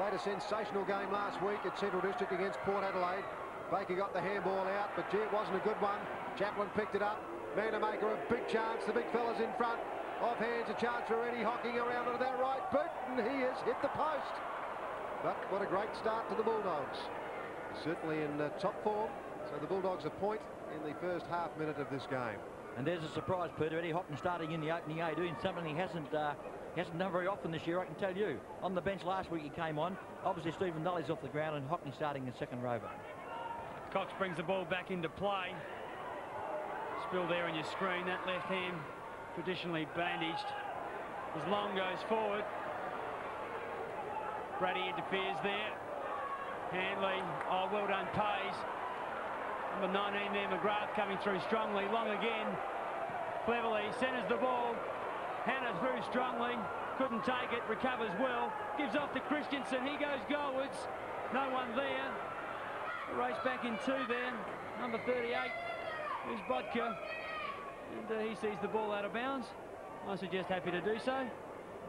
Played a sensational game last week at Central District against Port Adelaide. Baker got the handball out, but gee, it wasn't a good one. Chaplin picked it up. Manamaker, a big chance. The big fella's in front. Off hands, a chance for Eddie Hocking around onto that right boot, and he has hit the post. But what a great start to the Bulldogs. Certainly in top form. So the Bulldogs a point in the first half minute of this game. And there's a surprise, Peter. Eddie Hocking starting in the opening A, doing something he hasn't done very often this year, I can tell you. On the bench last week he came on. Obviously Stephen Nully's off the ground and Hocking starting in second rover. Cox brings the ball back into play. Spill there on your screen. That left hand traditionally bandaged. As Long goes forward. Brady interferes there. Handley, oh, well done, Pays. Number 19 there, McGrath coming through strongly. Long again. Cleverly centres the ball. Hannah through strongly. Couldn't take it. Recovers well. Gives off to Christensen. He goes goalwards. No one there. The race back in two there. Number 38 is Bodka. And he sees the ball out of bounds. I suggest happy to do so.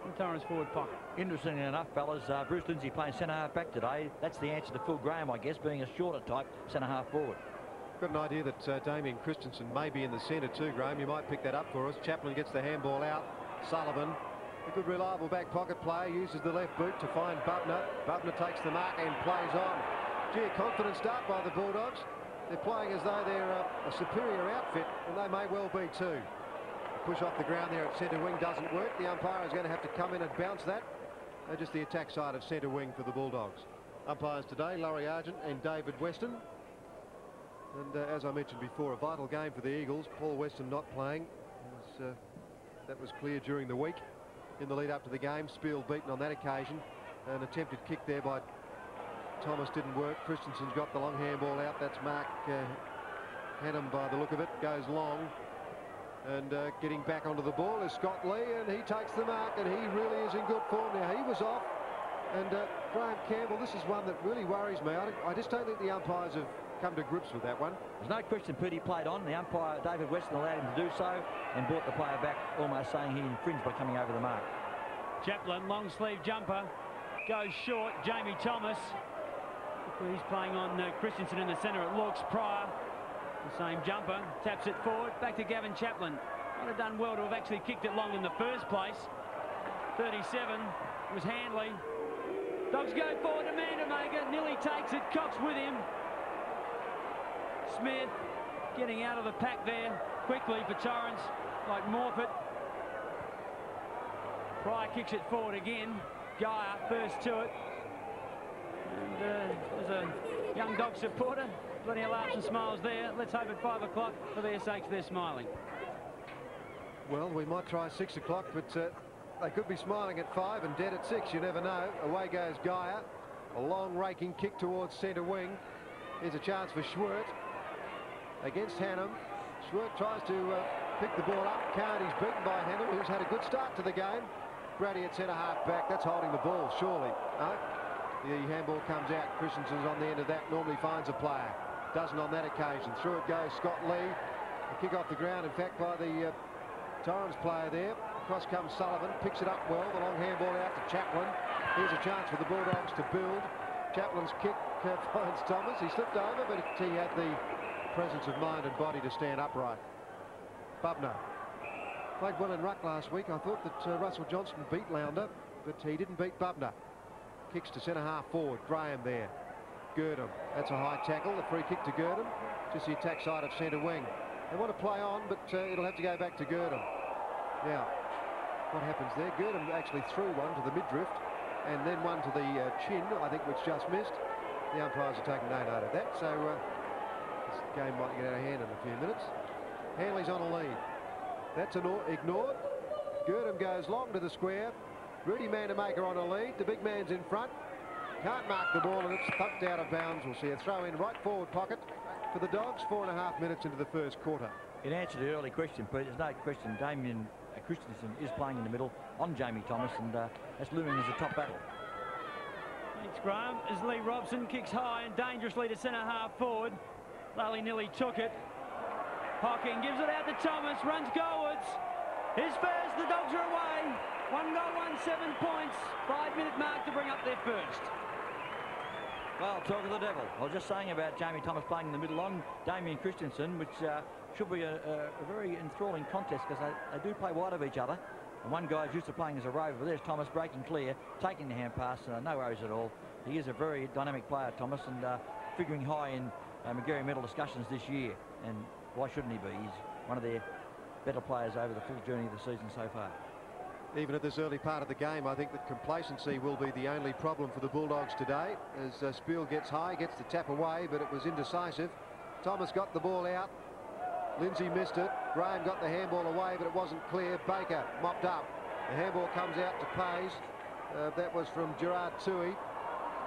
And Torrens forward pocket. Interestingly enough, fellas, Bruce Lindsay playing centre-half back today. That's the answer to Phil Graham, I guess, being a shorter type centre-half forward. Got an idea that Damien Christensen may be in the centre too, Graham. You might pick that up for us. Chaplin gets the handball out. Sullivan, a good reliable back pocket player, uses the left boot to find Bubner. Bubner takes the mark and plays on. Gee, a confident start by the Bulldogs. They're playing as though they're a superior outfit, and they may well be too. Push off the ground there at centre wing doesn't work. The umpire is going to have to come in and bounce that. Just the attack side of centre wing for the Bulldogs. Umpires today, Laurie Argent and David Weston. And as I mentioned before, a vital game for the Eagles. Paul Weston not playing. That was clear during the week. In the lead up to the game, Spiel beaten on that occasion. An attempted kick there by Thomas didn't work. Christensen's got the long handball out. That's Mark Hannam by the look of it. Goes long. And getting back onto the ball is Scott Lee, and he takes the mark, and he really is in good form now. He was off. And Graham Campbell, this is one that really worries me. I just don't think the umpires have come to grips with that one. There's no question Petey played on. The umpire, David Weston, allowed him to do so and brought the player back, almost saying he infringed by coming over the mark. Chaplin, long sleeve jumper, goes short. Jamie Thomas, he's playing on Christensen in the centre. It looks Pryor, the same jumper, taps it forward. Back to Gavin Chaplin. Would have done well to have actually kicked it long in the first place. 37 was Handley. Dogs go forward to Manamaker. Nearly takes it. Cox with him. Smith getting out of the pack there quickly for Torrens, like Morfitt. Pryor kicks it forward again. Geyer first to it. And there's a young dog supporter. Plenty of laughs and smiles there. Let's hope at 5 o'clock, for their sakes, they're smiling. Well, we might try 6 o'clock, but they could be smiling at 5 and dead at 6. You never know. Away goes Geyer. A long raking kick towards centre wing. Here's a chance for Schwert against Hannam. Schwert tries to pick the ball up. Can't. He's beaten by Hannam, who's had a good start to the game. Brady at centre half back. That's holding the ball, surely. No. The handball comes out. Christensen's on the end of that. Normally finds a player. Doesn't on that occasion. Through it goes Scott Lee. A kick off the ground, in fact, by the Torrens player there. Across comes Sullivan. Picks it up well. The long handball out to Chaplin. Here's a chance for the Bulldogs to build. Chaplin's kick finds Thomas. He slipped over, but he had the presence of mind and body to stand upright. Bubner played well in ruck last week. I thought that Russell Johnston beat Lounder, but he didn't beat Bubner. Kicks to centre half forward. Graham there. Gurdam. That's a high tackle. The free kick to Gurdam. Just the attack side of centre wing. They want to play on, but it'll have to go back to Gurdam. Now, what happens there? Gurdam actually threw one to the midriff and then one to the chin, I think, which just missed. The umpires are taking no note of that, so this game might get out of hand in a few minutes. Hanley's on a lead. That's ignored. Gurdam goes long to the square. Rudy Manamaker on a lead. The big man's in front. Can't mark the ball, and it's thumped out of bounds. We'll see a throw in right forward pocket for the Dogs. 4.5 minutes into the first quarter. In answer to the early question, Pete, there's no question Damien Christensen is playing in the middle on Jamie Thomas, and that's looming as a top battle. Thanks, Graham. As Lee Robson kicks high and dangerously to centre half forward. Lally nearly took it. Hocking gives it out to Thomas, runs goalwards. His first, the Dogs are away. 1 goal, 7 points. 5-minute mark to bring up their first. Well, talk of the devil. I was just saying about Jamie Thomas playing in the middle on Damien Christensen, which should be a very enthralling contest because they do play wide of each other. And one guy's used to playing as a rover. There's Thomas breaking clear, taking the hand pass, no worries at all. He is a very dynamic player, Thomas, and figuring high in McGarry medal discussions this year. And why shouldn't he be? He's one of their better players over the full journey of the season so far. Even at this early part of the game, I think that complacency will be the only problem for the Bulldogs today. As Spiel gets high, gets the tap away, but it was indecisive. Thomas got the ball out. Lindsay missed it. Graham got the handball away, but it wasn't clear. Baker mopped up. The handball comes out to Pays. That was from Gerard Tui.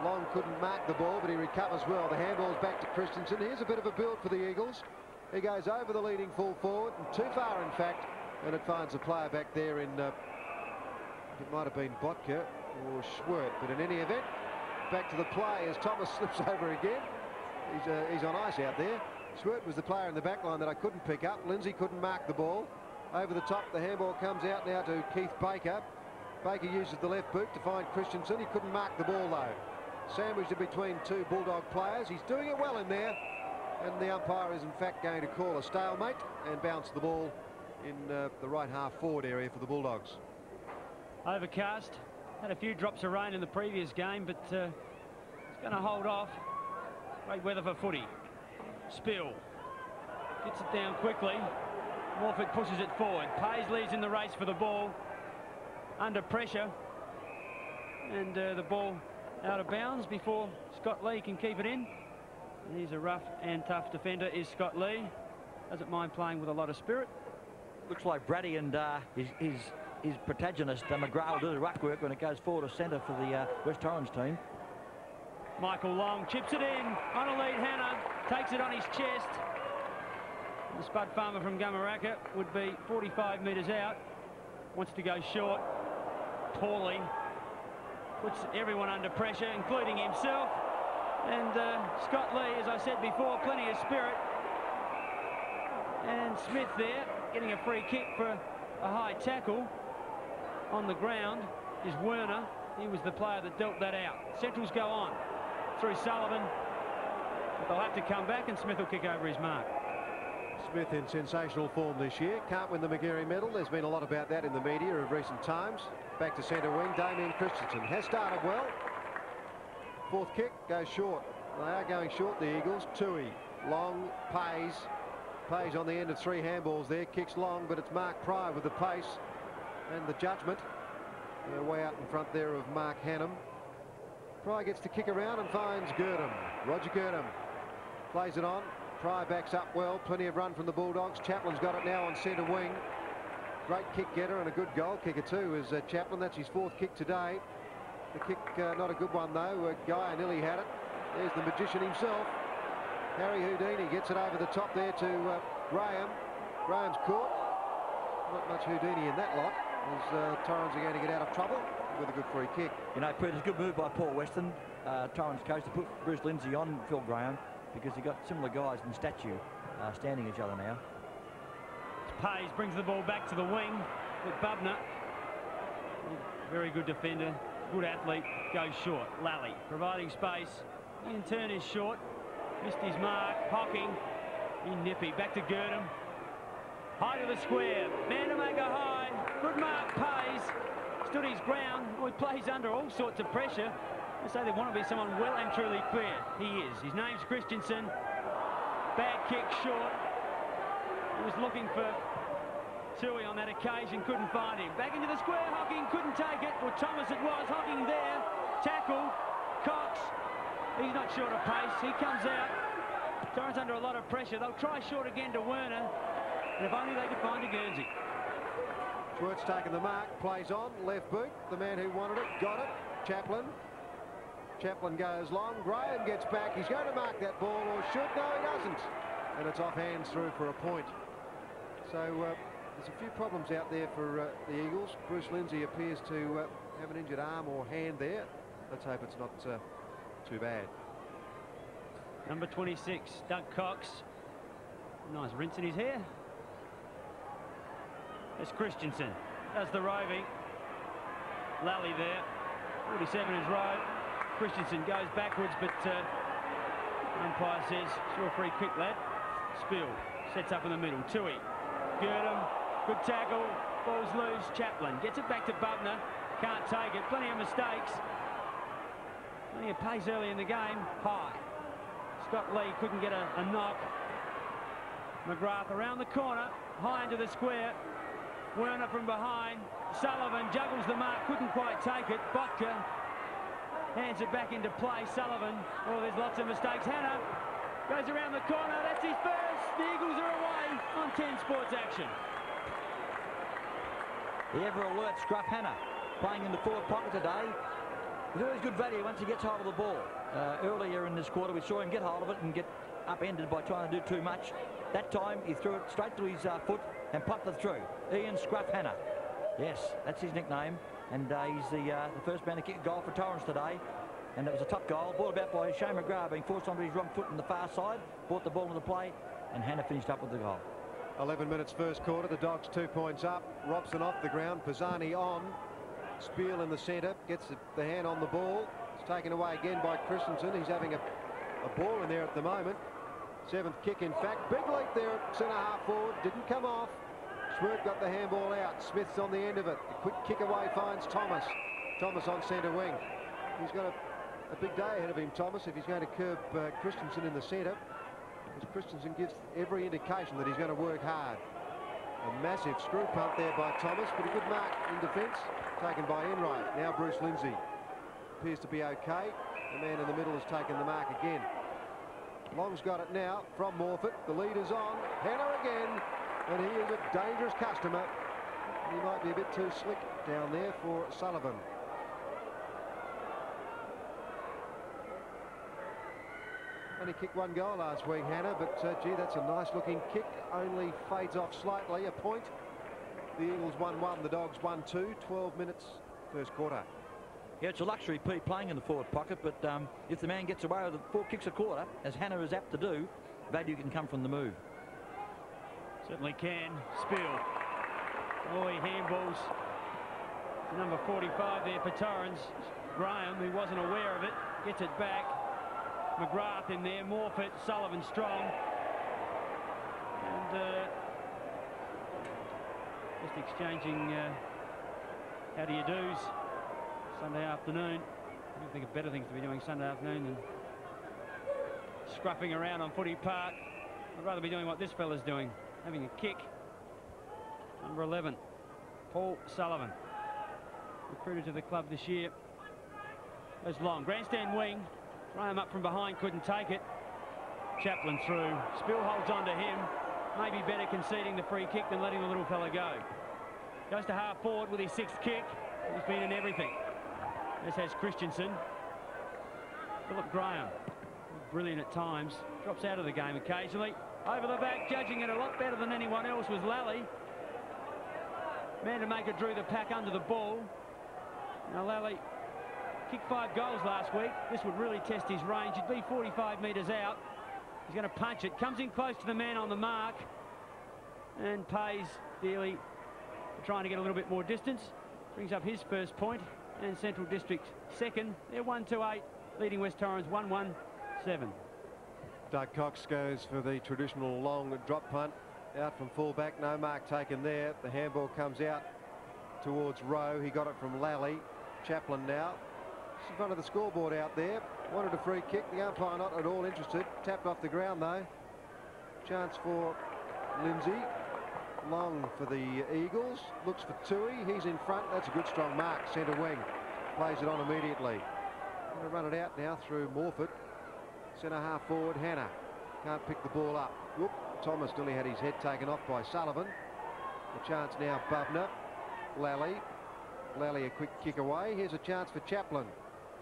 Long couldn't mark the ball, but he recovers well. The handball's back to Christensen. Here's a bit of a build for the Eagles. He goes over the leading full forward, and too far, in fact, and it finds a player back there in... it might have been Botka or Schwert, but in any event, back to the play as Thomas slips over again. He's on ice out there. Schwert was the player in the back line that I couldn't pick up. Lindsay couldn't mark the ball. Over the top, the handball comes out now to Keith Baker. Baker uses the left boot to find Christensen. He couldn't mark the ball though. Sandwiched in between two Bulldog players. He's doing it well in there. And the umpire is in fact going to call a stalemate and bounce the ball in the right half forward area for the Bulldogs. Overcast. Had a few drops of rain in the previous game, but it's going to hold off. Great weather for footy. Spill. Gets it down quickly. Morford pushes it forward. Pays leads in the race for the ball. Under pressure. And the ball out of bounds before Scott Lee can keep it in. And he's a rough and tough defender, is Scott Lee. Doesn't mind playing with a lot of spirit. Looks like Brady and his protagonist, McGrath, will do the ruck work when it goes forward to centre for the West Torrens team. Michael Long chips it in on a lead. Hannah takes it on his chest. The Spud Farmer from Gamaraka would be 45 metres out. Wants to go short. Poorly. Puts everyone under pressure, including himself. And Scott Lee, as I said before, plenty of spirit. And Smith there, getting a free kick for a high tackle. On the ground is Werner. He was the player that dealt that out. Centrals go on through Sullivan. But they'll have to come back, and Smith will kick over his mark. Smith in sensational form this year. Can't win the McGarry medal. There's been a lot about that in the media of recent times. Back to centre wing. Damien Christensen has started well. Fourth kick goes short. They are going short, the Eagles. Tui, Long, Pays. Pays on the end of three handballs there. Kicks long, but it's Mark Pryor with the pace and the judgment. They're way out in front there of Mark Hannam. Pryor gets to kick around and finds Gurdam. Roger Gurdam plays it on. Pryor backs up well. Plenty of run from the Bulldogs. Chaplin's got it now on centre wing. Great kick getter and a good goal kicker too is Chaplin. That's his fourth kick today. The kick not a good one though. Guy nearly had it. There's the magician himself. Harry Houdini gets it over the top there to Graham. Graham's caught. Not much Houdini in that lot, as Torrens are going to get out of trouble with a good free kick. You know, Peter, it's a good move by Paul Weston, Torrens coach, to put Bruce Lindsay on Phil Graham, because he got similar guys in stature standing each other now. Pays brings the ball back to the wing with Bubner. Very good defender, good athlete, goes short. Lally providing space. In turn is short. Missed his mark. Hocking. In nippy. Back to Gurdam. High to the square. Vandermaker high. Good mark. Pays. Stood his ground. Well, he plays under all sorts of pressure. I say they want to be someone well and truly clear. He is. His name's Christensen. Bad kick short. He was looking for Tui on that occasion. Couldn't find him. Back into the square. Hocking couldn't take it. Well, Thomas it was. Hocking there. Tackle. Cox. He's not short of pace. He comes out. Torrens under a lot of pressure. They'll try short again to Werner. And if only they could find a Guernsey. Schwartz taking the mark. Plays on. Left boot. The man who wanted it got it. Chaplin. Chaplin goes long. Graham gets back. He's going to mark that ball, or should. No, he doesn't. And it's off hands through for a point. So there's a few problems out there for the Eagles. Bruce Lindsay appears to have an injured arm or hand there. Let's hope it's not too bad. Number 26, Doug Cox. Nice rinse in his hair. It's Christensen. Does the roving. Lally there. 47 is row. Christensen goes backwards, but umpire says, sure free kick, lad. Spill. Sets up in the middle. Tui. Gilbert. Good tackle. Ball's loose. Chaplin gets it back to Bubner. Can't take it. Plenty of mistakes. Plenty of pace early in the game. High. Scott Lee couldn't get a knock. McGrath around the corner. High into the square. Werner from behind. Sullivan juggles the mark. Couldn't quite take it. Botka hands it back into play. Sullivan. Oh, there's lots of mistakes. Hannah goes around the corner. That's his first. The Eagles are away on 10 Sports Action. The ever alert Scruff Hannah playing in the forward pocket today. Very good value once he gets hold of the ball. Earlier in this quarter we saw him get hold of it and get upended by trying to do too much. That time he threw it straight to his foot and popped it through. Ian Scruff Hannah. Yes, that's his nickname. And he's the first man to kick a goal for Torrens today. And it was a top goal, brought about by Shane McGrath being forced onto his wrong foot on the far side, brought the ball into play, and Hannah finished up with the goal. 11 minutes first quarter, the Dogs 2 points up. Robson off the ground, Pisani on. Spiel in the centre, gets the hand on the ball. It's taken away again by Christensen. He's having a ball in there at the moment. 7th kick, in fact. Big leap there at centre-half forward. Didn't come off. Schwert got the handball out. Smith's on the end of it. The quick kick away finds Thomas. Thomas on centre wing. He's got a big day ahead of him, Thomas, if he's going to curb Christensen in the centre. Because Christensen gives every indication that he's going to work hard. A massive screw pump there by Thomas, but a good mark in defence, taken by Enright. Now Bruce Lindsay appears to be okay. The man in the middle has taken the mark again. Long's got it now from Morfitt. The lead is on. Hannah again, and he is a dangerous customer. He might be a bit too slick down there for Sullivan. Only kicked 1 goal last week, Hannah, but gee, that's a nice looking kick. Only fades off slightly, a point. The Eagles 1-1, the Dogs 1-2, 12 minutes first quarter. Yeah, it's a luxury playing in the forward pocket, but if the man gets away with 4 kicks a quarter, as Hannah is apt to do, value can come from the move. Certainly can. Spill. Oh, he handballs to number 45 there for Torrens. Graham, who wasn't aware of it, gets it back. McGrath in there, Morfitt, Sullivan strong. And just exchanging how do you do's Sunday afternoon. I don't think of better things to be doing Sunday afternoon than scruffing around on Footy Park. I'd rather be doing what this fella's doing, having a kick. Number 11, Paul Sullivan, recruited to the club this year. Goes long, grandstand wing. Graham up from behind, couldn't take it. Chaplin through. Spill holds on to him. Maybe better conceding the free kick than letting the little fella go. Goes to half forward with his 6th kick. He's been in everything. This has Christensen. Philip Graham, brilliant at times. Drops out of the game occasionally. Over the back, judging it a lot better than anyone else was Lally. Man to make it drew the pack under the ball. Now Lally kicked 5 goals last week. This would really test his range. He'd be 45 metres out. He's going to punch it. Comes in close to the man on the mark and pays dearly for trying to get a little bit more distance. Brings up his first point, and Central District second. They're 1-8, leading West Torrens 1-1-7. Doug Cox goes for the traditional long drop punt. Out from fullback, no mark taken there. The handball comes out towards Rowe. He got it from Lally. Chaplin now. It's in front of the scoreboard out there. Wanted a free kick. The umpire not at all interested. Tapped off the ground though. Chance for Lindsay. Long for the Eagles. Looks for Tui. He's in front. That's a good strong mark. Centre wing. Plays it on immediately. Going to run it out now through Morfitt. Centre half forward Hannah. Can't pick the ball up. Whoop. Thomas nearly had his head taken off by Sullivan. A chance now Bubner. Lally. Lally a quick kick away. Here's a chance for Chaplin.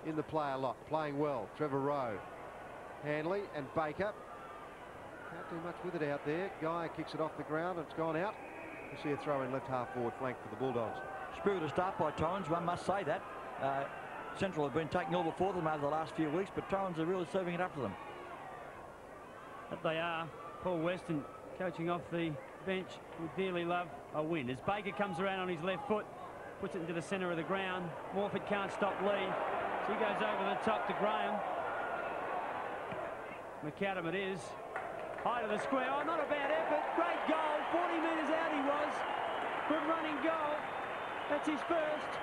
In the play a lot. Playing well. Trevor Rowe. Hanley and Baker. Can't do much with it out there. Guy kicks it off the ground and it's gone out. You see a throw in left half forward flank for the Bulldogs. Spirited start by Torrens, one must say that. Central have been taking all before them over the last few weeks, but Torrens are really serving it up to them. But they are. Paul Weston coaching off the bench would dearly love a win. As Baker comes around on his left foot, puts it into the centre of the ground. Morford can't stop Lee, so he goes over the top to Graham. McAdam it is. High to the square. Oh, not a bad effort. Great goal. 40 metres out he was. Good running goal. That's his first.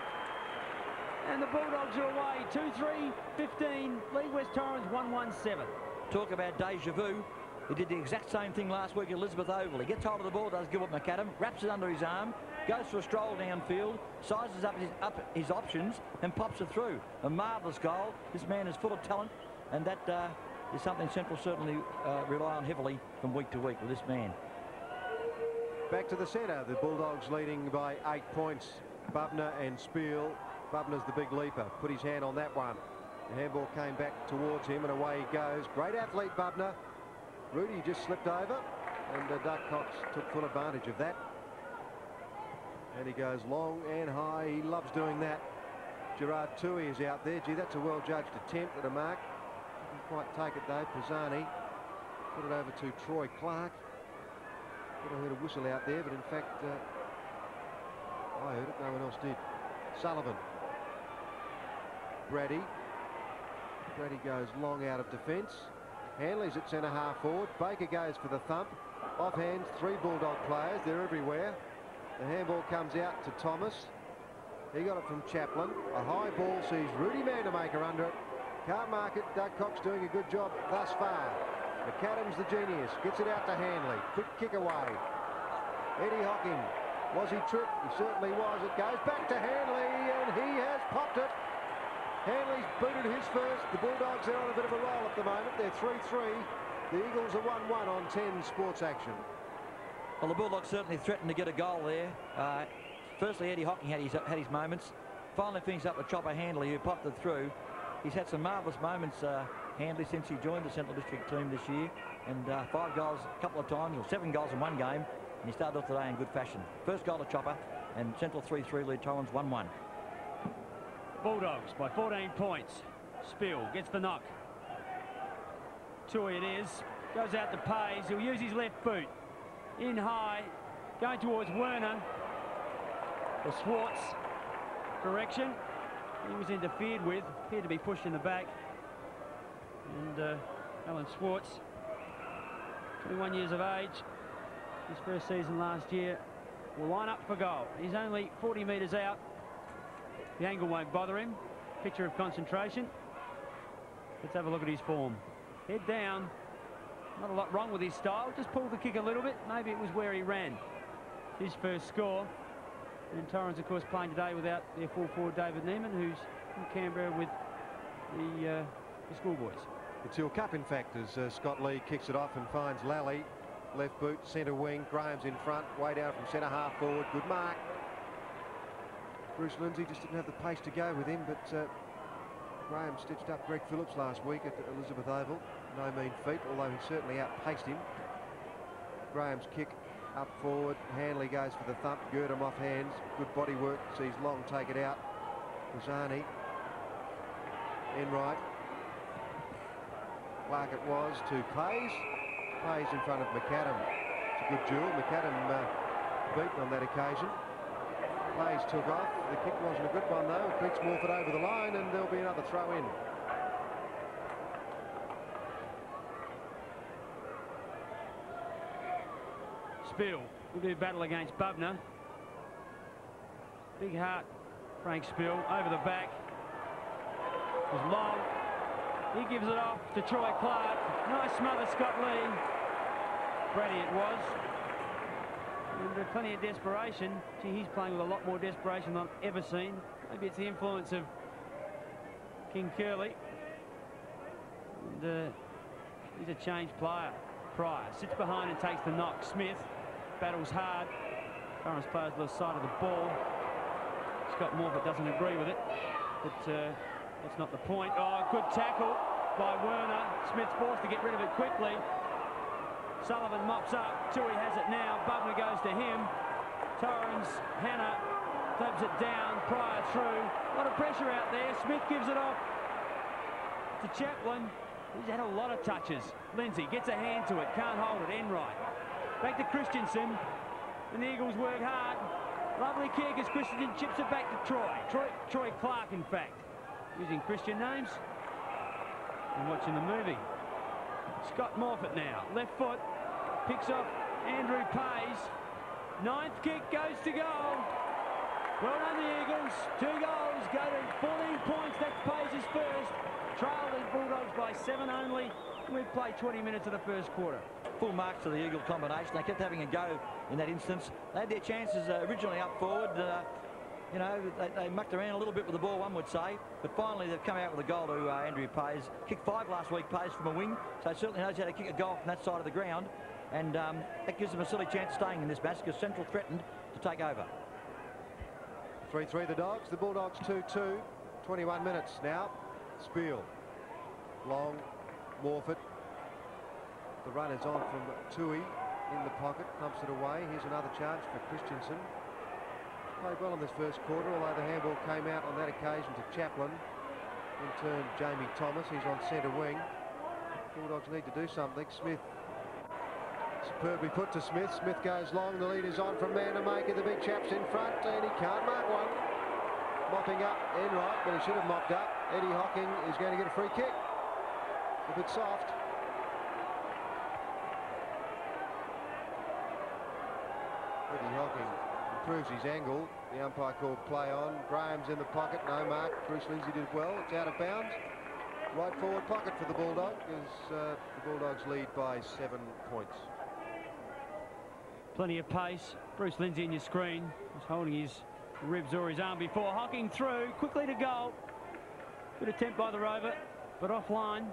And the Bulldogs are away. 2-3-15. Lead West Torrens 1-1-7. Talk about deja vu. He did the exact same thing last week at Elizabeth Oval. He gets hold of the ball, does Gilbert McAdam, wraps it under his arm, goes for a stroll downfield, sizes up his options and pops it through. A marvellous goal. This man is full of talent, and that is something Central certainly rely on heavily from week to week with this man. Back to the centre. The Bulldogs leading by 8 points. Bubner and Spiel. Bubner's the big leaper. Put his hand on that one. The handball came back towards him and away he goes. Great athlete, Bubner. Rudy just slipped over, and Doug Cox took full advantage of that. And he goes long and high. He loves doing that. Gerard Tui is out there. Gee, that's a well-judged attempt at a mark. Didn't quite take it, though. Pisani put it over to Troy Clark. Thought I heard a whistle out there, but in fact, I heard it. No one else did. Sullivan. Brady. Brady goes long out of defence. Hanley's at centre half forward. Baker goes for the thump. Off hands, 3 Bulldog players. They're everywhere. The handball comes out to Thomas. He got it from Chaplin. A high ball sees Rudy Mandamaker under it. Can't mark it. Doug Cox doing a good job thus far. McAdam's the genius. Gets it out to Hanley. Quick kick away. Eddie Hocking. Was he tripped? He certainly was. It goes back to Hanley, and he has popped it. Hanley's booted his first. The Bulldogs are on a bit of a roll at the moment. They're 3-3. The Eagles are 1-1 on 10 sports action. Well, the Bulldogs certainly threatened to get a goal there. Firstly, Eddie Hocking had his moments. Finally finished up with Chopper Handley, who popped it through. He's had some marvellous moments, Handley, since he joined the Central District team this year. And 5 goals a couple of times, or 7 goals in one game. And he started off today in good fashion. First goal to Chopper, and Central 3-3 lead Torrens 1-1. Bulldogs by 14 points. Spiel gets the knock. Tui it is. Goes out to Pays. He'll use his left boot. In high. Going towards Werner. The Swartz direction. He was interfered with. Appeared to be pushed in the back. And Alan Swartz, 21 years of age. His first season last year. Will line up for goal. He's only 40 metres out. The angle won't bother him. Picture of concentration. Let's have a look at his form. Head down. Not a lot wrong with his style. Just pulled the kick a little bit. Maybe it was where he ran. His first score. And Torrens, of course, playing today without their full forward David Neiman, who's in Canberra with the schoolboys. It's Hill Cup, in fact, as Scott Lee kicks it off and finds Lally. Left boot, centre wing. Graham's in front. Way down from centre half forward. Good mark. Bruce Lindsay just didn't have the pace to go with him, but Graham stitched up Greg Phillips last week at Elizabeth Oval. No mean feat, although he certainly outpaced him. Graham's kick up forward. Hanley goes for the thump. Gurdam off hands. Good body work. Sees Long take it out. Pisani. Enright. Clark it was to Pays. Pays in front of McAdam. It's a good duel. McAdam beaten on that occasion. Pays took off. The kick wasn't a good one, though. It beats Morford over the line, and there'll be another throw in. Spiel will do battle against Bubner. Big heart, Frank Spiel, over the back. It was long. He gives it off to Troy Clark. Nice smother, Scott Lee. Brady it was. And plenty of desperation. Gee, he's playing with a lot more desperation than I've ever seen. Maybe it's the influence of King Curley. And he's a changed player. Pryor sits behind and takes the knock. Smith battles hard. Torrens plays the side of the ball. Scott Morford doesn't agree with it. But that's not the point. Oh, good tackle by Werner. Smith's forced to get rid of it quickly. Sullivan mops up. Tui has it now. Bubner goes to him. Torrens, Hannah clubs it down. Pryor through. A lot of pressure out there. Smith gives it off to Chaplin. He's had a lot of touches. Lindsay gets a hand to it. Can't hold it. Enright. Back to Christensen. And the Eagles work hard. Lovely kick as Christensen chips it back to Troy Clark, in fact. Using Christian names. And watching the movie. Scott Morfitt now. Left foot. Picks off Andrew Pays. 9th kick goes to goal. Well done, the Eagles. 2 goals go to 14 points. That's Pays' first. Trail the Bulldogs by 7 only. We've played 20 minutes of the first quarter. Full marks to the Eagle combination. They kept having a go in that instance. They had their chances originally up forward. You know, they mucked around a little bit with the ball, one would say. But finally, they've come out with a goal to Andrew Pays. Kicked 5 last week, Pays from a wing. So certainly knows how to kick a goal from that side of the ground. And that gives them a silly chance of staying in this match because Central threatened to take over. 3-3 the Dogs. The Bulldogs 2-2. 21 minutes now. Spiel. Long. Morfitt. The run is on from Tui in the pocket. Pumps it away. Here's another charge for Christensen. Played well in this first quarter, although the handball came out on that occasion to Chaplin. In turn, Jamie Thomas. He's on centre wing. Bulldogs need to do something. Smith. Superbly put to Smith. Smith goes long. The lead is on from Manamaker. The big chap's in front, and he can't mark one. Mopping up Enright, but he should have mopped up. Eddie Hocking is going to get a free kick. A bit soft. Eddie Hocking improves his angle. The umpire called play on. Graham's in the pocket. No mark. Bruce Lindsay did well. It's out of bounds. Right forward pocket for the Bulldogs as the Bulldogs lead by 7 points. Plenty of pace. Bruce Lindsay in your screen. He's holding his ribs or his arm before. Hocking through. Quickly to goal. Good attempt by the Rover, but offline.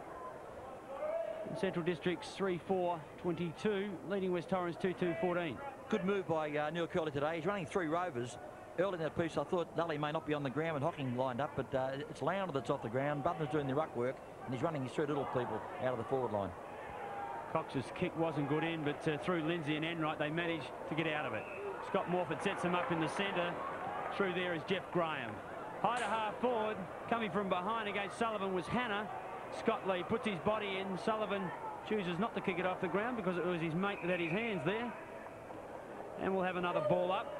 In Central Districts 3-4-22. Leading West Torrens 2-2-14. Good move by Neil Curley today. He's running 3 Rovers. Early in that piece, I thought Dudley may not be on the ground with Hocking lined up, but it's Lounder that's off the ground. Butler's doing the ruck work, and he's running his 3 little people out of the forward line. Cox's kick wasn't good in, but through Lindsay and Enright, they managed to get out of it. Scott Morfitt sets them up in the centre. Through there is Jeff Graham. High to half forward, coming from behind against Sullivan was Hannah. Scott Lee puts his body in. Sullivan chooses not to kick it off the ground because it was his mate that had his hands there. And we'll have another ball up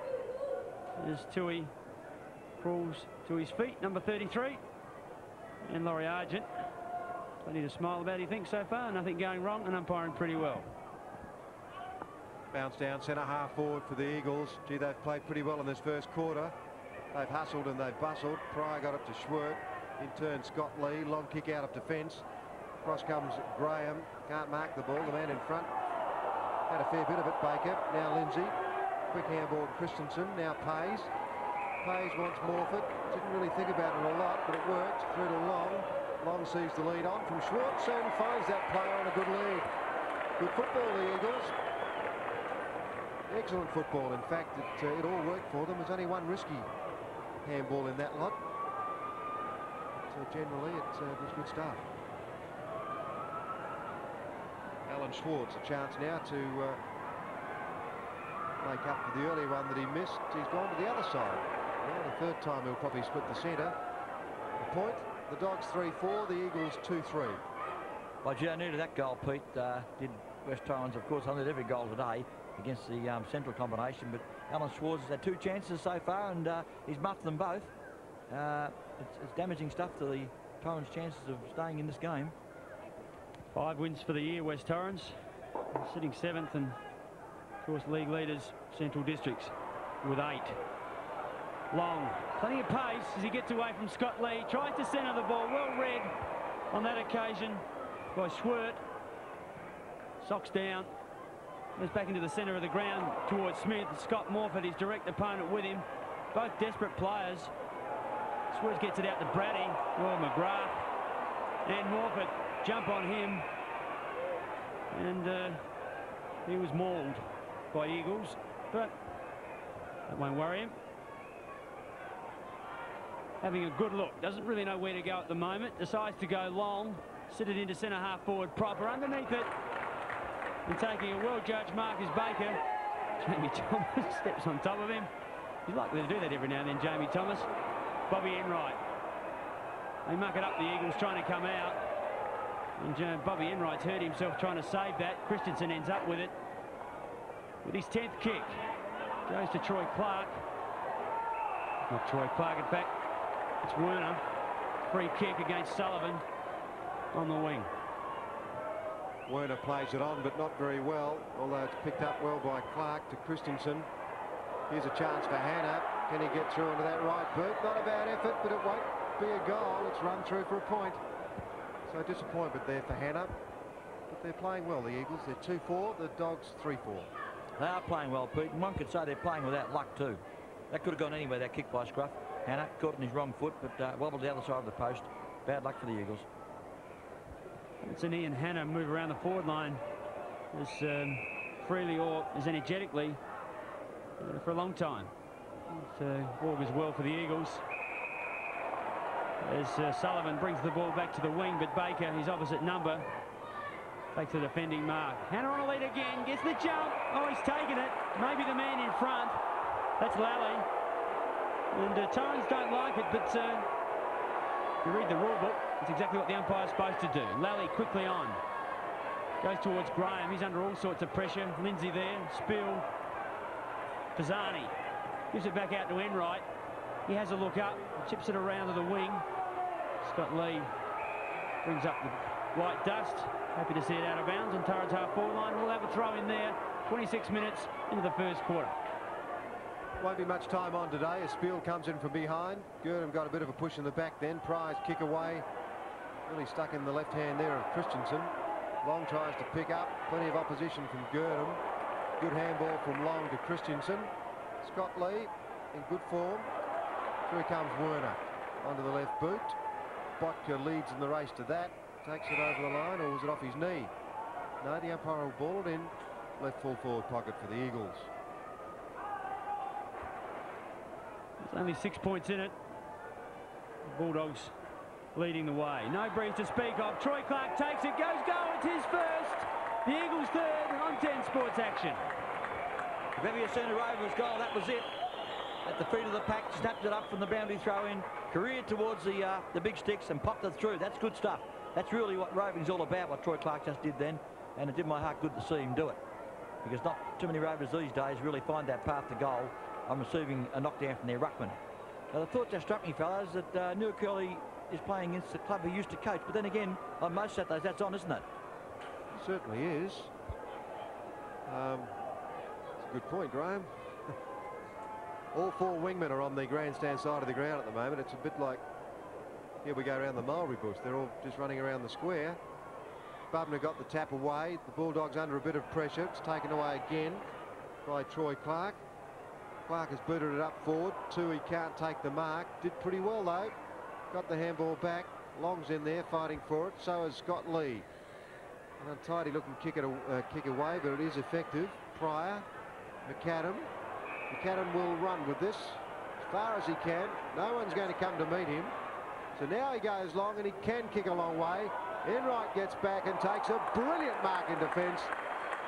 as Tui crawls to his feet, number 33. And Laurie Argent, plenty to smile about, he thinks, so far. Nothing going wrong and umpiring pretty well. Bounce down centre half forward for the Eagles. Gee, they've played pretty well in this first quarter. They've hustled and they've bustled. Pryor got it to Schwert. In turn, Scott Lee. Long kick out of defence. Across comes Graham. Can't mark the ball. The man in front had a fair bit of it. Baker. Now Lindsay. Quick handball to Christensen. Now Pays. Pays wants Morfitt. Didn't really think about it a lot, but it worked. Through to Long. Long sees the lead on from Schwartz and finds that player on a good lead. Good football, the Eagles. Excellent football. In fact, it all worked for them. There's only one risky handball in that lot. So generally, it was good stuff. Alan Schwartz, a chance now to make up for the earlier one that he missed. He's gone to the other side. Well, the 3rd time he'll probably split the centre. The point, the Dogs 3-4, the Eagles 2-3. Well, gee, I needed that goal, Pete. Did West Torrens, of course, I needed every goal today against the Central combination, but Alan Schwartz has had 2 chances so far, and he's muffed them both. It's damaging stuff to the Torrens' chances of staying in this game. 5 wins for the year, West Torrens. Sitting 7th, and of course league leaders Central Districts with 8. Long, plenty of pace as he gets away from Scott Lee. Tries to centre the ball, well read on that occasion by Schwert. Socks down. Goes back into the centre of the ground towards Smith. Scott Morfitt, his direct opponent, with him. Both desperate players. Schwert gets it out to Brady. Oh, McGrath and Morfitt jump on him, and he was mauled by Eagles, but that won't worry him. Having a good look, doesn't really know where to go at the moment, decides to go long, sit it into centre half forward proper. Underneath it, and taking a well-judged mark is Baker. Jamie Thomas steps on top of him. He's likely to do that every now and then, Jamie Thomas. Bobby Enright. They muck it up, the Eagles trying to come out. And Bobby Enright's hurt himself trying to save that. Christensen ends up with it. with his 10th kick. Goes to Troy Clark. Not Troy Clark, in fact, it's Werner. Free kick against Sullivan on the wing. Werner plays it on, but not very well, although it's picked up well by Clark to Christensen. Here's a chance for Hannah. Can he get through into that right boot? Not a bad effort, but it won't be a goal. It's run through for a point. So disappointment there for Hannah. But they're playing well, the Eagles. They're 2-4, the Dogs 3-4. They are playing well, Pete, and one could say they're playing without luck too. That could have gone anywhere, that kick by Scruff. Hannah caught on his wrong foot, but wobbled the other side of the post. Bad luck for the Eagles. It's an Ian Hannah move around the forward line as freely or as energetically for a long time. It augurs well for the Eagles. As Sullivan brings the ball back to the wing, but Baker, his opposite number, takes the defending mark. Hannah on a lead again, gets the jump. Oh, he's taken it. Maybe the man in front. That's Lally. And Torrens don't like it, but if you read the rule book, it's exactly what the umpire's supposed to do. Lally quickly on. Goes towards Graham. He's under all sorts of pressure. Lindsay there. Spill. Pisani. Gives it back out to Enright. He has a look up. Chips it around to the wing. Scott Lee brings up the white dust. Happy to see it out of bounds on Torrens half-forward line. We'll have a throw in there. 26 minutes into the first quarter. Won't be much time on today as Spiel comes in from behind. Gurdam got a bit of a push in the back then. Prize kick away. Really stuck in the left hand there of Christensen. Long tries to pick up. Plenty of opposition from Gurdam. Good handball from Long to Christensen. Scott Lee in good form. Here comes Werner onto the left boot. Botka leads in the race to that. Takes it over the line, or was it off his knee? No, the umpire will ball it in. Left full forward pocket for the Eagles. There's only 6 points in it. The Bulldogs leading the way. No breeze to speak of. Troy Clark takes it, goes goal. It's his first. The Eagles third on 10 Sports Action. If ever you seen a Rovers goal, that was it. At the feet of the pack, snapped it up from the boundary throw-in, careered towards the big sticks and popped it through. That's good stuff. That's really what roving's all about, what Troy Clark just did then, and it did my heart good to see him do it. Because not too many Rovers these days really find that path to goal on receiving a knockdown from their ruckman. Now, the thought just struck me, fellas, that Neil Curley is playing against the club he used to coach, but then again, on most Saturdays, that's on, isn't it? It certainly is. It's a good point, Graham. All four wingmen are on the grandstand side of the ground at the moment. It's a bit like, here we go around the mulberry bush. They're all just running around the square. Bubner got the tap away. The Bulldogs under a bit of pressure. It's taken away again by Troy Clark. Clark has booted it up forward. Tui can't take the mark. Did pretty well though. Got the handball back. Long's in there fighting for it. So is Scott Lee. An untidy looking kick away, but it is effective. Pryor, McAdam. McAdam will run with this as far as he can. No one's going to come to meet him. So now he goes long and he can kick a long way. Enright gets back and takes a brilliant mark in defence.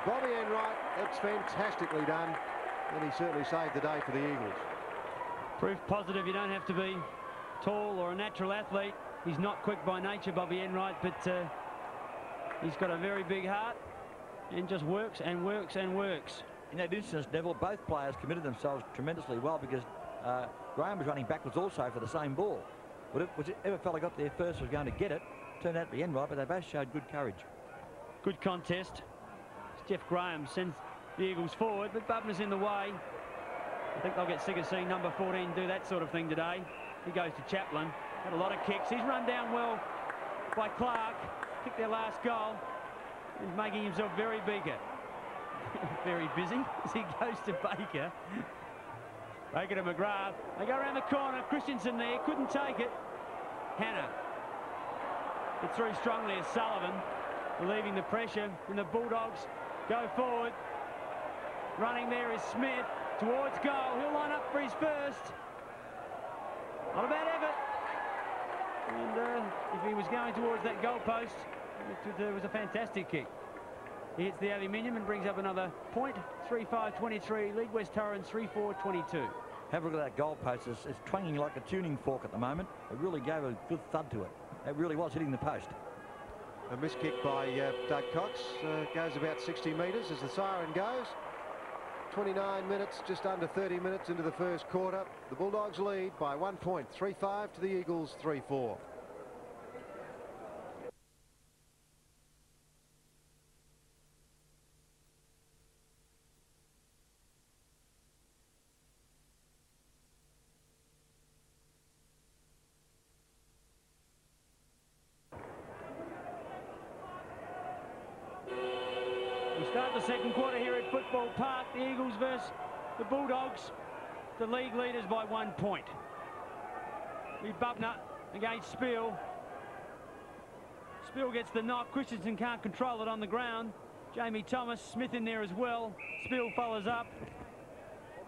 Bobby Enright, that's fantastically done. And he certainly saved the day for the Eagles. Proof positive you don't have to be tall or a natural athlete. He's not quick by nature, Bobby Enright, but he's got a very big heart and just works and works and works. In that instance, Neville, both players committed themselves tremendously well because Graham was running backwards also for the same ball. Whichever fella got there first was going to get it. Turned out to be Enright, but they both showed good courage. Good contest. Jeff Graham sends the Eagles forward, but Bubner's in the way. I think they'll get sick of seeing number 14 do that sort of thing today. He goes to Chaplin. Had a lot of kicks. He's run down well by Clark. Kicked their last goal. He's making himself very bigger. Very busy as he goes to Baker. Baker to McGrath. They go around the corner. Christensen there. Couldn't take it. Hannah. It through strongly as Sullivan. Relieving the pressure. And the Bulldogs go forward. Running there is Smith. Towards goal. He'll line up for his first. Not a bad effort. And if he was going towards that goal post, it was a fantastic kick. He hits the aluminium and brings up another point. 3-5-23. Lead West Torrens 3-4-22. Have a look at that goal post. It's twanging like a tuning fork at the moment. It really gave a good thud to it. It really was hitting the post. A miss kick by Doug Cox goes about 60 metres as the siren goes. 29 minutes, just under 30 minutes into the first quarter. The Bulldogs lead by 1 point, 3-5 to the Eagles, 3-4. Start the second quarter here at Football Park. The Eagles versus the Bulldogs, the league leaders by 1 point. Bubner against Spiel. Spiel gets the knock. Christensen can't control it on the ground. Jamie Thomas, Smith in there as well. Spiel follows up.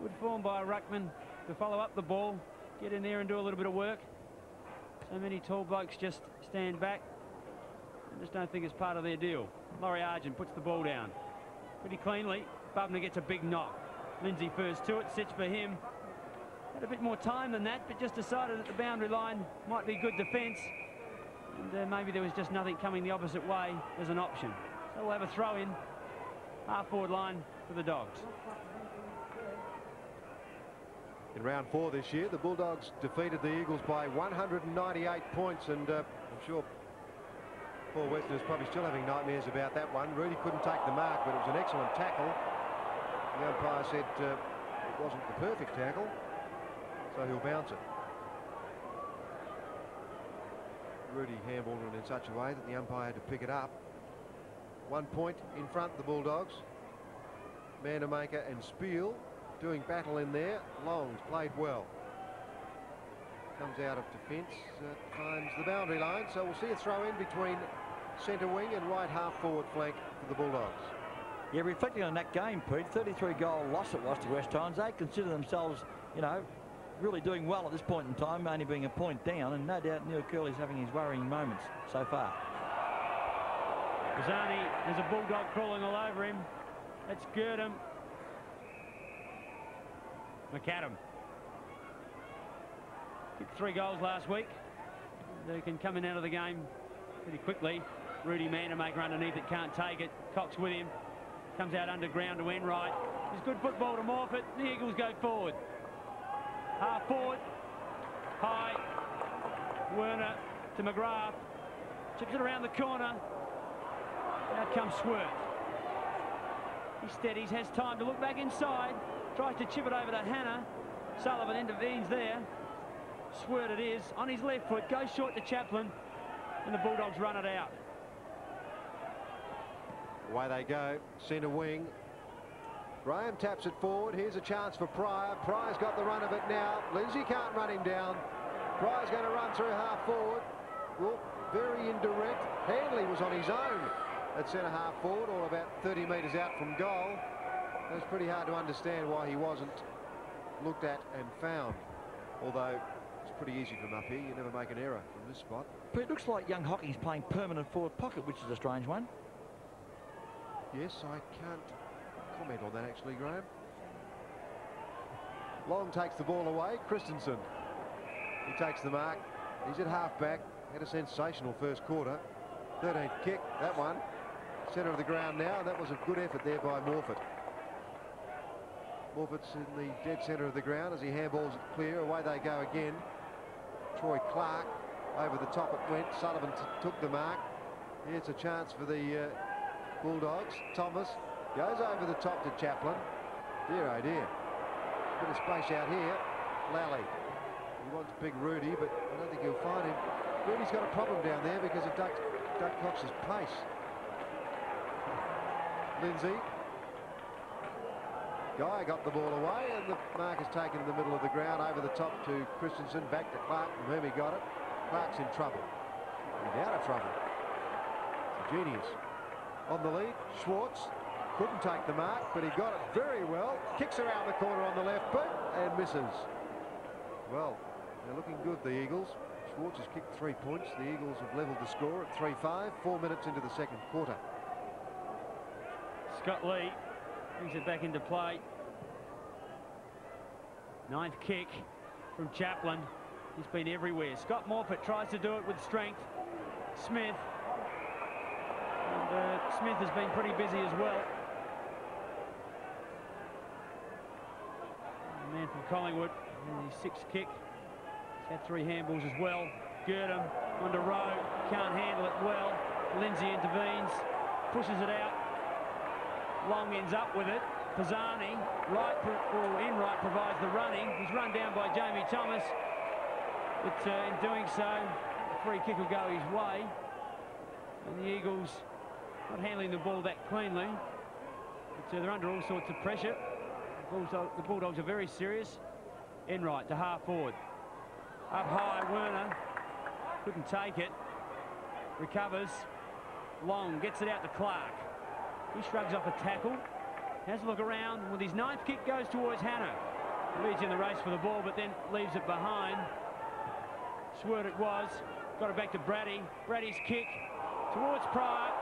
Good form by Ruckman to follow up the ball, get in there and do a little bit of work. So many tall blokes just stand back. I just don't think it's part of their deal. Laurie Argent puts the ball down pretty cleanly. Bubner gets a big knock. Lindsay first to it, sits for him. Had a bit more time than that, but just decided that the boundary line might be good defence. And maybe there was just nothing coming the opposite way as an option. So we'll have a throw in, half-forward line for the Dogs. In round 4 this year, the Bulldogs defeated the Eagles by 198 points, and I'm sure Paul Weston is probably still having nightmares about that one. Rudy couldn't take the mark, but it was an excellent tackle. The umpire said it wasn't the perfect tackle, so he'll bounce it. Rudy handballed it in such a way that the umpire had to pick it up. 1 point in front, the Bulldogs. Manamaker and Spiel doing battle in there. Longs played well. Comes out of defence, finds the boundary line, so we'll see a throw in between centre wing and right half-forward flank for the Bulldogs. Yeah, reflecting on that game, Pete, 33-goal loss it was to West Torrens. They consider themselves, you know, really doing well at this point in time, only being a point down, and no doubt Neil Curley's having his worrying moments so far. Kazani has a Bulldog crawling all over him. That's Gilbert. McAdam kicked 3 goals last week. They can come in out of the game pretty quickly. Rudy Manamaker underneath it, can't take it. Cox with him. Comes out underground to Enright. It's good football to Morfitt. The Eagles go forward. Half forward. High. Werner to McGrath. Chips it around the corner. Out comes Swerve. He steadies, has time to look back inside. Tries to chip it over to Hannah. Sullivan intervenes there. Swerve it is. On his left foot. Goes short to Chaplin. And the Bulldogs run it out. Away they go. Centre wing. Graham taps it forward. Here's a chance for Pryor. Pryor's got the run of it now. Lindsay can't run him down. Pryor's going to run through half forward. Well, very indirect. Handley was on his own at centre half forward, or about 30 metres out from goal. It was pretty hard to understand why he wasn't looked at and found. Although it's pretty easy from up here. You never make an error from this spot. But it looks like young Hocking's playing permanent forward pocket, which is a strange one. Yes, I can't comment on that actually, Graham. Long takes the ball away. Christensen. He takes the mark. He's at half-back. Had a sensational first quarter. 13th kick, that one. Centre of the ground now, and that was a good effort there by Morfitt. Morfitt's in the dead centre of the ground as he handballs it clear. Away they go again. Troy Clark, over the top it went. Sullivan took the mark. Here's a chance for the Bulldogs. Thomas goes over the top to Chaplin. Dear oh dear. Bit of space out here. Lally. He wants big Rudy, but I don't think he'll find him. Rudy's got a problem down there because of Doug Cox's pace. Lindsay. Guy got the ball away, and the mark is taken in the middle of the ground, over the top to Christensen, back to Clark, from whom he got it. Clark's in trouble. He's out of trouble. It's a genius. On the lead, Schwartz couldn't take the mark, but he got it very well. Kicks around the corner on the left boot and misses. Well, they're looking good, the Eagles. Schwartz has kicked 3 points. The Eagles have levelled the score at 3-5, 4 minutes into the second quarter. Scott Lee brings it back into play. 9th kick from Chaplin. He's been everywhere. Scott Morfitt tries to do it with strength. Smith. And Smith has been pretty busy as well. from Collingwood in his sixth kick. He's had 3 handballs as well. Gilbert onto Rowe, can't handle it well. Lindsay intervenes, pushes it out. Long ends up with it. Pisani, in right provides the running. He's run down by Jamie Thomas, but in doing so, the free kick will go his way. And the Eagles not handling the ball that cleanly, but they're under all sorts of pressure. The Bulldogs are very serious. Enright to half forward. Up high, Werner couldn't take it. Recovers. Long gets it out to Clark. He shrugs off a tackle. Has a look around. With his 9th kick goes towards Hannah. Leads in the race for the ball, but then leaves it behind. Swert it was. Got it back to Brady. Brady's kick towards Pryor.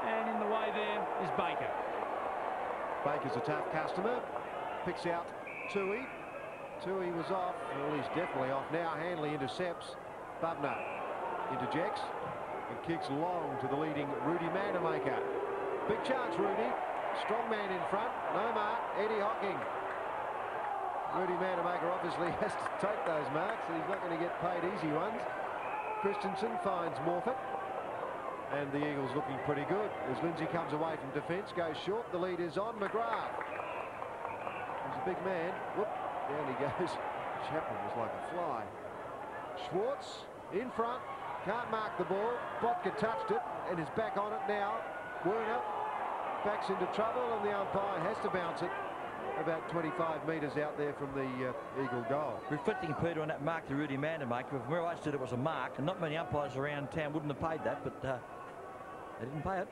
And in the way there is Baker. Baker's a tough customer. Picks out Tui. Tui was off. Well, he's definitely off now. Hanley intercepts. Bubner interjects and kicks long to the leading Rudy Manamaker. Big chance, Rudy. Strong man in front. No mark. Eddie Hocking. Rudy Manamaker obviously has to take those marks, and he's not going to get paid easy ones. Christensen finds Morfitt. And the Eagles looking pretty good as Lindsay comes away from defence, goes short. The lead is on McGrath. He's a big man. Whoop, down he goes. Chapman was like a fly. Schwartz in front, can't mark the ball. Botka touched it and is back on it now. Werner backs into trouble, and the umpire has to bounce it about 25 metres out there from the Eagle goal. Reflecting, Peter, on that mark to Rudy Manamaker, from where I stood, it was a mark, and not many umpires around town wouldn't have paid that, but they didn't pay it.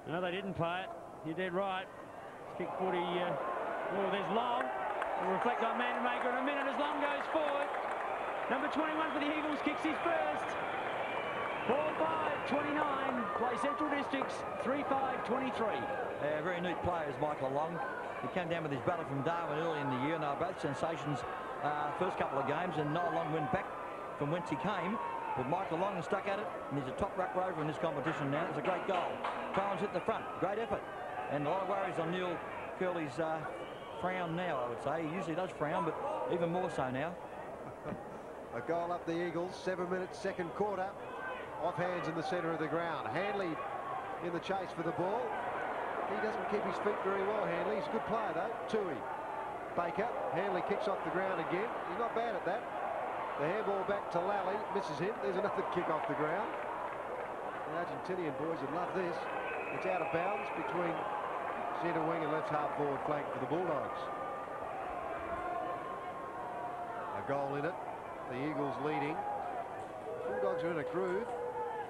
No, they didn't pay it. You're dead right. It's kick 40. Oh, there's Long. We'll reflect on Manamaker in a minute as Long goes forward. Number 21 for the Eagles kicks his first. 4-5-29. Play Central Districts 3-5-23. Very neat player is Michael Long. He came down with his brother from Darwin early in the year, and they were both sensations first couple of games, and Noel Long went back from whence he came. But Michael Long has stuck at it, and he's a top ruck rover in this competition now. It's a great goal. Torrens hit the front. Great effort. And a lot of worries on Neil Curley's frown now, I would say. He usually does frown, but even more so now. A goal up the Eagles, 7 minutes, second quarter. Off hands in the centre of the ground. Hanley in the chase for the ball. He doesn't keep his feet very well, Hanley. He's a good player, though. Tui. Baker. Hanley kicks off the ground again. He's not bad at that. The handball back to Lally. Misses him. There's another kick off the ground. The Argentinian boys would love this. It's out of bounds between centre wing and left half forward flank for the Bulldogs. A goal in it. The Eagles leading. Bulldogs are in a groove.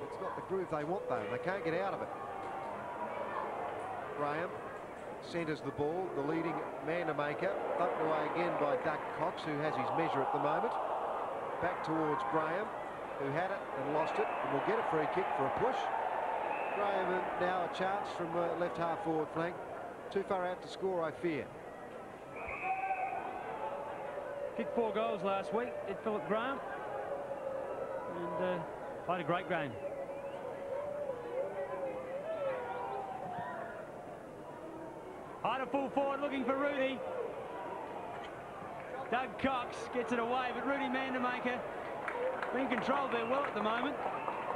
It's not the groove they want, though. They can't get out of it. Graham centres the ball. The leading Manamaker. Thumped away again by Doug Cox, who has his measure at the moment. Back towards Graham, who had it and lost it, and will get a free kick for a push. Graham now a chance from left half forward flank. Too far out to score, I fear. Kicked 4 goals last week. Did Philip Graham. And played a great game. High to full forward looking for Rudy. Doug Cox gets it away, but Rudy Manamaker being controlled there well at the moment.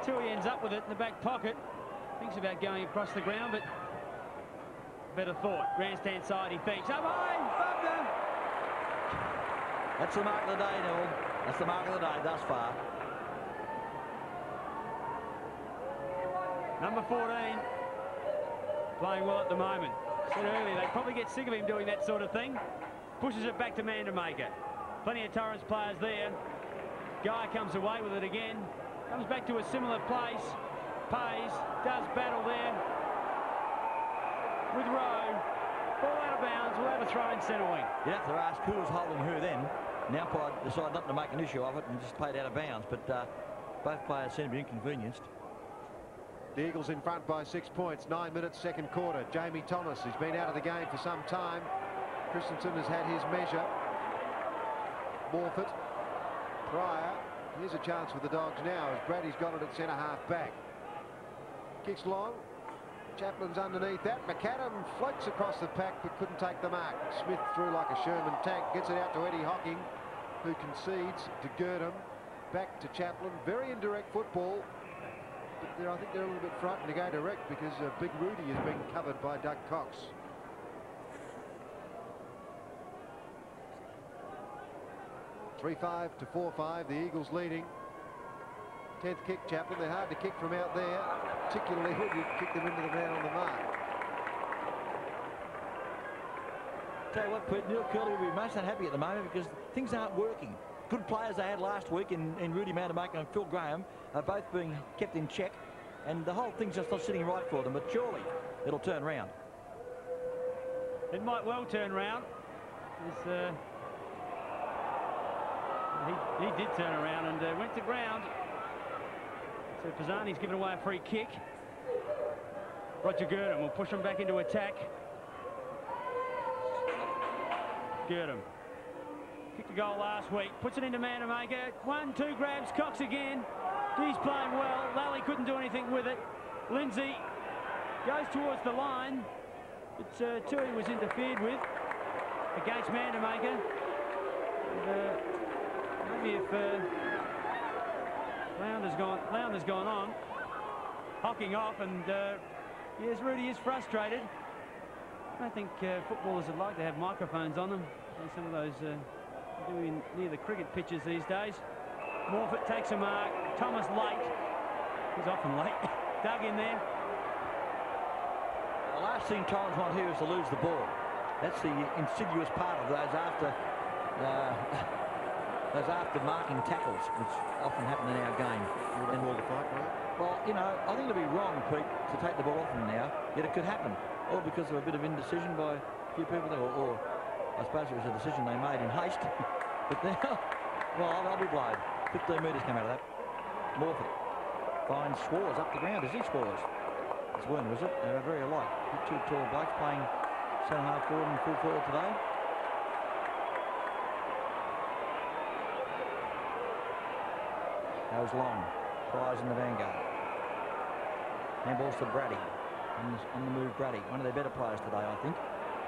Till he ends up with it in the back pocket. Thinks about going across the ground, but better thought. Grandstand side, he thinks. Up high, Bubner. That's the mark of the day, Noel. That's the mark of the day thus far. Number 14, playing well at the moment. Said earlier, they probably get sick of him doing that sort of thing. Pushes it back to Manamaker. Plenty of Torrens players there. Guy comes away with it again. Comes back to a similar place. Pays. Does battle there with Rowe. Ball out of bounds. We'll have a throw in centre wing. You'd have to ask who was holding who then. The umpire decided not to make an issue of it and just played out of bounds. But both players seem to be inconvenienced. The Eagles in front by 6 points. 9 minutes, second quarter. Jamie Thomas has been out of the game for some time. Christensen has had his measure. Morfitt. Pryor. Here's a chance for the Dogs now as Brady's got it at centre half back. Kicks long. Chaplin's underneath that. McAdam floats across the pack but couldn't take the mark. Smith through like a Sherman tank, gets it out to Eddie Hocking, who concedes to Gilbert. Back to Chaplin. Very indirect football. But I think they're a little bit frightened to go direct because Big Rudy is being covered by Doug Cox. (3-5 to 4-5). The Eagles leading. 10th kick, Chaplin. They're hard to kick from out there, particularly when you kick them into the man on the mark. Tell you what, Pete, Neil Curley will be most unhappy at the moment because things aren't working. Good players they had last week in Rudy Mandamaker and Phil Graham are both being kept in check, and the whole thing's just not sitting right for them, but surely it'll turn round. It might well turn round. He did turn around and went to ground. So Pisani's given away a free kick. Roger Gilbert will push him back into attack. Gilbert kicked a goal last week, puts it into Mandamaker. 1-2 grabs, Cox again. He's playing well. Lally couldn't do anything with it. Lindsay goes towards the line, but Tui was interfered with against Mandamaker. Maybe if Lownder's gone on, Hocking off, and yes, Rudy is frustrated. I don't think footballers would like to have microphones on them. And some of those doing near the cricket pitches these days. Morfitt takes a mark. Thomas late. He's often late. Doug in there. The last thing Torrens want here is to lose the ball. That's the insidious part of those after marking tackles, which often happen in our game. And all the fight, right? Well, you know, I think it'd be wrong, Pete, to take the ball off them now. Yet it could happen, or because of a bit of indecision by a few people, or I suppose it was a decision they made in haste. But now, well, I'll be blowed. 15 metres came out of that. Morfitt finds Schwarz up the ground. Is he Schwarz? It's Werner, is it? They're very alike. Two tall blokes playing centre half forward and full forward today. Goes long. Prize in the vanguard. Handballs to Brady. On the move, Brady. One of their better players today, I think.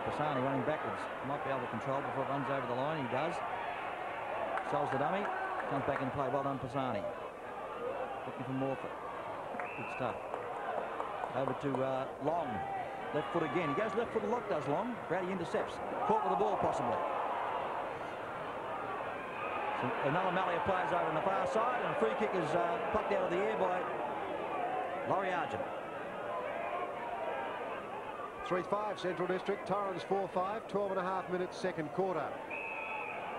Pisani running backwards. Might be able to control before it runs over the line. He does. Solves the dummy. Comes back in play. Well done, Pisani. Looking for Morfitt. Good stuff. Over to Long. Left foot again. He goes left foot a lot, does Long. Brady intercepts. Caught with the ball, possibly. So another melee of players over on the far side, and a free kick is plucked out of the air by Laurie Argent. 3-5 Central District. Torrens 4-5. 12.5 minutes, second quarter.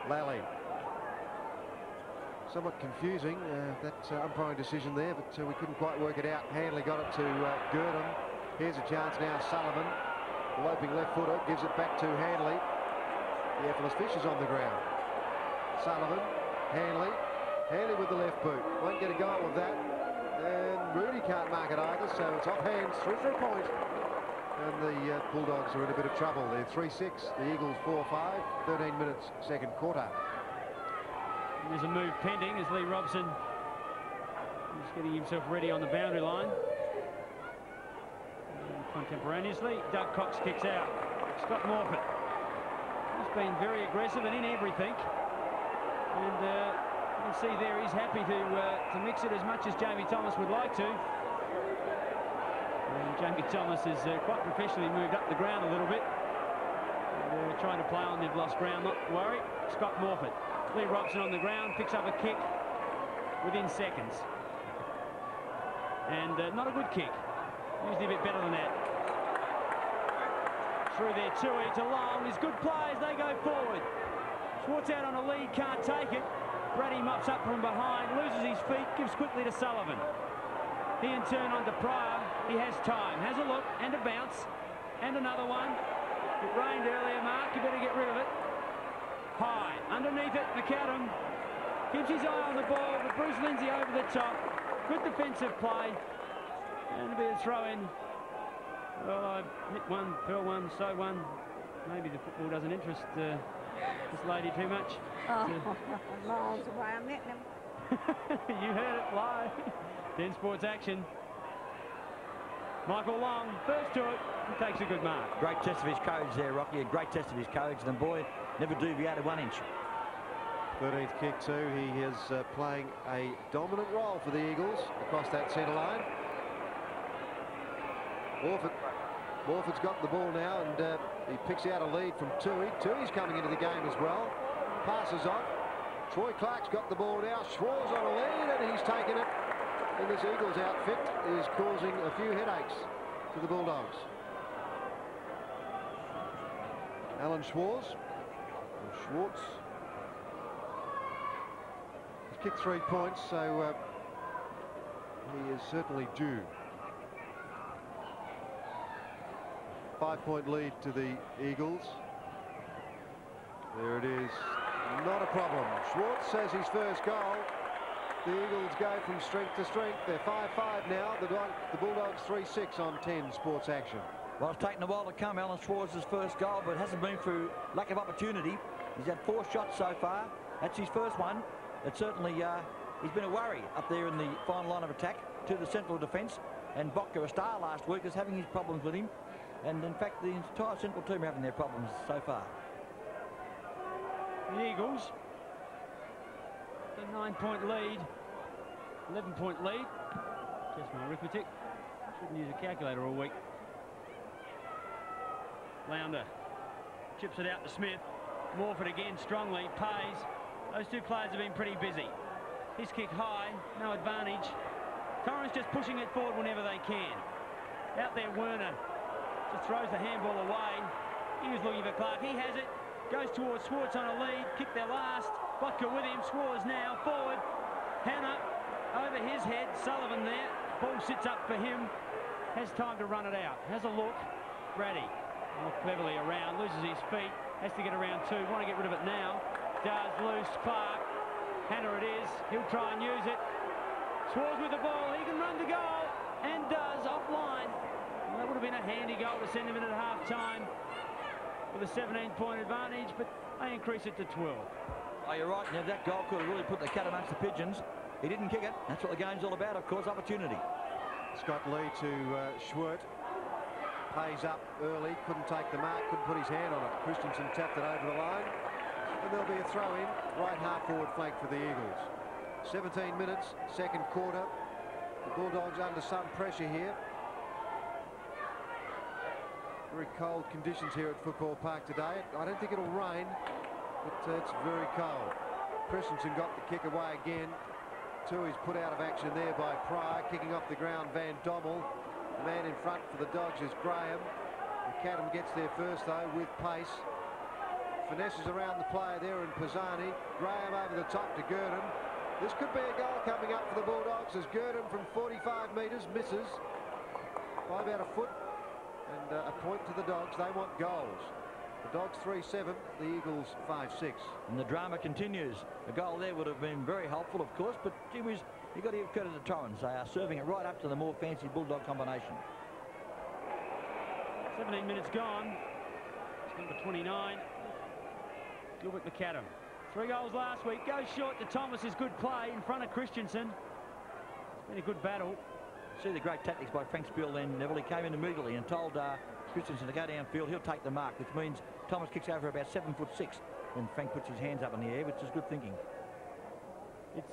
Lally. Somewhat confusing, that umpiring decision there, but we couldn't quite work it out. Handley got it to Gurdon. Here's a chance now. Sullivan, loping left footer, gives it back to Handley. The Ephesus Fish is on the ground. Sullivan, Handley with the left boot. Won't get a goal with that. And Rudy can't mark it either, so it's off hands through for a point. And the Bulldogs are in a bit of trouble. They're 3-6, the Eagles 4-5, 13 minutes, second quarter. There's a move pending as Lee Robson is getting himself ready on the boundary line. And contemporaneously, Doug Cox kicks out. Scott Morfitt. He's been very aggressive and in everything. And you can see there he's happy to mix it as much as Jamie Thomas would like to. And Jamie Thomas has quite professionally moved up the ground a little bit. And they're trying to play on. They've lost ground, not to worry. Scott Morfitt. Lee Robson on the ground, picks up a kick within seconds. And not a good kick. Usually a bit better than that. Through there, Tui to Long. There's good plays, they go forward. Schwartz out on a lead, can't take it. Brady mops up from behind, loses his feet, gives quickly to Sullivan. He in turn on to Pryor. He has time, has a look and a bounce. And another one. It rained earlier, Mark, you better get rid of it. High, underneath it, McAdam keeps his eye on the ball, but Bruce Lindsay over the top. Good defensive play, and a bit of throw in. Well, I hit one, fell one, so one. Maybe the football doesn't interest this lady too much. Oh, miles away, I'm letting him. You heard it live. 10 Sports action. Michael Long, first to it, and takes a good mark. Great test of his courage there, Rocky. A great test of his courage. And the boy never deviated 1 inch. 13th kick too. He is playing a dominant role for the Eagles across that centre line. Morford's got the ball now, and he picks out a lead from Tui. Tui's coming into the game as well. Passes off. Troy Clark's got the ball now. Schwarz on a lead, and he's taken it. And this Eagles outfit is causing a few headaches to the Bulldogs. Alan Schwarz. Schwartz. He's kicked 3 points, so he is certainly due. 5-point lead to the Eagles. There it is. Not a problem. Schwartz says his first goal. The Eagles go from strength to strength. They're 5-5 now. The Bulldogs 3-6 on 10 Sports Action. Well, it's taken a while to come, Alan Schwarz's first goal, but it hasn't been through lack of opportunity. He's had 4 shots so far. That's his first one. It certainly, he's been a worry up there in the final line of attack to the central defence. And Botka, a star last week, is having his problems with him. And in fact, the entire central team are having their problems so far. The Eagles, the 9-point lead, 11-point lead. Just my arithmetic. Shouldn't use a calculator all week. Lounder chips it out to Smith. Morford again strongly, pays. Those two players have been pretty busy. His kick high, no advantage. Torrens just pushing it forward whenever they can. Out there, Werner just throws the handball away. He was looking for Clark. He has it. Goes towards Schwartz on a lead. Kick their last. Botka with him. Schwartz now forward. Hannah over his head. Sullivan there. Ball sits up for him. Has time to run it out. Has a look. Brady. Look cleverly around. Loses his feet. Has to get around two. Want to get rid of it now. Does. Loose. Clark. Hannah it is. He'll try and use it. Schwartz with the ball. He can run to goal. And does. Offline. Well, that would have been a handy goal to send him in at half-time with a 17-point advantage, but they increase it to 12. Oh, you're right. Now, that goal could have really put the cat amongst the pigeons. He didn't kick it. That's what the game's all about, of course, opportunity. Scott Lee to Schwert. Pays up early, couldn't take the mark, couldn't put his hand on it. Christensen tapped it over the line, and there'll be a throw-in, right half-forward flank for the Eagles. 17 minutes, second quarter. The Bulldogs under some pressure here. Very cold conditions here at Football Park today. I don't think it'll rain, but it's very cold. Christensen got the kick away again. Tui's put out of action there by Pryor. Kicking off the ground, Van Dommel. The man in front for the Dogs is Graham. McAdam gets there first, though, with pace. Finesses around the player there in Pisani. Graham over the top to Gurdon. This could be a goal coming up for the Bulldogs as Gurdon from 45 metres misses by about a foot. And a point to the Dogs. They want goals. The Dogs 3-7, the Eagles 5-6. And the drama continues. A goal there would have been very helpful, of course, but gee whiz, you've got to give credit to Torrens. They are serving it right up to the more fancy Bulldog combination. 17 minutes gone. It's number 29. Gilbert McAdam. 3 goals last week. Goes short to Thomas's good play in front of Christensen. It's been a good battle. See the great tactics by Frank Spiel then, Neville. He came in immediately and told Christensen to go downfield. He'll take the mark, which means Thomas kicks over about 7'6" when Frank puts his hands up in the air, which is good thinking.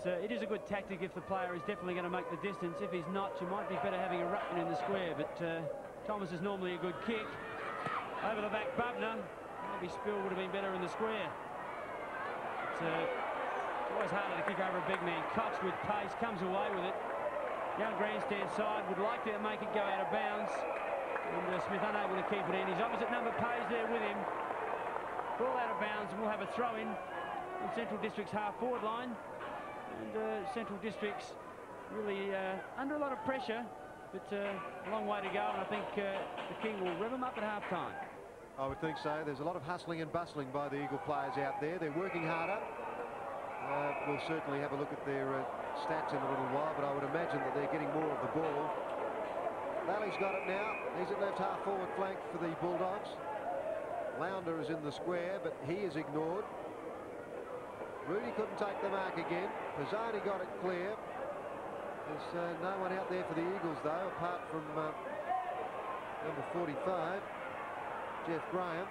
It is a good tactic if the player is definitely going to make the distance. If he's not, you might be better having a ruckman in the square. But Thomas is normally a good kick. Over the back, Bubner. Maybe Spiel would have been better in the square. It's always harder to kick over a big man. Cox with pace, comes away with it. Young grandstand side would like to make it go out of bounds. And Smith unable to keep it in. His opposite number pays there with him. Ball out of bounds, and we'll have a throw-in on Central District's half-forward line. And Central District's really under a lot of pressure, but a long way to go. And I think the King will rev them up at half-time. I would think so. There's a lot of hustling and bustling by the Eagle players out there. They're working harder. We'll certainly have a look at their stats in a little while, but I would imagine that they're getting more of the ball. Lally's got it now. He's at left half-forward flank for the Bulldogs. Lounder is in the square, but he is ignored. Rudy couldn't take the mark again. Pisani got it clear. And There's no one out there for the Eagles, though, apart from number 45, Jeff Graham.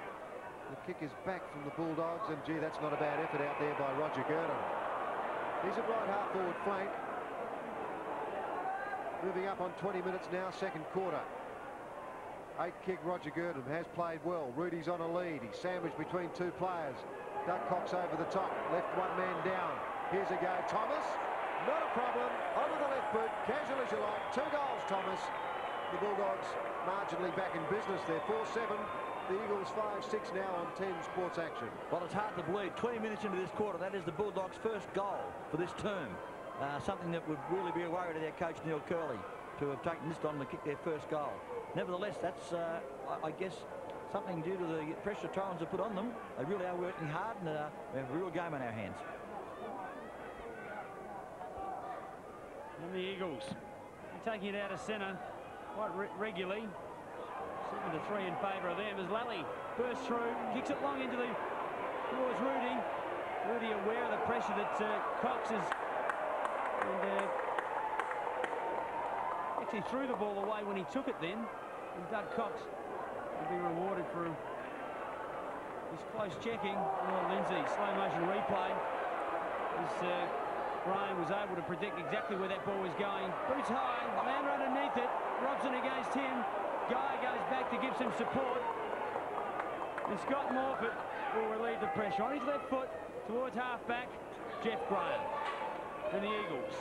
The kick is back from the Bulldogs, and gee, that's not a bad effort out there by Roger Gurdon. He's at right half forward flank. Moving up on 20 minutes now, second quarter. 8 kick, Roger Gurdon has played well. Rudy's on a lead. He's sandwiched between two players. Doug Cox over the top, left one man down. Here's a go, Thomas. Not a problem, onto the left boot, casual as you like. 2 goals, Thomas. The Bulldogs marginally back in business there, 4-7. The Eagles 5-6 now on 10 Sports Action. Well, it's hard to believe. 20 minutes into this quarter, that is the Bulldogs' first goal for this term. Something that would really be a worry to their coach, Neil Curley, to have taken this on to kick their first goal. Nevertheless, that's, I guess, something due to the pressure Torrens have put on them. They really are working hard, and we have a real game on our hands. And the Eagles taking it out of centre quite regularly. 7-3 in favour of them as Lally bursts through, kicks it long towards Rudy. Rudy aware of the pressure that Cox is, and actually threw the ball away when he took it then. And Doug Cox will be rewarded for his close checking. Oh, Lindsay, slow motion replay. As Graham was able to predict exactly where that ball was going. Boots high, man underneath it. Robson against him. Guy goes back to give some support. And Scott Morfitt will relieve the pressure. On his left foot towards half-back, Jeff Graham. And the Eagles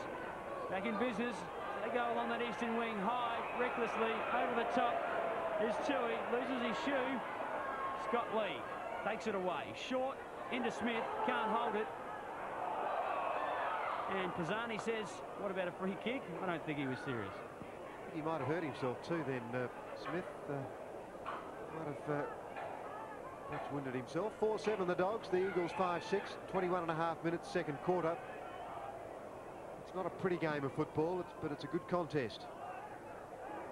back in business. They go along that eastern wing high, recklessly, over the top. Here's Tui, loses his shoe. Scott Lee takes it away. Short, into Smith, can't hold it. And Pisani says, what about a free kick? I don't think he was serious. He might have hurt himself too then, Smith. Might have perhaps wounded himself. 4-7 the Dogs, the Eagles 5-6, 21.5 minutes, second quarter. It's not a pretty game of football, but it's a good contest.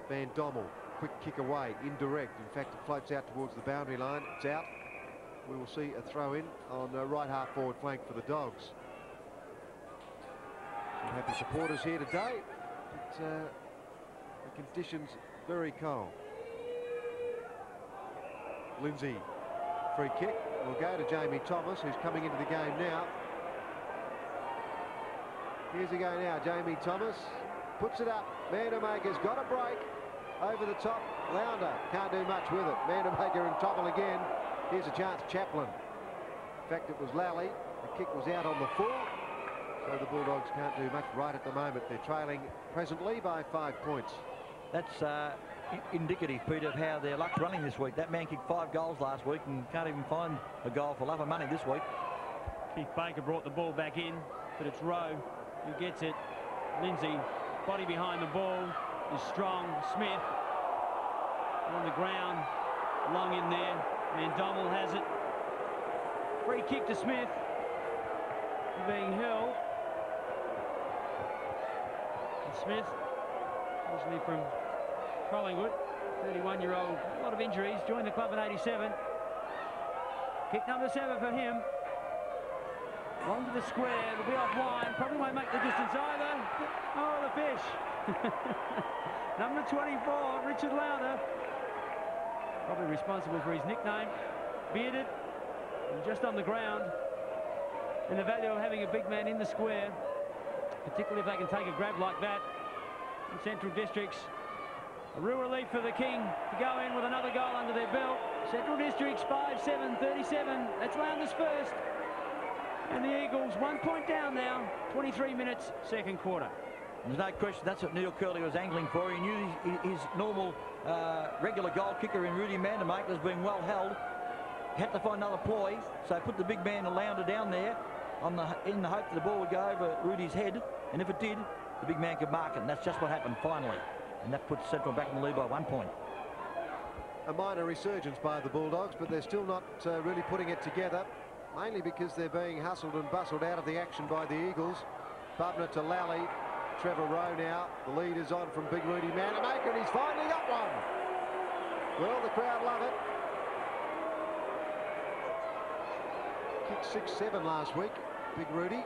Van Dommel, quick kick away, indirect. In fact, it floats out towards the boundary line. It's out. We will see a throw in on the right half forward flank for the Dogs. Some happy supporters here today, but the conditions very cold. Lindsay, free kick, will go to Jamie Thomas, who's coming into the game now. Here's a go now, Jamie Thomas puts it up. Vandermaker's got a break over the top. Lounder can't do much with it. Vandermaker and Topple again. Here's a chance, Chaplin. In fact, it was Lally. The kick was out on the full. So the Bulldogs can't do much right at the moment. They're trailing presently by 5 points. That's indicative, Peter, of how their luck's running this week. That man kicked 5 goals last week and can't even find a goal for love of money this week. Keith Baker brought the ball back in, but it's Rowe who gets it. Lindsay, body behind the ball, is strong. Smith on the ground, long in there. Van Dommel has it. Free kick to Smith, being held. And Smith, originally from Collingwood, 31-year-old, a lot of injuries, joined the club in '87. Kick number 7 for him. Long to the square, it'll be offline, probably won't make the distance either. Oh, the fish. Number 24, Richard Lounder, probably responsible for his nickname. Bearded and just on the ground. And the value of having a big man in the square, particularly if they can take a grab like that in Central Districts. A real relief for the King to go in with another goal under their belt. Central Districts 5-7, 37. That's Lownder's first. And the Eagles 1 point down now. 23 minutes, second quarter. There's no question that's what Neil Curley was angling for. He knew his normal regular goal kicker in Rudy Vandermaker was being well held. He had to find another ploy, so put the big man Lounder down there in the hope that the ball would go over Rudy's head. And if it did, the big man could mark it. And that's just what happened finally. And that puts Central back in the lead by 1 point. A minor resurgence by the Bulldogs, but they're still not really putting it together. Mainly because they're being hustled and bustled out of the action by the Eagles. Bubner to Lally. Trevor Rowe now. The lead is on from Big Rudy Vandermaker, and he's finally got one. Well, the crowd love it. Kicked 6-7 last week, Big Rudy.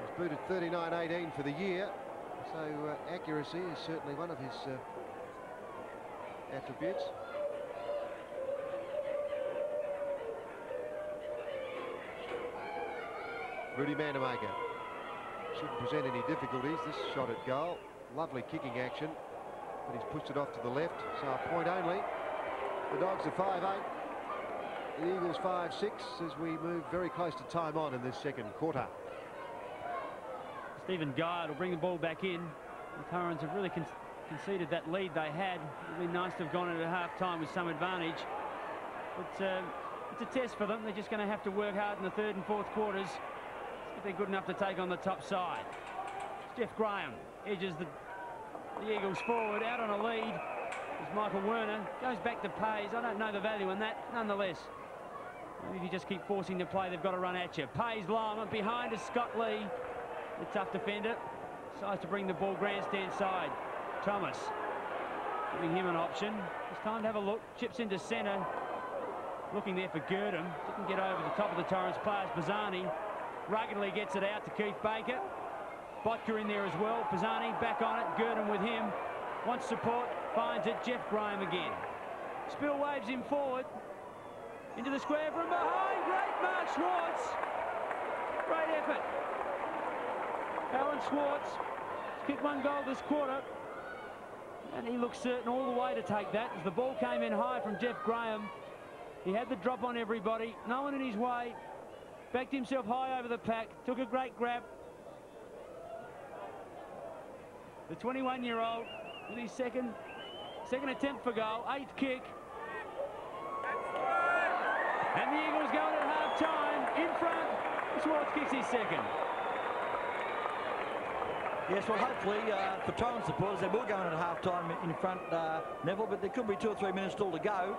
He's booted 39-18 for the year. So accuracy is certainly one of his attributes. Rudy Manamaker shouldn't present any difficulties. This shot at goal, lovely kicking action, but he's pushed it off to the left, so a point only. The Dogs are 5-8, the Eagles 5-6 as we move very close to time on in this second quarter. Stephen Guy will bring the ball back in. The Torrens have really conceded that lead they had. It would be nice to have gone into half-time with some advantage. But it's a test for them. They're just going to have to work hard in the third and fourth quarters if they're good enough to take on the top side. Jeff Graham edges the Eagles forward, out on a lead. As Michael Werner goes back to Pays. I don't know the value in that, nonetheless. Maybe if you just keep forcing the play, they've got to run at you. Pays long, and behind is Scott Lee. The tough defender decides to bring the ball grandstand side. Thomas giving him an option. It's time to have a look. Chips into centre. Looking there for Gilbert. Didn't get over the top of the Torrens players. Pisani ruggedly gets it out to Keith Baker. Botka in there as well. Pisani back on it. Gilbert with him. Wants support. Finds it. Jeff Graham again. Spill waves him forward. Into the square from behind. Great Mark Schwartz. Great effort. Alan Schwartz has kicked one goal this quarter, and he looks certain all the way to take that as the ball came in high from Jeff Graham. He had the drop on everybody, no one in his way, backed himself high over the pack, took a great grab. The 21-year-old with his second attempt for goal, 8th kick. And the Eagles going at half-time in front. Schwartz kicks his second. Yes, well, hopefully for Torrens supporters, they will go in at half-time in front, Neville, but there could be 2 or 3 minutes still to go,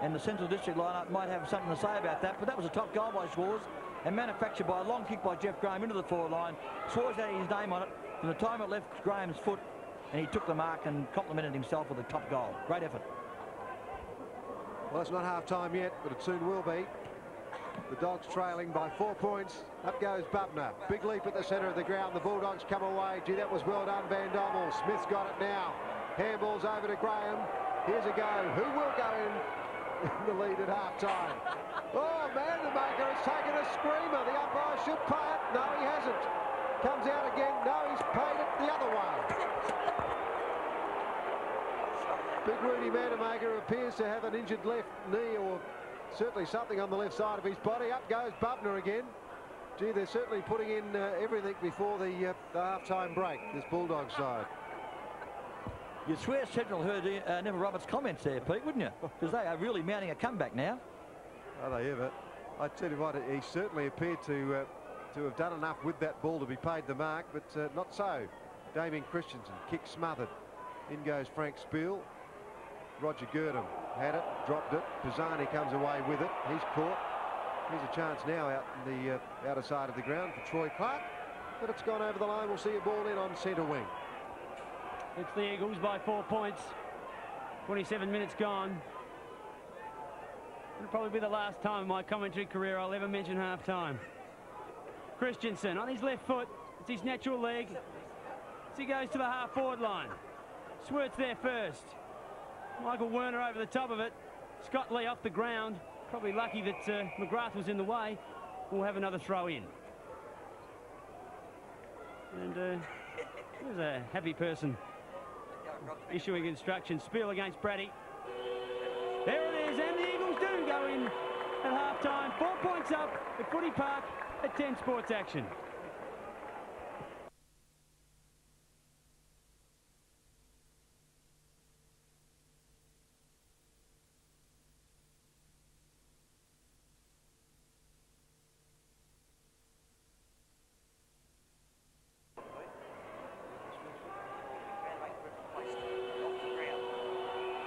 and the Central District lineup might have something to say about that. But that was a top goal by Schwartz, and manufactured by a long kick by Jeff Graham into the forward line. Schwartz had his name on it from the time it left Graham's foot, and he took the mark and complimented himself with a top goal. Great effort. Well, it's not half-time yet, but it soon will be. The Dogs trailing by 4 points. Up goes Bubner. Big leap at the centre of the ground. The Bulldogs come away. Gee, that was well done, Van Dommel. Smith's got it now. Handball's over to Graham. Here's a go. Who will go in the lead at half-time? Oh, Manamaker has taken a screamer. The umpire should pay it. No, he hasn't. Comes out again. No, he's paid it the other way. Big Rudy Manamaker appears to have an injured left knee, or certainly something on the left side of his body. Up goes Bubner again. Gee, they're certainly putting in everything before the half-time break, this Bulldogs side. You'd swear Central heard Neville Roberts' comments there, Pete, wouldn't you? Because they are really mounting a comeback now. Are they ever? I tell you what, he certainly appeared to have done enough with that ball to be paid the mark, but not so. Damien Christensen, kick smothered. In goes Frank Spiel. Roger Gurdam had it, dropped it. Pisani comes away with it. He's caught. Here's a chance now out in the outer side of the ground for Troy Clark, but it's gone over the line. We'll see a ball in on centre wing. It's the Eagles by 4 points. 27 minutes gone. It'll probably be the last time in my commentary career I'll ever mention half-time. Christensen on his left foot. It's his natural leg. As he goes to the half-forward line. Swirt's there first. Michael Werner over the top of it. Scott Lee off the ground. Probably lucky that McGrath was in the way. We'll have another throw in. And there's a happy person issuing instructions. Spiel against Brady. There it is, and the Eagles do go in at half-time. 4 points up at Footy Park at 10 Sports Action.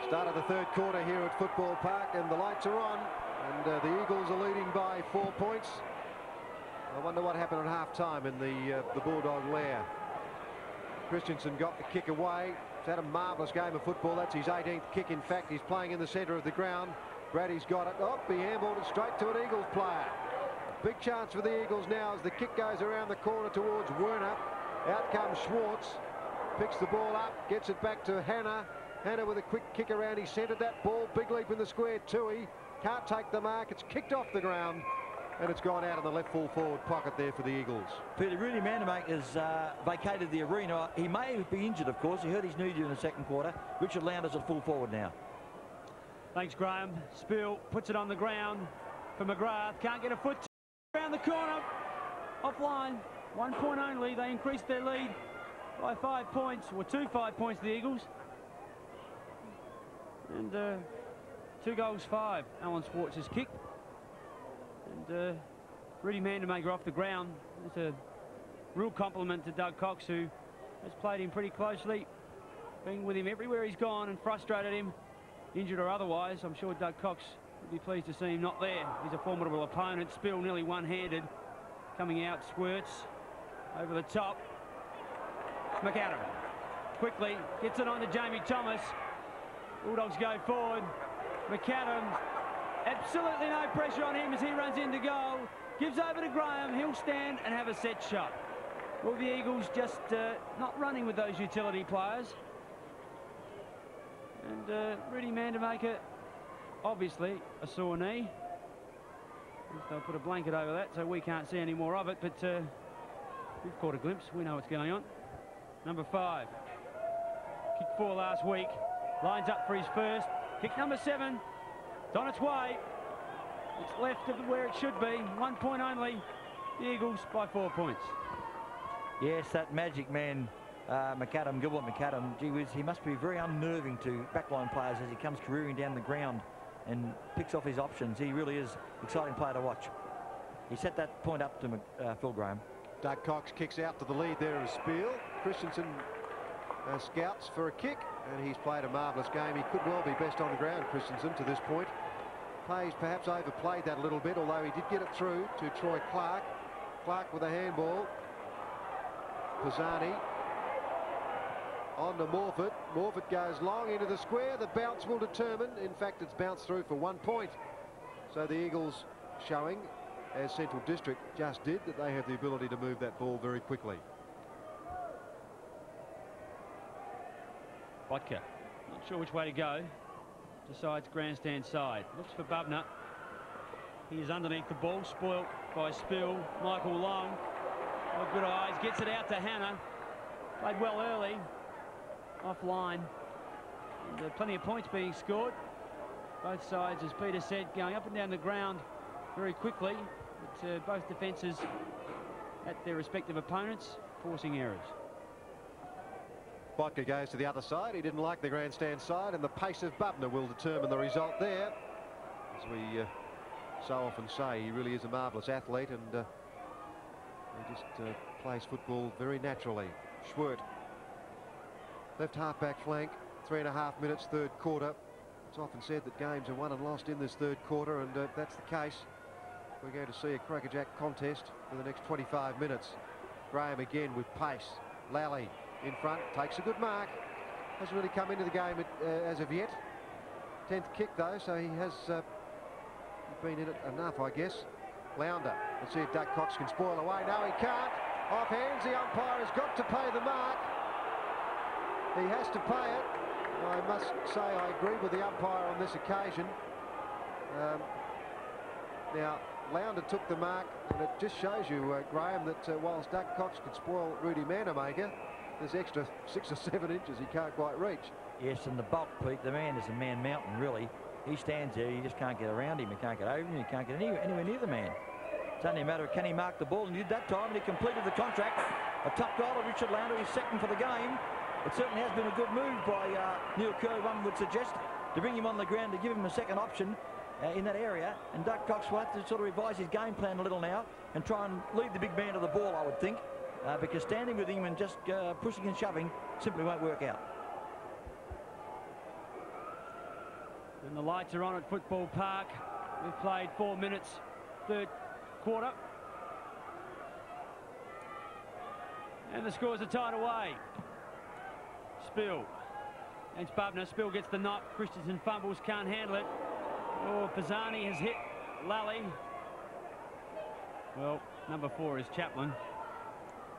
Start of the third quarter here at Football Park, and the lights are on, and the Eagles are leading by 4 points. I wonder what happened at half-time in the Bulldog lair. Christensen got the kick away. He's had a marvellous game of football. That's his 18th kick, in fact. He's playing in the centre of the ground. Brady's got it. Oh, he handballed it straight to an Eagles player. Big chance for the Eagles now as the kick goes around the corner towards Werner. Out comes Schwartz. Picks the ball up, gets it back to Hannah. Hannah with a quick kick around. He centred that ball. Big leap in the square. Tui can't take the mark. It's kicked off the ground. And it's gone out in the left full forward pocket there for the Eagles. Peter, Rudy Mandamaker has vacated the arena. He may be injured, of course. He hurt his knee during the second quarter. Richard Lowndes at full forward now. Thanks, Graham. Spill puts it on the ground for McGrath. Can't get a foot around the corner. Offline. 1 point only. They increased their lead by 5 points, or 5 points to the Eagles. And 2 goals, 5. Alan Schwartz's kick. And Rudy Mandamaker off the ground. It's a real compliment to Doug Cox, who has played him pretty closely, being with him everywhere he's gone and frustrated him, injured or otherwise. I'm sure Doug Cox would be pleased to see him not there. He's a formidable opponent. Spill nearly one-handed, coming out, squirts over the top. McAdam quickly gets it on to Jamie Thomas. Bulldogs go forward. McAdam, absolutely no pressure on him as he runs into goal. Gives over to Graham. He'll stand and have a set shot. Well, the Eagles just not running with those utility players. And Rudy Mandamaker, obviously a sore knee. They'll put a blanket over that so we can't see any more of it, but we've caught a glimpse. We know what's going on. Number 5. Kick 4 last week. Lines up for his first. Kick number 7. It's on its way. It's left of where it should be. 1 point only. The Eagles by 4 points. Yes, that magic man, McAdam, Gilbert McAdam, gee whiz, he must be very unnerving to backline players as he comes careering down the ground and picks off his options. He really is an exciting player to watch. He set that point up to Phil Graham. Doug Cox kicks out to the lead there as Spiel. Christensen scouts for a kick, and he's played a marvellous game. He could well be best on the ground, Christensen, to this point. Payes perhaps overplayed that a little bit, although he did get it through to Troy Clark. Clark with a handball. Pisani on to Morford. Morford goes long into the square. The bounce will determine. In fact, it's bounced through for 1 point. So the Eagles showing, as Central District just did, that they have the ability to move that ball very quickly. Vodka, not sure which way to go. Decides grandstand side. Looks for Bubner. He is underneath the ball, spoilt by Spill. Michael Long, oh, good eyes, gets it out to Hannah. Played well early, offline. And, plenty of points being scored. Both sides, as Peter said, going up and down the ground very quickly. But both defences at their respective opponents, forcing errors. Botka goes to the other side. He didn't like the grandstand side, and the pace of Bubner will determine the result there. As we so often say, he really is a marvellous athlete, and he just plays football very naturally. Schwert, left half-back flank, 3.5 minutes, third quarter. It's often said that games are won and lost in this third quarter, and that's the case. We're going to see a crackerjack contest for the next 25 minutes. Graham again with pace. Lally in front, takes a good mark. Hasn't really come into the game as of yet. 10th kick though, so he has been in it enough, I guess. Lounder, let's see if Doug Cox can spoil away. No, he can't. Off hands, the umpire has got to pay the mark. He has to pay it. I must say I agree with the umpire on this occasion. Now, Lounder took the mark, and it just shows you, Graham, that whilst Doug Cox could spoil Rudy Mandamaker, there's extra 6 or 7 inches he can't quite reach. Yes, and the bulk, Pete, the man is a man mountain, really. He stands there, you just can't get around him, you can't get over him, you can't get anywhere near the man. It's only a matter of can he mark the ball, and he did that time, and he completed the contract. A top goal of Richard Lounder, his second for the game. It certainly has been a good move by Neil Kerr, one would suggest, to bring him on the ground, to give him a second option in that area. And Doug Cox will have to sort of revise his game plan a little now and try and lead the big man to the ball, I would think, because standing with him and just pushing and shoving simply won't work out. And the lights are on at Football Park. We've played 4 minutes, third quarter. And the scores are tied away. Spill. And Bubner. Spill gets the knock. Christensen fumbles, can't handle it. Oh, Pisani has hit Lally. Well, number 4 is Chaplin.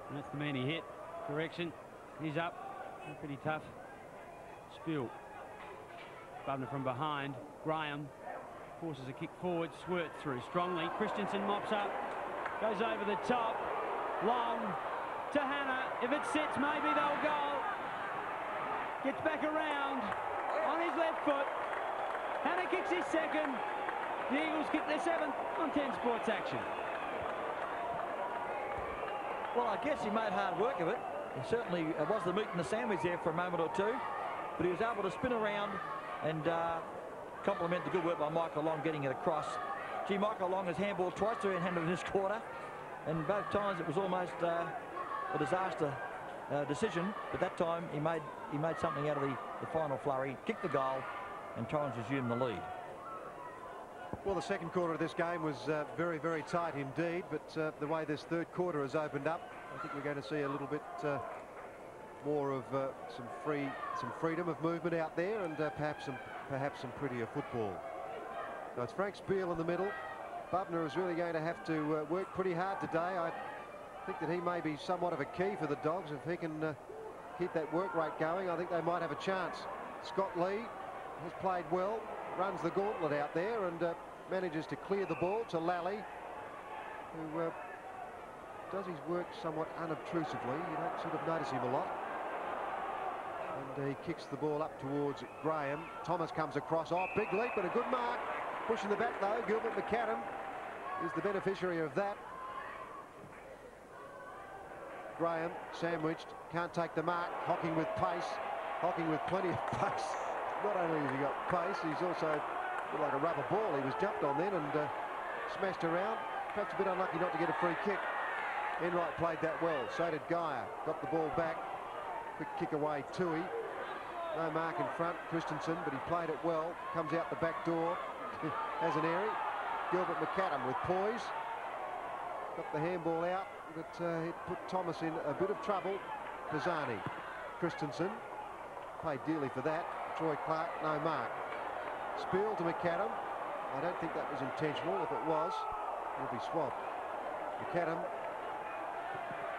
And that's the man he hit. Correction. He's up. Pretty tough. Spill. Bubner from behind. Graham forces a kick forward. Swirt through strongly. Christensen mops up. Goes over the top. Long to Hannah. If it sits, maybe they'll goal. Gets back around on his left foot. Hannah kicks his second. The Eagles kick their 7th on 10 Sports Action. Well, I guess he made hard work of it. He certainly was the meat in the sandwich there for a moment or two, but he was able to spin around and compliment the good work by Michael Long getting it across. Gee, Michael Long has handballed twice to handle in this quarter, and both times it was almost a disaster decision, but that time he made something out of the final flurry, kicked the goal, and Torrens resumed the lead. Well, the second quarter of this game was very, very tight indeed, but the way this third quarter has opened up, I think we're going to see a little bit more of some freedom of movement out there, and perhaps some prettier football. So it's Frank Spiel in the middle. Bubner is really going to have to work pretty hard today. I think that he may be somewhat of a key for the Dogs. If he can keep that work rate going, I think they might have a chance. Scott Lee has played well, runs the gauntlet out there, and manages to clear the ball to Lally, who does his work somewhat unobtrusively. You don't sort of notice him a lot. And he kicks the ball up towards Graham. Thomas comes across. Oh, big leap and a good mark. Pushing the back though. Gilbert McAdam is the beneficiary of that. Graham sandwiched. Can't take the mark. Hocking with pace. Hocking with plenty of pace. Not only has he got pace, he's also like a rubber ball. He was jumped on then and smashed around. Perhaps a bit unlucky not to get a free kick. Enright played that well. So did Geyer. Got the ball back. Quick kick away, Tui. No mark in front, Christensen, but he played it well. Comes out the back door. Has an airy. Gilbert McAdam with poise. Got the handball out, but it put Thomas in a bit of trouble. Pisani. Christensen. Paid dearly for that. Troy Clark, no mark. Spiel to McAdam. I don't think that was intentional. If it was, he'll be swamped. McAdam.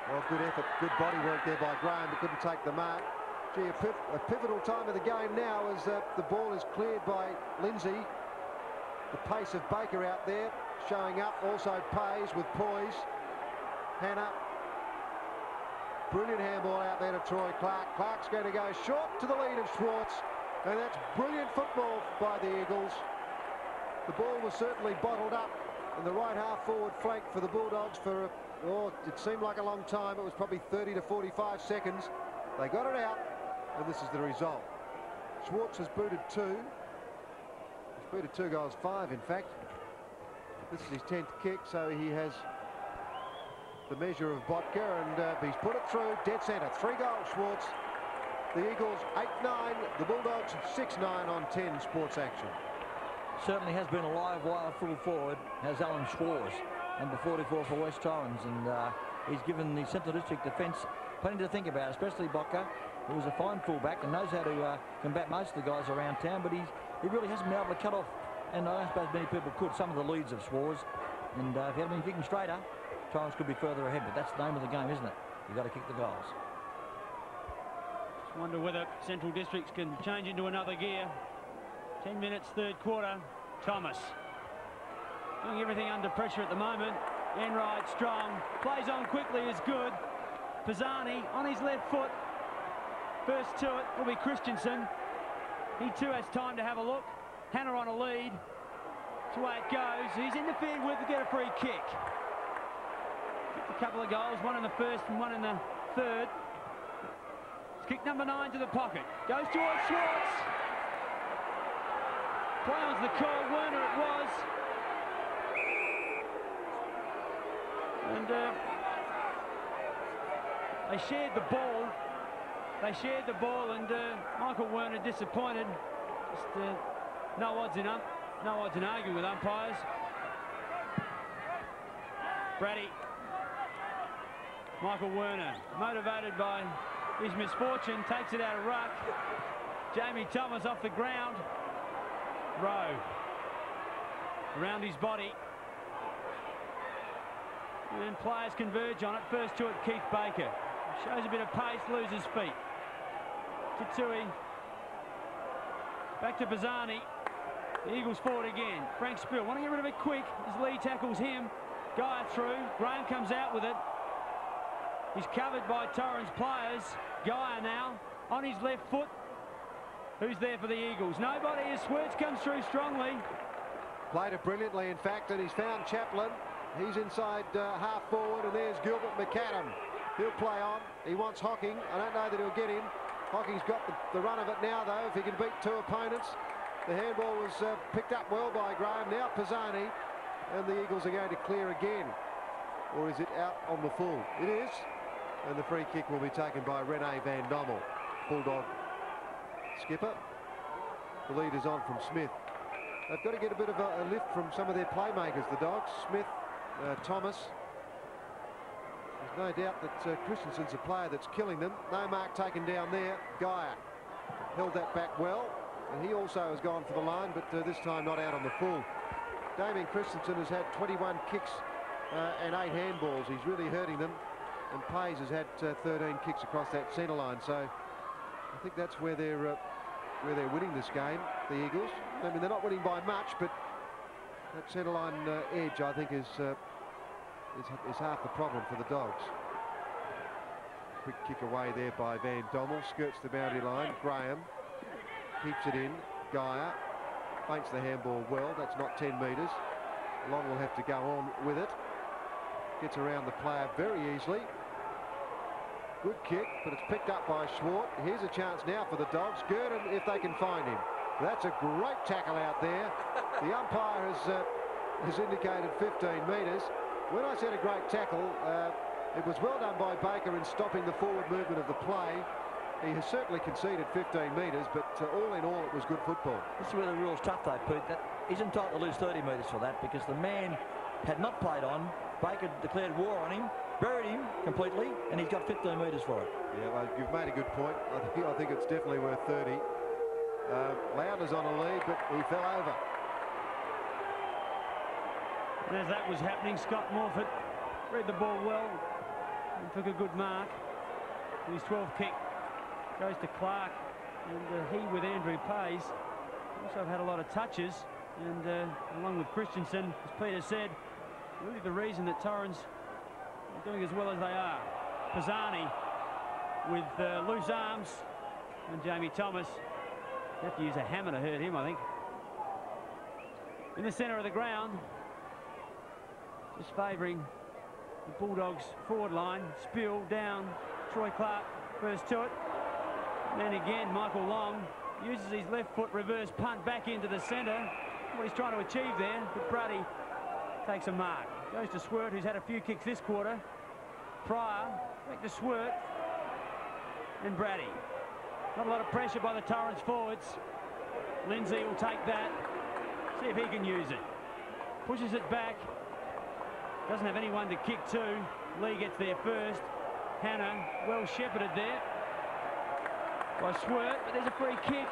Well, good effort, good body work there by Graham, but couldn't take the mark. Gee, a pivotal time of the game now as the ball is cleared by Lindsay. The pace of Baker out there showing up, also pays with poise. Hannah. Brilliant handball out there to Troy Clark. Clark's going to go short to the lead of Schwartz. And that's brilliant football by the Eagles. The ball was certainly bottled up in the right half forward flank for the Bulldogs for, oh, it seemed like a long time. It was probably 30 to 45 seconds. They got it out, and this is the result. Schwartz has booted 2. He's booted 2 goals, 5 in fact. This is his 10th kick, so he has the measure of Botka, and he's put it through, dead centre. 3 goals, Schwartz. The Eagles 8-9, the Bulldogs 6-9 on 10 Sports Action. Certainly has been a live wire full forward, has Alan Schwartz, number 44 for West Torrens, and he's given the Central District defence plenty to think about, especially Botka, who is a fine fullback and knows how to combat most of the guys around town, but he really hasn't been able to cut off, and I don't suppose many people could, some of the leads of Schwartz, and if he had been kicking straighter, Torrens could be further ahead, but that's the name of the game, isn't it? You've got to kick the goals. Wonder whether Central Districts can change into another gear. 10 minutes, third quarter. Thomas doing everything under pressure at the moment. Enright strong, plays on quickly, is good. Pisani on his left foot. First to it will be Christensen. He too has time to have a look. Hannah on a lead. That's the way it goes. He's interfered with to get a free kick. A couple of goals, one in the first and one in the third. Kick number 9 to the pocket. Goes towards Schwartz. Play on's the call. Werner it was. And they shared the ball. They shared the ball, and Michael Werner disappointed. Just no odds in arguing with umpires. Brady. Michael Werner, motivated by his misfortune, takes it out of ruck. Jamie Thomas off the ground. Rowe around his body. And players converge on it. First to it, Keith Baker. Shows a bit of pace, loses feet. Titui. Back to Pisani. The Eagles forward again. Frank Spill. Want to get rid of it quick as Lee tackles him. Guy through. Graham comes out with it. He's covered by Torrens players. Guy now on his left foot. Who's there for the Eagles? Nobody. As Swirts comes through strongly. Played it brilliantly, in fact, and he's found Chaplin. He's inside half forward, and there's Gilbert McAdam. He'll play on. He wants Hocking. I don't know that he'll get him. Hocking's got the run of it now, though, if he can beat two opponents. The handball was picked up well by Graham. Now Pisani, and the Eagles are going to clear again. Or is it out on the full? It is. And the free kick will be taken by Rene van Dommel, Bulldog skipper. The lead is on from Smith. They've got to get a bit of a lift from some of their playmakers, the Dogs. Smith, Thomas. There's no doubt that Christensen's a player that's killing them. No mark taken down there. Geyer held that back well, and he also has gone for the line, but this time not out on the full. Damien Christensen has had 21 kicks and 8 handballs. He's really hurting them, and Pays has had 13 kicks across that centre line. So I think that's where they're winning this game, the Eagles. I mean, they're not winning by much, but that centre line edge, I think, is half the problem for the Dogs. Quick kick away there by Van Dommel, skirts the boundary line. Graham keeps it in. Geyer feints the handball well. That's not 10 metres. Long will have to go on with it. Gets around the player very easily. Good kick, but it's picked up by Swart. Here's a chance now for the Dogs. Gurdon, if they can find him. That's a great tackle out there. The umpire has indicated 15 metres. When I said a great tackle, it was well done by Baker in stopping the forward movement of the play. He has certainly conceded 15 metres, but all in all, it was good football. This is where the rule's tough, though, Pete. That he's entitled to lose 30 metres for that, because the man had not played on. Baker declared war on him, buried him completely, and he's got 15 metres for it. Yeah, well, you've made a good point. I think it's definitely worth 30. Lowndes on a lead, but he fell over. And as that was happening, Scott Morford read the ball well and took a good mark. His 12th kick goes to Clark, and he with Andrew Pays also have had a lot of touches, and along with Christensen, as Peter said, really the reason that Torrens are doing as well as they are. Pisani with loose arms, and Jamie Thomas have to use a hammer to hurt him, I think. In the centre of the ground, just favouring the Bulldogs forward line. Spill down, Troy Clark first to it, and then again Michael Long uses his left foot reverse punt back into the centre. What he's trying to achieve there, but Brady takes a mark. Goes to Swirt, who's had a few kicks this quarter. Pryor back to Swirt, and Brady. Not a lot of pressure by the Torrens forwards. Lindsay will take that, see if he can use it. Pushes it back. Doesn't have anyone to kick to. Lee gets there first. Hannah well shepherded there by Swirt, but there's a free kick.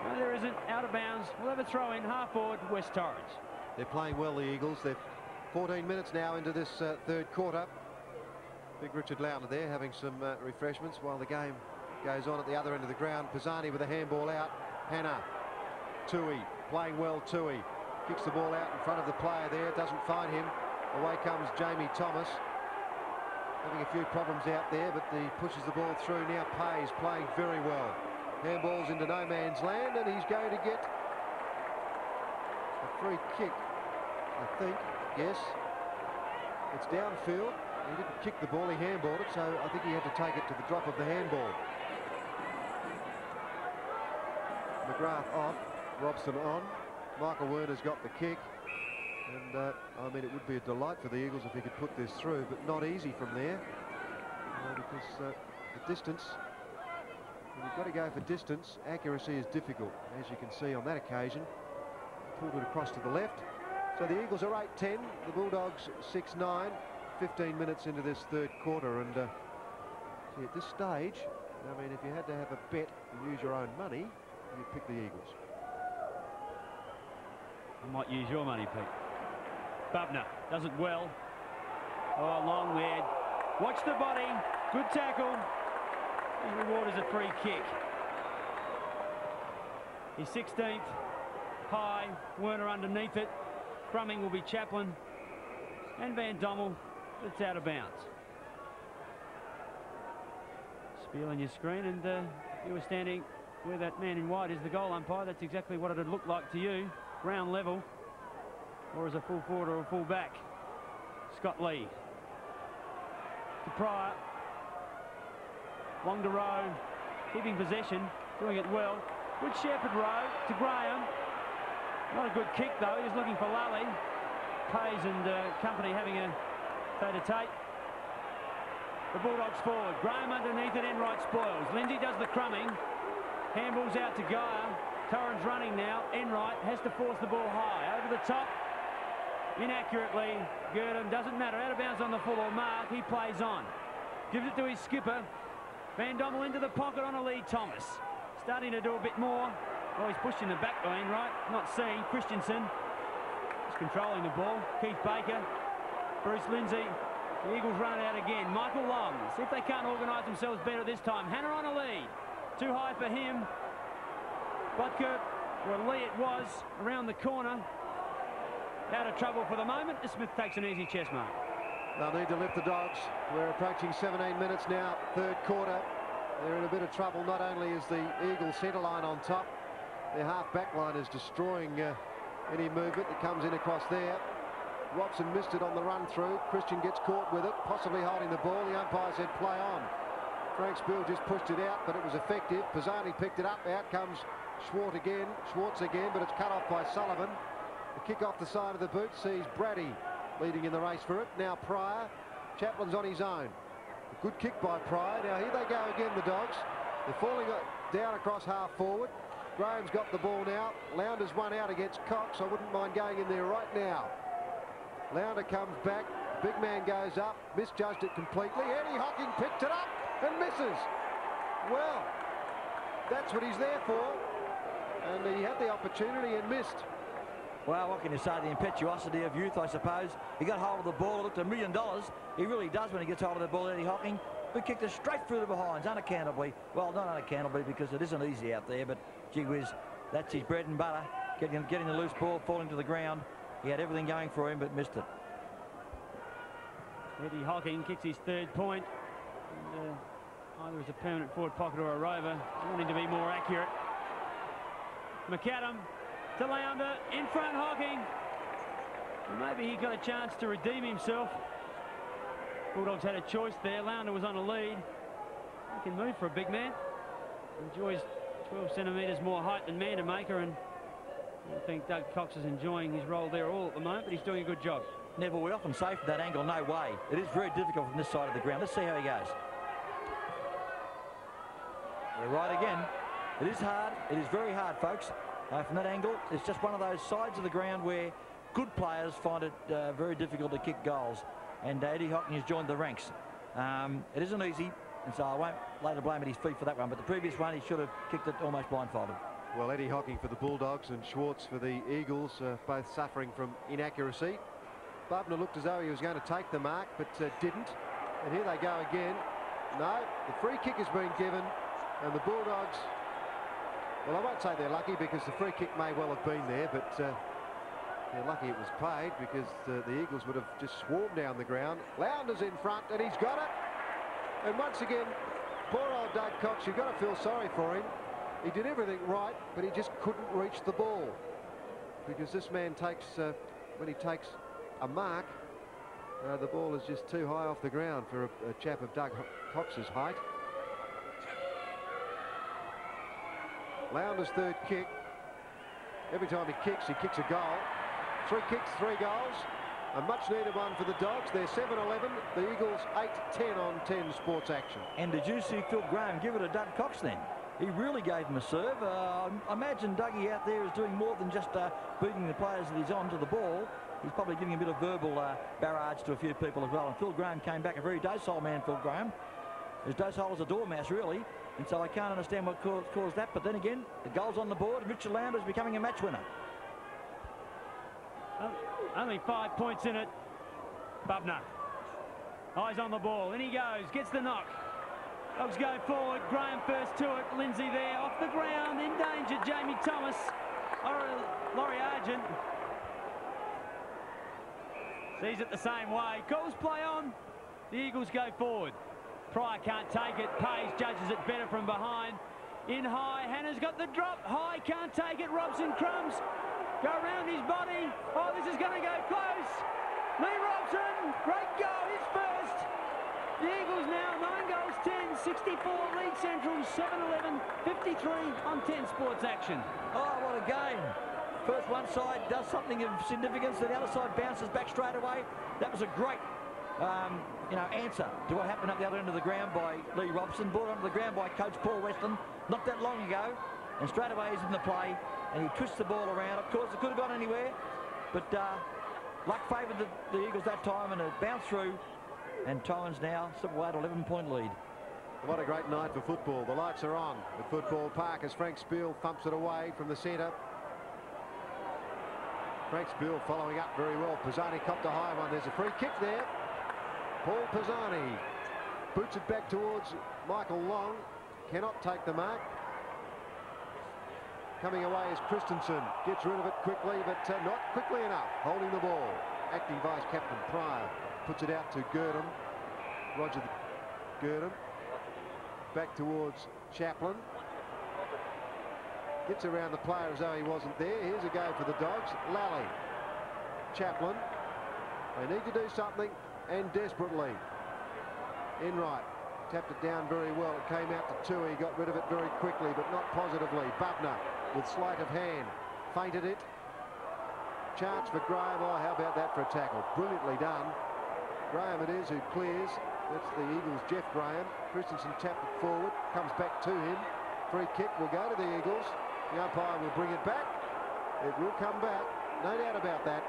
No, there isn't. Out of bounds. We'll have a throw in, half forward, West Torrens. They're playing well, the Eagles. They're 14 minutes now into this third quarter. Big Richard Lowndes there having some refreshments while the game goes on at the other end of the ground. Pisani with a handball out. Hannah. Tui playing well. Tui kicks the ball out in front of the player there. Doesn't find him. Away comes Jamie Thomas. Having a few problems out there, but he pushes the ball through. Now Pays playing very well. Handballs into no man's land, and he's going to get a free kick, I think. Yes. It's downfield. He didn't kick the ball, he handballed it, so I think he had to take it to the drop of the handball. McGrath off, Robson on. Michael Werner's got the kick, and I mean, it would be a delight for the Eagles if he could put this through, but not easy from there, because the distance, when you've got to go for distance, accuracy is difficult, as you can see on that occasion. Pulled it across to the left. So the Eagles are 8-10, the Bulldogs 6-9, 15 minutes into this third quarter, and see, at this stage, I mean, if you had to have a bet and use your own money, you'd pick the Eagles. I might use your money, Pete. Bubner does it well. Oh, long there. Watch the body. Good tackle. His reward is a free kick. He's 16th. High. Werner underneath it. Crumming will be Chaplin. And Van Dommel. It's out of bounds. Spiel on your screen, and you were standing where that man in white is the goal umpire. That's exactly what it would look like to you. Ground level. Or as a full forward or a full back. Scott Lee. To Pryor. Long to Rowe. Keeping possession. Doing it well. Good Shepherd Rowe to Graham. Not a good kick though. He's looking for Lally. Pays and company having a tete-a-tete. The Bulldogs forward. Graham underneath it. Enright spoils. Lindsay does the crumming. Handballs out to Geyer. Torrens running now. Enright has to force the ball high. Over the top. Inaccurately. Gilbert doesn't matter. Out of bounds on the full or mark. He plays on. Gives it to his skipper. Van Dommel into the pocket on a lead. Thomas. Starting to do a bit more. Well, he's pushed in the back by Enright. Not seen. Christensen is controlling the ball. Keith Baker. Bruce Lindsay. The Eagles run it out again. Michael Long. See if they can't organise themselves better this time. Hannah on a lead. Too high for him. Butker, well, Lee it was, around the corner. Out of trouble for the moment. Smith takes an easy chest mark. They'll need to lift the Dogs. We're approaching 17 minutes now, third quarter. They're in a bit of trouble. Not only is the Eagles centre line on top, their half-back line is destroying any movement that comes in across there. Robson missed it on the run through. Christian gets caught with it, possibly holding the ball. The umpire said play on. Frank Spiel just pushed it out, but it was effective. Pisani picked it up. Out comes Schwartz again, but it's cut off by Sullivan. The kick off the side of the boot sees Brady leading in the race for it. Now Pryor. Chaplin's on his own. A good kick by Pryor. Now here they go again, the Dogs. They're falling down across half forward. Graham's got the ball now. Lownder's one out against Cox. I wouldn't mind going in there right now. Lounder comes back. Big man goes up. Misjudged it completely. Eddie Hocking picked it up and misses. Well, that's what he's there for. And he had the opportunity and missed. Well, what can you say? The impetuosity of youth, I suppose. He got hold of the ball. It looked $1 million. He really does when he gets hold of the ball, Eddie Hocking. But kicked it straight through the behinds, unaccountably. Well, not unaccountably because it isn't easy out there, but gee whiz, that's his bread and butter. Getting the loose ball, falling to the ground. He had everything going for him, but missed it. Eddie Hocking kicks his third point. And, either as a permanent forward pocket or a rover, wanting to be more accurate. McAdam to Lounder, in front Hocking. And maybe he got a chance to redeem himself. Bulldogs had a choice there. Lounder was on a lead. He can move for a big man. Enjoys 12 centimetres more height than Mandermaker, and I think Doug Cox is enjoying his role there all at the moment, but he's doing a good job. Neville, we often say from that angle, no way. It is very difficult from this side of the ground. Let's see how he goes. They're right again. It is hard. It is very hard, folks. From that angle, it's just one of those sides of the ground where good players find it very difficult to kick goals. And Eddie Hocking has joined the ranks. It isn't easy, and so I won't lay the blame at his feet for that one. But the previous one, he should have kicked it almost blindfolded. Well, Eddie Hocking for the Bulldogs and Schwartz for the Eagles, both suffering from inaccuracy. Bubner looked as though he was going to take the mark, but didn't. And here they go again. No, the free kick has been given, and the Bulldogs, well, I won't say they're lucky because the free kick may well have been there, but they're lucky it was paid because the Eagles would have just swarmed down the ground. Lownder's in front, and he's got it. And once again, poor old Doug Cox, you've got to feel sorry for him. He did everything right, but he just couldn't reach the ball. Because this man takes, when he takes a mark, the ball is just too high off the ground for a chap of Doug Cox's height. Lownder's third kick. Every time he kicks a goal. 3 kicks, 3 goals. A much needed one for the Dogs. They're 7-11. The Eagles 8-10 on 10 sports action. And did you see Phil Graham give it to Doug Cox then? He really gave him a serve. I imagine Dougie out there is doing more than just beating the players that he's on to the ball. He's probably giving a bit of verbal barrage to a few people as well. And Phil Graham came back, a very docile man, Phil Graham. As docile as a dormouse, really. And so I can't understand what caused that. But then again, the goal's on the board. Richard Lounder is becoming a match winner. Only 5 points in it. Bubner. Eyes on the ball. In he goes. Gets the knock. Dogs go forward. Graham first to it. Lindsay there. Off the ground. In danger. Jamie Thomas. Laurie Argent. Sees it the same way. Calls play on. The Eagles go forward. Pryor can't take it. Page judges it better from behind. In high. Hannah's got the drop. High can't take it. Robson crumbs. Go around his body. Oh, this is going to go close. Lee Robson. Great goal. His first. The Eagles now 9 goals 10. 64. League Central 7-11. 53 on 10 Sports Action. Oh, what a game. First one side does something of significance. The other side bounces back straight away. That was a great answer to what happened at the other end of the ground by Lee Robson, brought onto the ground by coach Paul Weston not that long ago, and straight away he's in the play and he twists the ball around. Of course, it could have gone anywhere, but luck favoured the Eagles that time, and it bounced through, and Torrens now slip away at 11-point lead. What a great night for football. The lights are on at Football Park as Frank Spiel thumps it away from the centre. Frank Spiel following up very well. Pisani copped a high one. There's a free kick there. Paul Pisani boots it back towards Michael Long. Cannot take the mark. Coming away is Christensen. Gets rid of it quickly, but not quickly enough. Holding the ball. Acting Vice Captain Pryor puts it out to Gerdam. Roger Gerdam. Back towards Chaplin. Gets around the player as though he wasn't there. Here's a go for the Dogs. Lally. Chaplin. They need to do something, and desperately. Enright tapped it down very well. It came out to Tui. He got rid of it very quickly, but not positively. Bubner with sleight of hand. Feinted it. Chance for Graham. Oh, how about that for a tackle? Brilliantly done. Graham it is who clears. That's the Eagles' Jeff Graham. Christensen tapped it forward. Comes back to him. Free kick will go to the Eagles. The umpire will bring it back. It will come back. No doubt about that.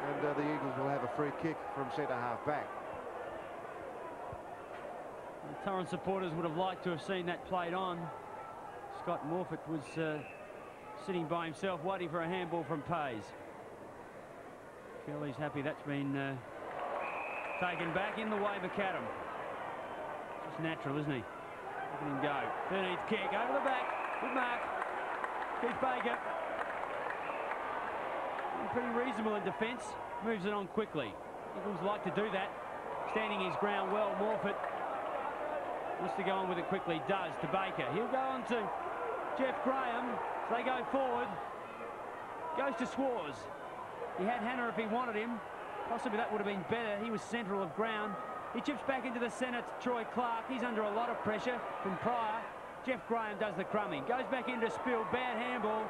And the Eagles will have a free kick from centre-half back. The Torrens supporters would have liked to have seen that played on. Scott Morfitt was sitting by himself waiting for a handball from Pays. Kelly's happy that's been taken back. In the way, McAdam. Just natural, isn't he? Look at him go. 13th kick over the back. Good mark. Keith Baker. Pretty reasonable in defence. Moves it on quickly. Eagles like to do that. Standing his ground well. Morfitt wants to go on with it quickly. Does to Baker. He'll go on to Jeff Graham. So they go forward. Goes to Swars. He had Hannah if he wanted him. Possibly that would have been better. He was central of ground. He chips back into the centre to Troy Clark. He's under a lot of pressure from Pryor. Jeff Graham does the crumbing. Goes back into Spill. Bad handball.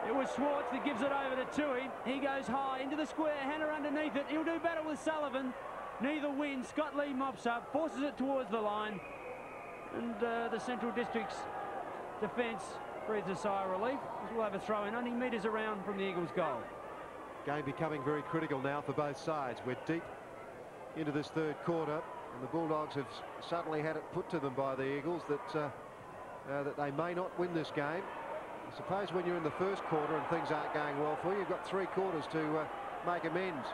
It was Schwartz that gives it over to Tui. He goes high into the square. Hannah underneath it. He'll do battle with Sullivan. Neither wins. Scott Lee mops up. Forces it towards the line. And the Central District's defence breathes a sigh of relief. We'll have a throw in only metres around from the Eagles' goal. Game becoming very critical now for both sides. We're deep into this third quarter, and the Bulldogs have suddenly had it put to them by the Eagles that they may not win this game. I suppose when you're in the first quarter and things aren't going well for you, you've got 3 quarters to make amends.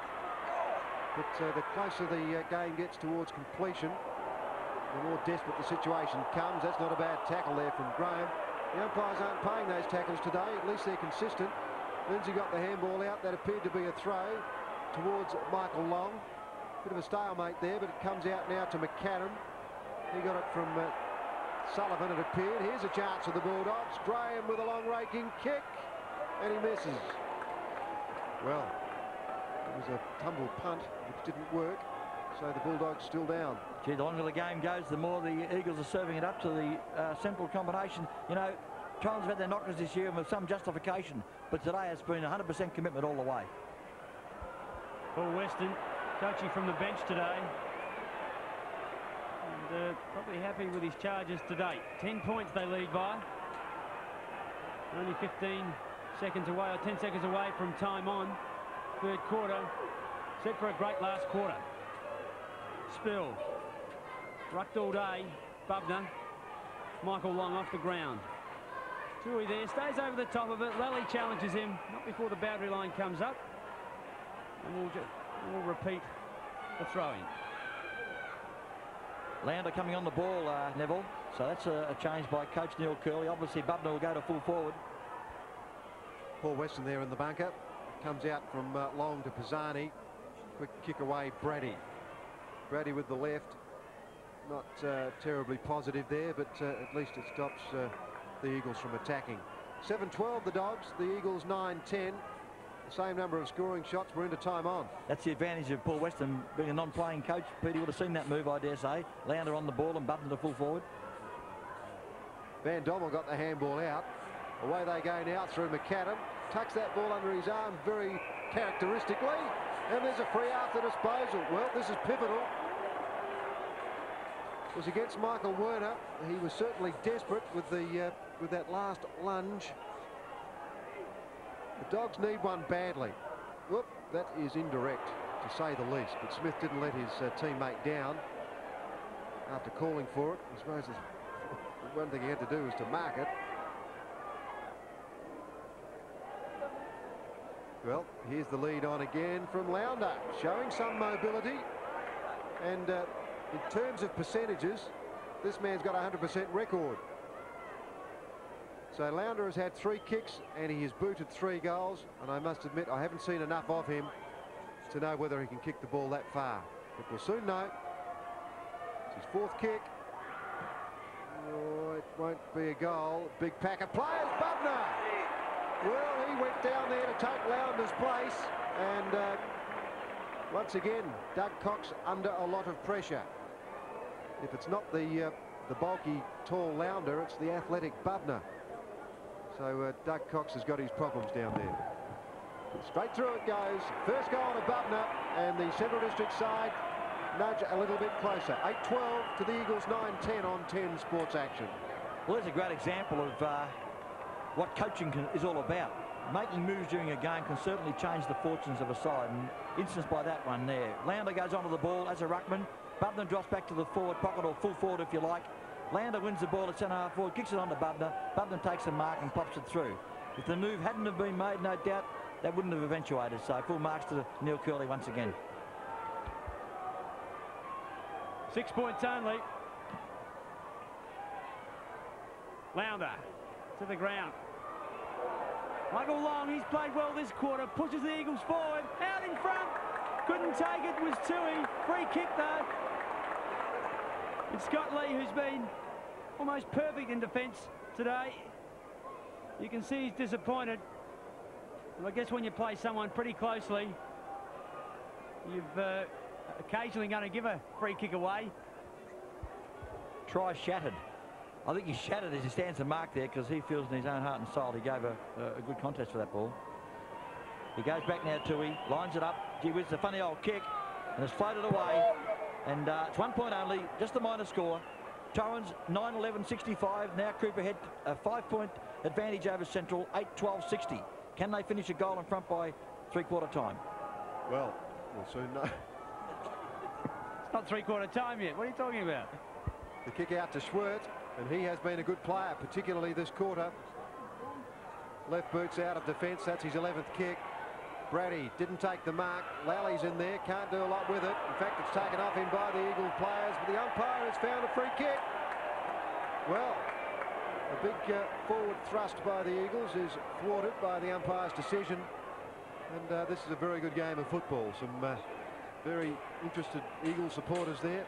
But the closer the game gets towards completion, the more desperate the situation comes. That's not a bad tackle there from Graham. The umpires aren't paying those tackles today. At least they're consistent. Lindsay got the handball out. That appeared to be a throw towards Michael Long. Bit of a stalemate there, but it comes out now to McAdam. He got it from Sullivan, it appeared. Here's a chance for the Bulldogs. Graham with a long raking kick, and he misses. Well, it was a tumble punt which didn't work, so the Bulldogs still down. Gee, the longer the game goes, the more the Eagles are serving it up to the central combination. You know, Torrens have had their knockers this year with some justification, but today it's been 100% commitment all the way. Paul Weston coaching from the bench today. And probably happy with his charges to date. 10 points they lead by. Only 15 seconds away, or 10 seconds away from time on. Third quarter. Set for a great last quarter. Spill. Rucked all day. Bubner. Michael Long off the ground. Tui there. Stays over the top of it. Lally challenges him. Not before the boundary line comes up. And we'll repeat the throw-in. Launder coming on the ball, Neville. So that's a change by coach Neil Curley. Obviously, Bubner will go to full forward. Paul Weston there in the bunker. Comes out from long to Pisani. Quick kick away, Brady. Brady with the left. Not terribly positive there, but at least it stops the Eagles from attacking. 7-12 the Dogs, the Eagles 9-10. The same number of scoring shots. We're into time on. That's the advantage of Paul Weston being a non-playing coach. Petey would have seen that move, I dare say. Launder on the ball and Button to full forward. Van Dommel got the handball out. Away they go now through McAdam. Tucks that ball under his arm very characteristically. And there's a free after disposal. Well, this is pivotal. It was against Michael Werner. He was certainly desperate with that last lunge. The Dogs need one badly. Whoop, that is indirect, to say the least. But Smith didn't let his teammate down after calling for it. I suppose the one thing he had to do was to mark it. Well, here's the lead on again from Launder, showing some mobility. And in terms of percentages, this man's got a 100% record. So Launder has had 3 kicks and he has booted 3 goals. And I must admit, I haven't seen enough of him to know whether he can kick the ball that far. But we'll soon know. It's his 4th kick. Oh, it won't be a goal. Big pack of players, Bubner. Well, he went down there to take Launder's place. And once again, Doug Cox under a lot of pressure. If it's not the bulky, tall Launder, it's the athletic Bubner. So Doug Cox has got his problems down there. Straight through it goes. First goal to Bubner, and the Central District side nudge a little bit closer. 8-12 to the Eagles, 9-10 on 10 Sports Action. Well, there's a great example of what coaching is all about. Making moves during a game can certainly change the fortunes of a side, and instanced by that one there. Launder goes onto the ball as a ruckman. Bubner drops back to the forward pocket, or full forward if you like. Launder wins the ball at centre half forward, kicks it on to Bubner. Bubner takes a mark and pops it through. If the move hadn't have been made, no doubt, that wouldn't have eventuated. So full marks to Neil Curley once again. 6 points only. Launder to the ground. Michael Long, he's played well this quarter, pushes the Eagles forward, out in front. Couldn't take it, was Tui. Free kick though. It's Scott Lee, who's been almost perfect in defence today. You can see he's disappointed. Well, I guess when you play someone pretty closely, you've occasionally going to give a free kick away. Try shattered. I think he's shattered as he stands the mark there, because he feels in his own heart and soul he gave a good contest for that ball. He goes back now to lines it up. Gee whiz, a funny old kick, and it's floated away. And it's 1 point only, just a minor score. Torrens 9-11-65. Now Cooper head a 5-point advantage over Central, 8-12-60. Can they finish a goal in front by 3/4 time? Well, we'll soon know. It's not 3/4 time yet. What are you talking about? The kick out to Schwerdt, and he has been a good player, particularly this quarter. Left boot's out of defence. That's his 11th kick. Brady didn't take the mark. Lally's in there, can't do a lot with it. In fact, it's taken off him by the Eagle players, but the umpire has found a free kick. Well, a big forward thrust by the Eagles is thwarted by the umpire's decision. And this is a very good game of football. Some very interested Eagle supporters there.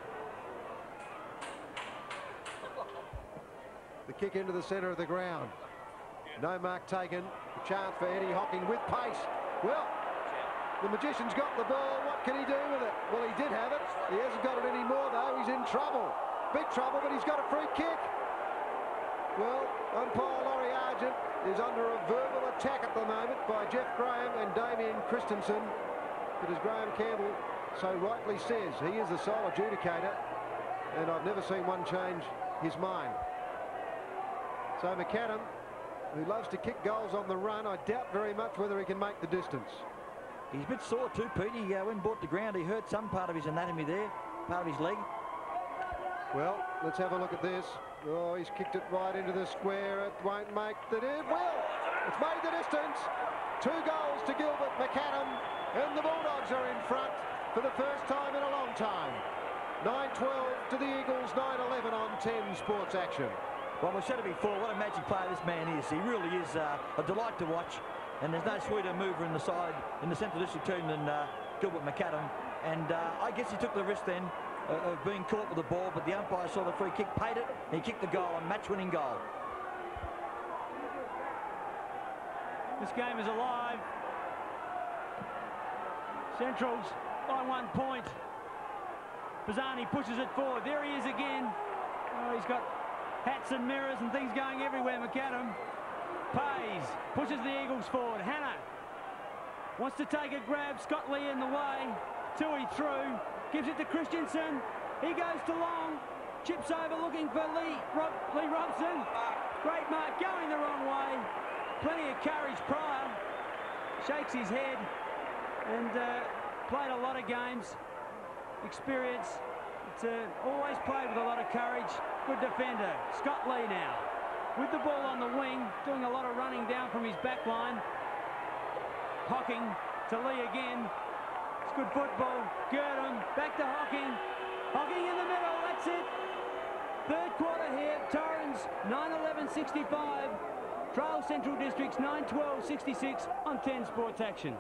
The kick into the centre of the ground. No mark taken. A chance for Eddie Hocking with pace. Well, the magician's got the ball. What can he do with it? Well, he did have it. He hasn't got it anymore, though. He's in trouble. Big trouble, but he's got a free kick. Well, umpire Laurie Argent is under a verbal attack at the moment by Jeff Graham and Damien Christensen. But as Graham Campbell so rightly says, he is the sole adjudicator, and I've never seen one change his mind. So McAdam, who loves to kick goals on the run, I doubt very much whether he can make the distance. He's a bit sore too, Pete. When brought to ground, he hurt some part of his anatomy there, part of his leg. Well, let's have a look at this. Oh, he's kicked it right into the square. It won't make the... Well, it's made the distance. 2 goals to Gilbert, McAdam, and the Bulldogs are in front for the first time in a long time. 9-12 to the Eagles, 9-11 on 10 Sports Action. Well, we've said it before, what a magic player this man is. He really is a delight to watch, and there's no sweeter mover in the side, in the Central District team than Gilbert McAdam. And I guess he took the risk then of being caught with the ball, but the umpire saw the free kick, paid it, and he kicked the goal, a match-winning goal. This game is alive. Centrals by 1 point. Pisani pushes it forward. There he is again. Oh, he's got hats and mirrors and things going everywhere, McAdam. Pays, pushes the Eagles forward. Hannah wants to take a grab. Scott Lee in the way. Tui through, gives it to Christensen. He goes to long, chips over looking for Lee Robson. Great mark, going the wrong way. Plenty of courage prior. Shakes his head and played a lot of games. Experience. It's always played with a lot of courage. Good defender. Scott Lee now with the ball on the wing, doing a lot of running down from his back line. Hocking to Lee again. It's good football. Gurdon back to Hocking. Hocking in the middle. That's it. Third quarter here. Torrens 9-11-65. Trail Central Districts 9-12-66 on 10 Sports Action.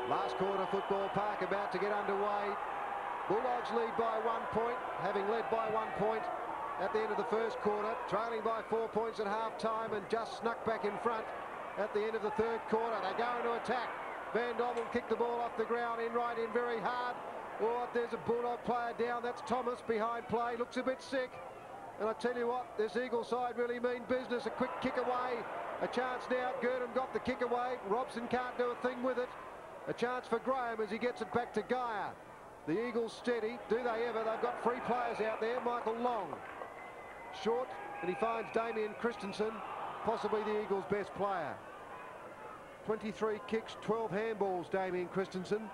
Last quarter, Football Park about to get underway. Bulldogs lead by 1 point, having led by 1 point at the end of the first quarter, trailing by 4 points at half-time and just snuck back in front at the end of the third quarter. They go into attack. Van Dommel kicked the ball off the ground, in very hard. Oh, there's a Bulldog player down. That's Thomas behind play. Looks a bit sick. And I tell you what, this Eagle side really mean business. A quick kick away. A chance now. Gurdon got the kick away. Robson can't do a thing with it. A chance for Graham as he gets it back to Geyer. The Eagles steady. Do they ever? They've got 3 players out there. Michael Long. Short, and he finds Damien Christensen, possibly the Eagles' best player. 23 kicks, 12 handballs, Damien Christensen.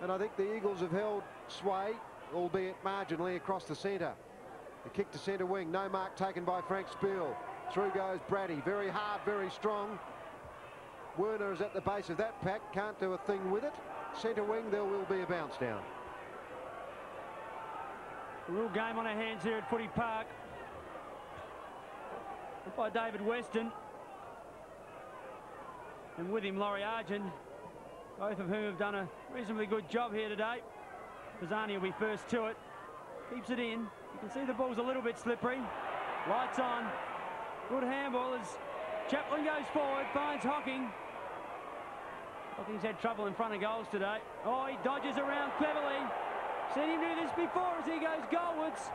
And I think the Eagles have held sway, albeit marginally, across the centre. The kick to centre wing. No mark taken by Frank Spiel. Through goes Brady. Very hard, very strong. Werner is at the base of that pack, can't do a thing with it. Centre wing, there will be a bounce down. A real game on our hands here at Footy Park. By David Weston. And with him, Laurie Argent. Both of whom have done a reasonably good job here today. Pisani will be first to it. Keeps it in. You can see the ball's a little bit slippery. Lights on. Good handball as Chaplin goes forward, finds Hocking. Hocking's had trouble in front of goals today. Oh, he dodges around cleverly. Seen him do this before as he goes goalwards.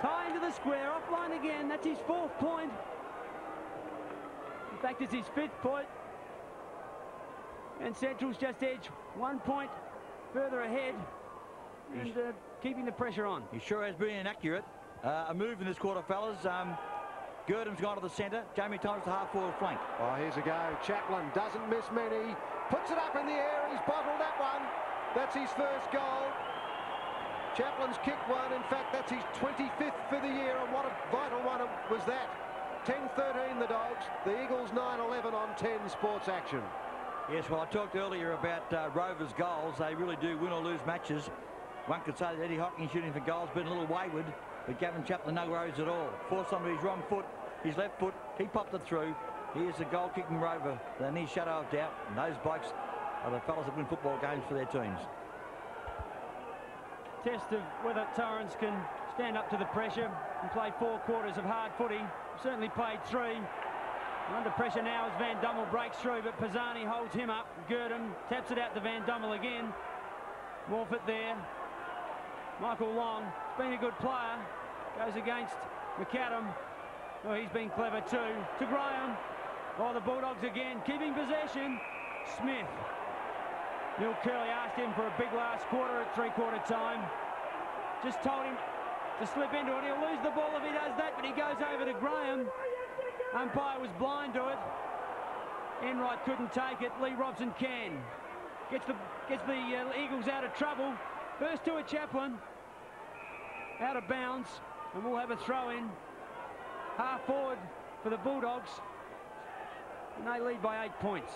Tie into the square, offline again. That's his 4th point. In fact, it's his 5th point. And Central's just edged 1 point further ahead and keeping the pressure on. He sure has been inaccurate. A move in this quarter, fellas. Gurdon's gone to the centre. Jamie Thomas to half-forward flank. Oh, here's a go. Chaplin doesn't miss many. Puts it up in the air. He's bottled that one. That's his first goal. Chaplin's kicked one. In fact, that's his 25th for the year. And what a vital one was that. 10-13 the Dogs. The Eagles 9-11 on 10 Sports Action. Yes, well, I talked earlier about Rovers' goals. They really do win or lose matches. One could say that Eddie Hocking shooting for goals been a little wayward, but Gavin Chaplin no worries at all. Forced onto his wrong foot, his left foot, he popped it through. He is a goal-kicking Rover, the near shadow of doubt, and those blokes are the fellas that win football games for their teams. Test of whether Torrens can stand up to the pressure and play 4 quarters of hard footy. Certainly played 3. Under pressure now as Van Dommel breaks through, but Pisani holds him up. Gurdon taps it out to Van Dommel again. Morfitt there. Michael Long, been a good player. Goes against McAdam. Oh, he's been clever too. To Graham. Oh, the Bulldogs again, keeping possession. Smith. Neil Curley asked him for a big last quarter at 3-quarter time. Just told him to slip into it. He'll lose the ball if he does that, but he goes over to Graham. Umpire was blind to it. Enright couldn't take it. Lee Robson can. Gets the Eagles out of trouble. First to a Chaplin. Out of bounds. And we'll have a throw in. Half forward for the Bulldogs. And they lead by 8 points.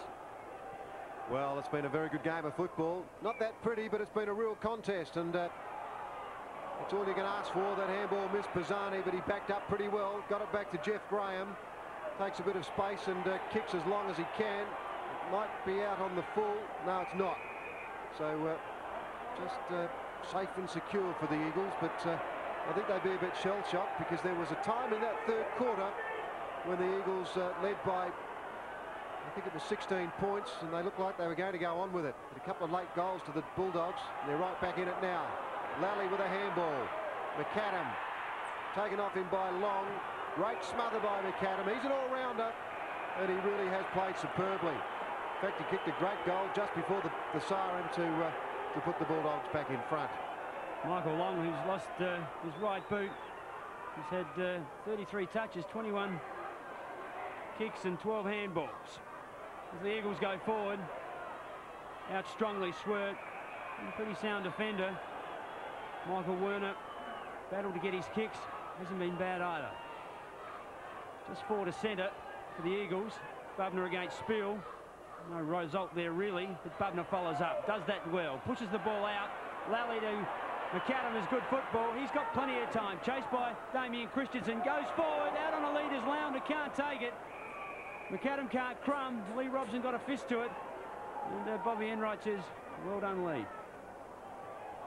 Well, it's been a very good game of football. Not that pretty, but it's been a real contest. And that's all you can ask for. That handball missed Pisani, but he backed up pretty well. Got it back to Jeff Graham. Takes a bit of space and kicks as long as he can. It might be out on the full. No, it's not. So just safe and secure for the Eagles. But I think they'd be a bit shell-shocked because there was a time in that third quarter when the Eagles led by, I think it was 16 points, and they looked like they were going to go on with it. But a couple of late goals to the Bulldogs. They're right back in it now. Lally with a handball. McAdam taken off him by Long. Great smother by McAdam. He's an all-rounder, and he really has played superbly. In fact, he kicked a great goal just before the siren to put the Bulldogs back in front. Michael Long, who's lost his right boot. He's had 33 touches, 21 kicks and 12 handballs. As the Eagles go forward, out strongly Swert, a pretty sound defender. Michael Werner battled to get his kicks, hasn't been bad either. Just forward to centre for the Eagles. Bubner against Spiel. No result there really, but Bubner follows up, does that well, pushes the ball out. Lally to McAdam is good football. He's got plenty of time. Chased by Damien Christensen. Goes forward, out on a leader's lounder, can't take it. McAdam can't crumb. Lee Robson got a fist to it. And Bobby Enright says, well done, Lee.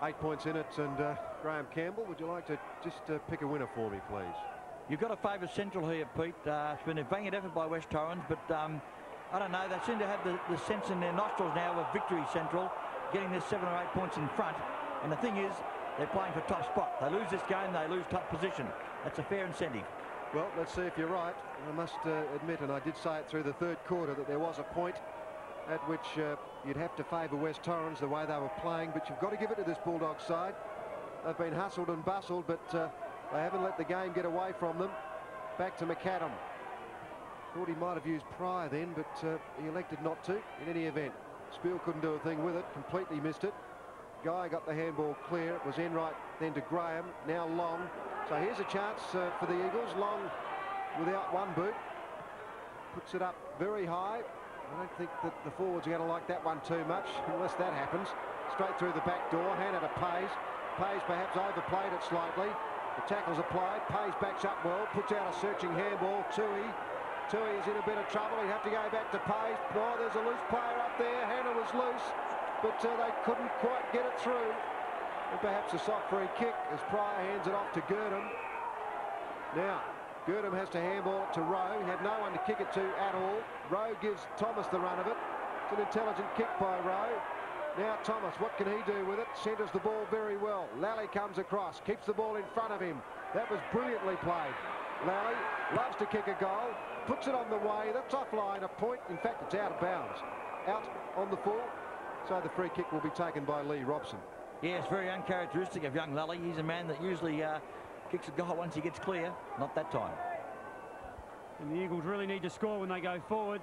8 points in it, and Graham Campbell, would you like to just pick a winner for me, please? You've got to favour Central here, Pete. It's been a valiant effort by West Torrens, but I don't know, they seem to have the sense in their nostrils now of victory, Central, getting this 7 or 8 points in front. And the thing is, they're playing for top spot. They lose this game, they lose top position. That's a fair incentive. Well, let's see if you're right. I must admit, and I did say it through the third quarter, that there was a point at which you'd have to favour West Torrens the way they were playing, but you've got to give it to this Bulldogs side. They've been hustled and bustled, but they haven't let the game get away from them. Back to McAdam. Thought he might have used Pryor then, but he elected not to in any event. Spiel couldn't do a thing with it, completely missed it. Guy got the handball clear. It was Enright, then to Graham, now Long. So here's a chance for the Eagles. Long without one boot. Puts it up very high. I don't think that the forwards are going to like that one too much, unless that happens. Straight through the back door, handed to Pays. Pays perhaps overplayed it slightly. The tackle's applied. Pays backs up well, puts out a searching handball. Tui is in a bit of trouble. He'd have to go back to Pays. Oh, there's a loose player up there. Hannah was loose, but they couldn't quite get it through. And perhaps a soft free kick as Pryor hands it off to Gerdam. Now, Gerdam has to handball it to Rowe. He had no one to kick it to at all. Rowe gives Thomas the run of it. It's an intelligent kick by Rowe. Now Thomas, what can he do with it? Centres the ball very well. Lally comes across, keeps the ball in front of him. That was brilliantly played. Lally loves to kick a goal, puts it on the way. That's offline, a point. In fact, it's out of bounds. Out on the full. So the free kick will be taken by Lee Robson. Yeah, it's very uncharacteristic of young Lally. He's a man that usually kicks a goal once he gets clear. Not that time. And the Eagles really need to score when they go forward.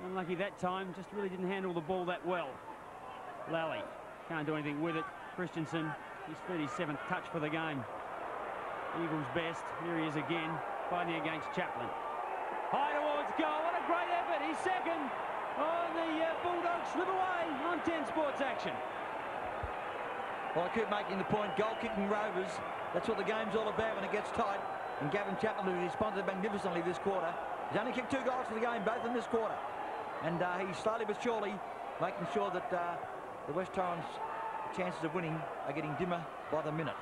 Unlucky that time, just really didn't handle the ball that well. Lally can't do anything with it. Christensen, his 37th touch for the game. Eagles best. Here he is again, fighting against Chaplin. High towards goal. What a great effort. He's second. Oh, the Bulldogs slip away on 10 Sports Action. Well, I keep making the point, goal-kicking Rovers, that's what the game's all about when it gets tight. And Gavin Chaplin, who responded magnificently this quarter, he's only kicked 2 goals for the game, both in this quarter. And he's slowly but surely making sure that the West Torrens chances of winning are getting dimmer by the minute.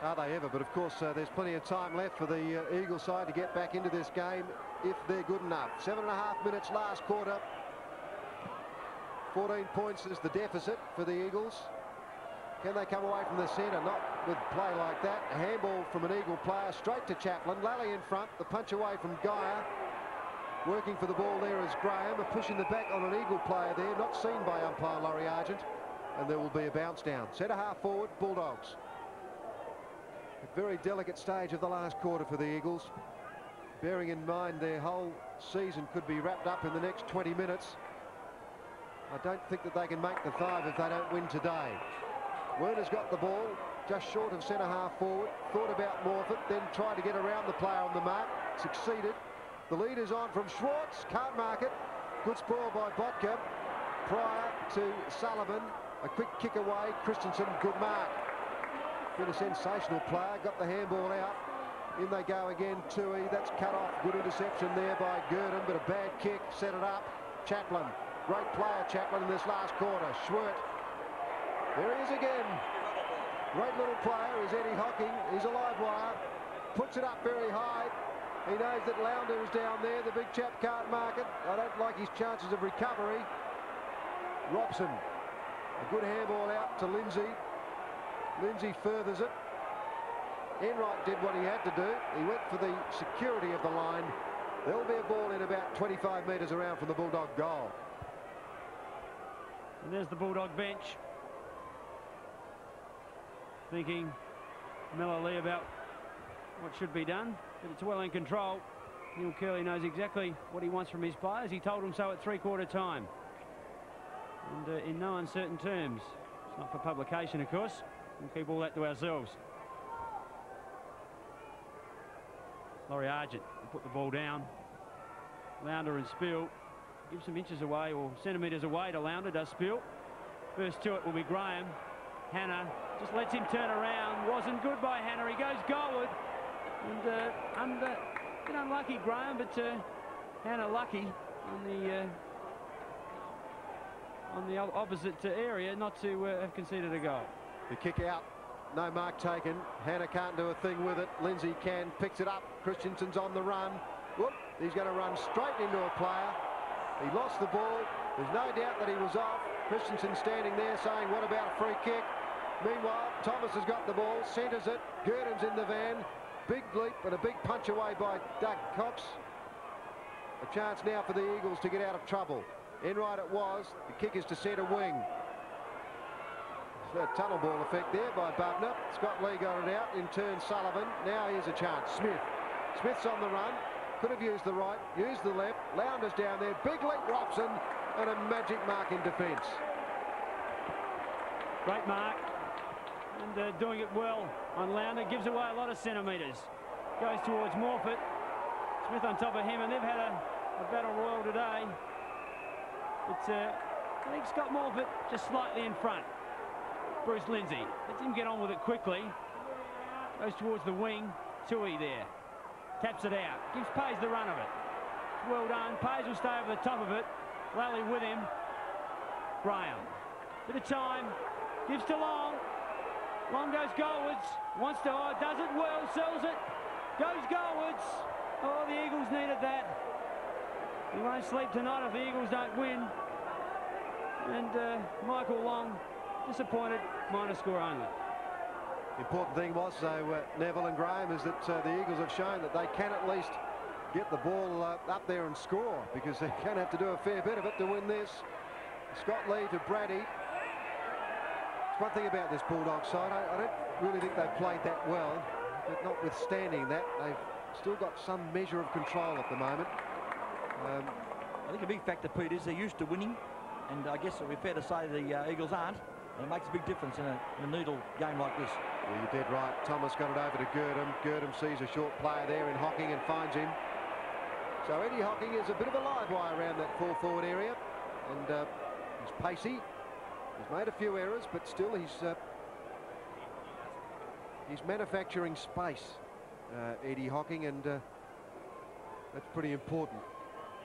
Are they ever? But of course there's plenty of time left for the Eagle side to get back into this game if they're good enough. 7.5 minutes last quarter. 14 points is the deficit for the Eagles. Can they come away from the centre? Not with play like that. A handball from an Eagle player straight to Chaplin. Lally in front. The punch away from Geyer. Working for the ball there is Graham. Pushing the back on an Eagle player there. Not seen by umpire Laurie Argent. And there will be a bounce down. Centre half forward, Bulldogs. A very delicate stage of the last quarter for the Eagles, bearing in mind their whole season could be wrapped up in the next 20 minutes. I don't think that they can make the 5 if they don't win today. Werner's got the ball just short of centre half forward, thought about Morfitt, then tried to get around the player on the mark, succeeded. The lead is on from Schwartz, can't mark it. Good spoil by Botka. Prior to Sullivan, a quick kick away. Christensen, good mark. Been a sensational player, got the handball out. In they go again, Tui, that's cut off. Good interception there by Gilbert, but a bad kick, set it up. Chaplin, great player Chaplin in this last quarter. Schwert, there he is again. Great little player is Eddie Hocking. He's a live wire, puts it up very high. He knows that Lounder is down there. The big chap can't mark it. I don't like his chances of recovery. Robson, a good handball out to Lindsay. Lindsay furthers it. Enright did what he had to do. He went for the security of the line. There'll be a ball in about 25 metres around from the Bulldog goal. And there's the Bulldog bench, thinking mellowly about what should be done, but it's well in control. Neil Curley knows exactly what he wants from his players. He told them so at three-quarter time, and in no uncertain terms. It's not for publication, of course. We'll keep all that to ourselves. Laurie Argent will put the ball down. Lounder and Spiel give some inches away or centimetres away to Lounder, does Spiel. First to it will be Graham. Hannah just lets him turn around. Wasn't good by Hannah. He goes goalward. And a bit unlucky, Graham, but Hannah lucky on the opposite area not to have conceded a goal. The kick out, no mark taken. Hannah can't do a thing with it. Lindsay can, picks it up. Christensen's on the run. Whoop, he's going to run straight into a player. He lost the ball. There's no doubt that he was off. Christensen standing there saying, what about a free kick? Meanwhile, Thomas has got the ball, centres it. Gurdon's in the van. Big leap and a big punch away by Doug Cox. A chance now for the Eagles to get out of trouble. Enright it was. The kick is to centre wing. A tunnel ball effect there by Bubner. Scott Lee got it out. In turn, Sullivan. Now here's a chance. Smith. Smith's on the run. Could have used the right, used the left. Lowndes down there. Big leap, Robson, and a magic mark in defence. Great mark. And doing it well on Lounder. Gives away a lot of centimetres. Goes towards Morfitt. Smith on top of him, and they've had a battle royal today. It's I think Scott Morfitt just slightly in front. Bruce Lindsay lets him get on with it quickly. Goes towards the wing. Tui there. Taps it out. Gives Payes the run of it. Well done. Payes will stay over the top of it. Lally with him. Graham. Bit of time. Gives to Long. Long goes goalwards. Wants to, does it well. Sells it. Goes goalwards. Oh, the Eagles needed that. He won't sleep tonight if the Eagles don't win. And Michael Long disappointed, minor score only. The important thing was, though, Neville and Graham, is that the Eagles have shown that they can at least get the ball up there and score, because they're going to have to do a fair bit of it to win this. Scott Lee to Brady. It's one thing about this Bulldog side, I don't really think they've played that well, but notwithstanding that, they've still got some measure of control at the moment. I think a big factor, Pete, is they're used to winning, and I guess it would be fair to say the Eagles aren't. And it makes a big difference in a needle game like this. Well, you're dead right. Thomas got it over to Gurdon. Gurdon sees a short player there in Hocking and finds him. So Eddie Hocking is a bit of a live wire around that full forward area, and he's pacey. He's made a few errors, but still he's manufacturing space, Eddie Hocking, and that's pretty important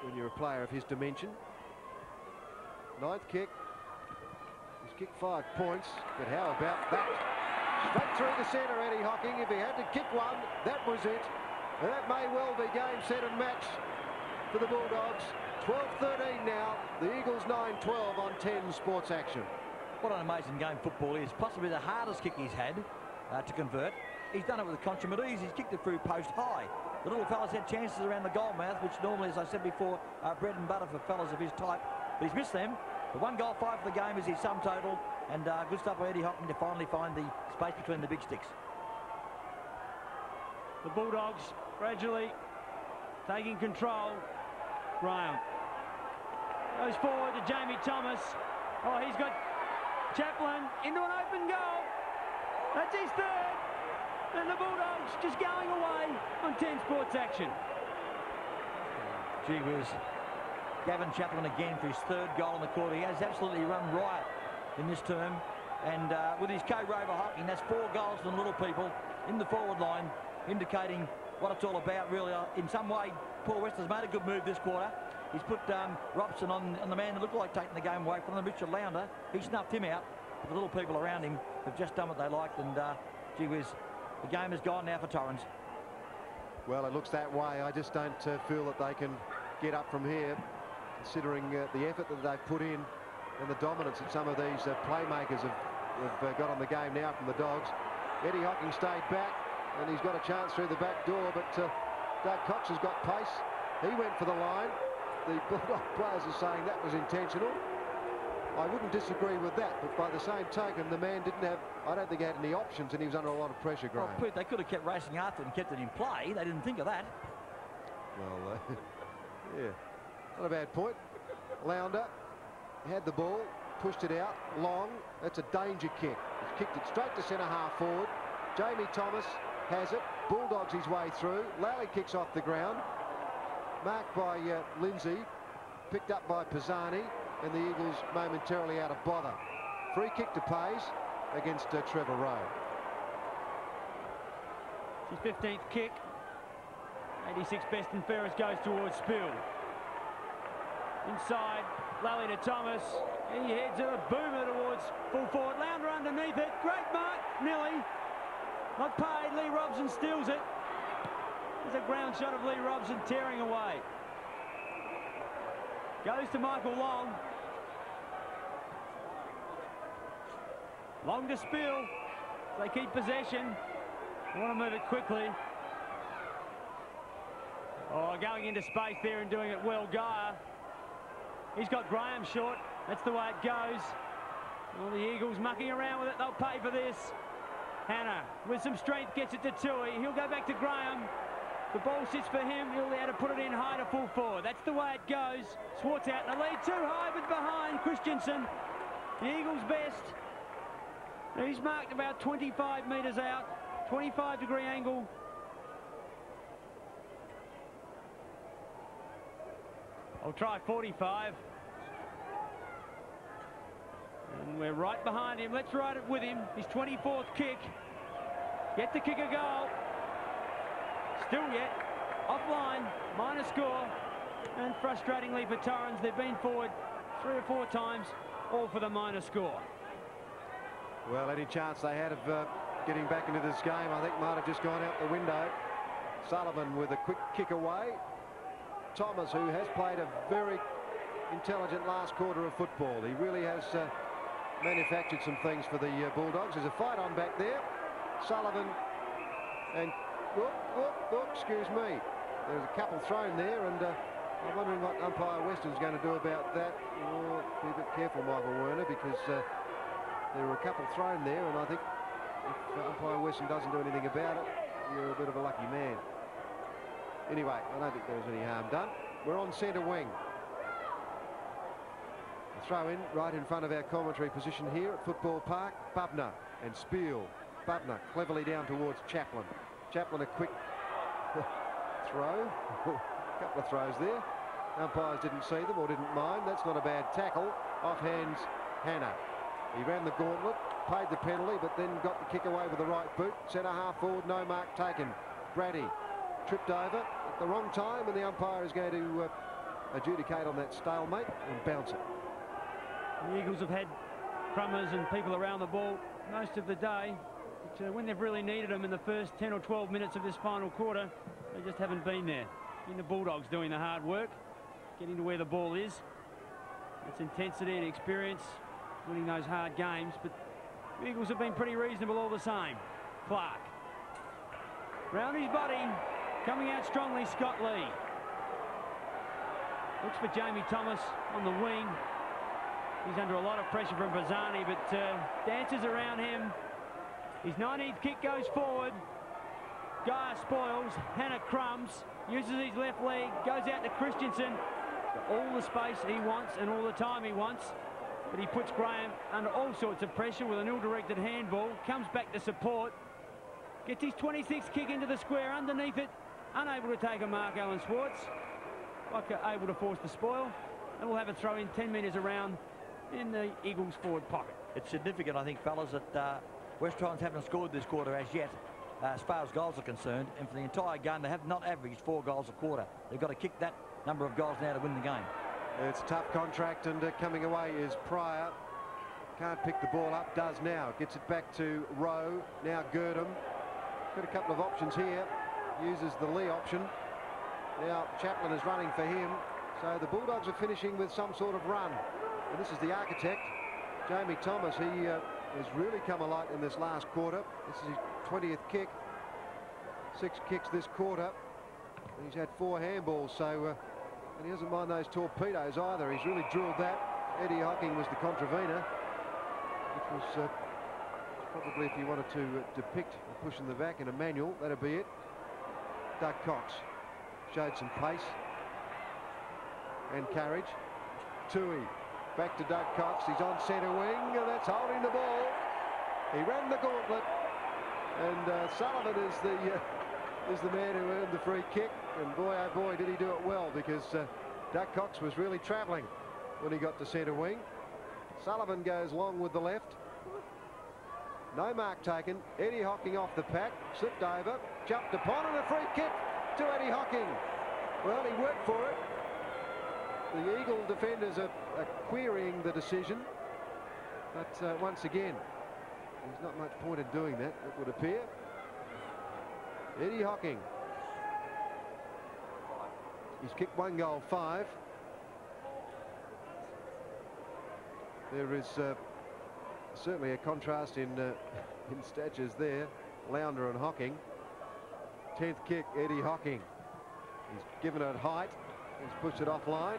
when you're a player of his dimension. Ninth kick. He's kicked 5 points, but how about that? Straight through the centre, Eddie Hocking. If he had to kick one, that was it. And that may well be game, set and match for the Bulldogs. 12-13 now. The Eagles 9-12 on 10 Sports Action. What an amazing game football is. Possibly the hardest kick he's had to convert. He's done it with consummate ease. He's kicked it through post high. The little fellas had chances around the goal mouth, which normally, as I said before, are bread and butter for fellas of his type. But he's missed them. The 1 goal 5 for the game is his sum total, and good stuff by Eddie Hocking to finally find the space between the big sticks. The Bulldogs gradually taking control. Graham goes forward to Jamie Thomas. Oh, he's got Chaplin into an open goal. That's his third. And the Bulldogs just going away on 10 Sports Action. Gee whiz. Gavin Chaplin again for his third goal in the quarter. He has absolutely run riot in this term. And with his co-rover hocking, that's 4 goals from the little people in the forward line, indicating what it's all about, really. In some way, Paul West has made a good move this quarter. He's put Robson on the man that looked like taking the game away from them, Richard Lounder. He snuffed him out. But the little people around him have just done what they liked, and gee whiz, the game is gone now for Torrens. Well, it looks that way. I just don't feel that they can get up from here, considering the effort that they've put in and the dominance that some of these playmakers have got on the game now from the Dogs. Eddie Hocking stayed back, and he's got a chance through the back door, but Doug Cox has got pace. He went for the line. The Bulldog players are saying that was intentional. I wouldn't disagree with that, but by the same token, the man didn't have, I don't think he had any options, and he was under a lot of pressure, Graham. Well, Pete, they could have kept racing after it and kept it in play. They didn't think of that. Well, yeah, not a bad point. Lounder had the ball, pushed it out, long. That's a danger kick. He's kicked it straight to centre-half forward. Jamie Thomas has it, bulldogs his way through. Lally kicks off the ground. Marked by Lindsay, picked up by Pisani, and the Eagles momentarily out of bother. Free kick to Pays against Trevor Rowe. His 15th kick. 86 best and fairest goes towards Spill. Inside, Lally to Thomas. He heads a boomer towards full forward. Lounder underneath it. Great mark. Nearly. Not paid. Lee Robson steals it. There's a ground shot of Lee Robson tearing away. Goes to Michael Long. Long to Spill. They keep possession. They want to move it quickly. Oh, going into space there and doing it well, Geyer. He's got Graham short. That's the way it goes. Well, the Eagles mucking around with it. They'll pay for this. Hannah, with some strength, gets it to Tui. He'll go back to Graham. The ball sits for him. He'll be able to put it in high to full forward. That's the way it goes. Swartz out in the lead. Too high, but behind Christensen. The Eagles' best. He's marked about 25 metres out. 25-degree angle. I'll try 45. And we're right behind him. Let's ride it with him. His 24th kick. Yet to kick a goal. Still yet. Offline. Minor score. And frustratingly for Torrens, they've been forward 3 or 4 times, all for the minor score. Well, any chance they had of getting back into this game, I think, might have just gone out the window. Sullivan with a quick kick away. Thomas, who has played a very intelligent last quarter of football. He really has manufactured some things for the Bulldogs. There's a fight on back there. Sullivan and... excuse me. There's a couple thrown there, and I'm wondering what umpire Weston's going to do about that. Oh, be a bit careful, Michael Werner, because there were a couple thrown there, and I think if umpire Weston doesn't do anything about it, you're a bit of a lucky man. Anyway, I don't think there was any harm done. We're on centre wing. A throw in right in front of our commentary position here at Football Park. Bubner and Spiel. Bubner cleverly down towards Chaplin. Chaplin a quick throw. A couple of throws there. Umpires didn't see them or didn't mind. That's not a bad tackle. Off hands Hannah. He ran the gauntlet, paid the penalty, but then got the kick away with the right boot. Centre half forward, no mark taken. Brady tripped over at the wrong time, and the umpire is going to adjudicate on that stalemate and bounce it. The Eagles have had crummers and people around the ball most of the day. But when they've really needed them in the first 10 or 12 minutes of this final quarter, they just haven't been there. In the Bulldogs doing the hard work, getting to where the ball is. It's intensity and experience, winning those hard games, but the Eagles have been pretty reasonable all the same. Clark. Round his body, coming out strongly, Scott Lee. Looks for Jamie Thomas on the wing. He's under a lot of pressure from Pisani, but dances around him. His 19th kick goes forward. Guy spoils. Hannah crumbs. Uses his left leg. Goes out to Christensen. All the space he wants and all the time he wants. But he puts Graham under all sorts of pressure with an ill-directed handball. Comes back to support. Gets his 26th kick into the square. Underneath it. Unable to take a mark, Alan Swartz. Able to force the spoil. And we'll have a throw in 10 metres around in the Eagles forward pocket. It's significant, I think, fellas, that West Torrens haven't scored this quarter as yet, as far as goals are concerned. And for the entire game, they have not averaged 4 goals a quarter. They've got to kick that number of goals now to win the game. It's a tough contract, and coming away is Pryor. Can't pick the ball up, does now. Gets it back to Rowe. Now Girdham. Got a couple of options here. Uses the Lee option. Now Chaplin is running for him. So the Bulldogs are finishing with some sort of run. And this is the architect, Jamie Thomas. He has really come alight in this last quarter. This is his 20th kick. 6 kicks this quarter. And he's had 4 handballs, so and he doesn't mind those torpedoes either. He's really drilled that. Eddie Hocking was the contravener, which was probably, if you wanted to depict a push in the back in a manual, that'd be it. Doug Cox showed some pace and carriage. Tui back to Doug Cox. He's on centre wing, and that's holding the ball. He ran the gauntlet, and Sullivan is the man who earned the free kick. And boy, oh boy, did he do it well, because Doug Cox was really travelling when he got to centre wing. Sullivan goes long with the left. No mark taken. Eddie Hocking off the pack, slipped over, jumped upon, and a free kick to Eddie Hocking. Well, he worked for it. The Eagle defenders are querying the decision, but once again, there's not much point in doing that, it would appear. Eddie Hocking. He's kicked 1 goal, 5. There is certainly a contrast in statures there. Lounder and Hocking. 10th kick, Eddie Hocking. He's given it height. He's pushed it offline.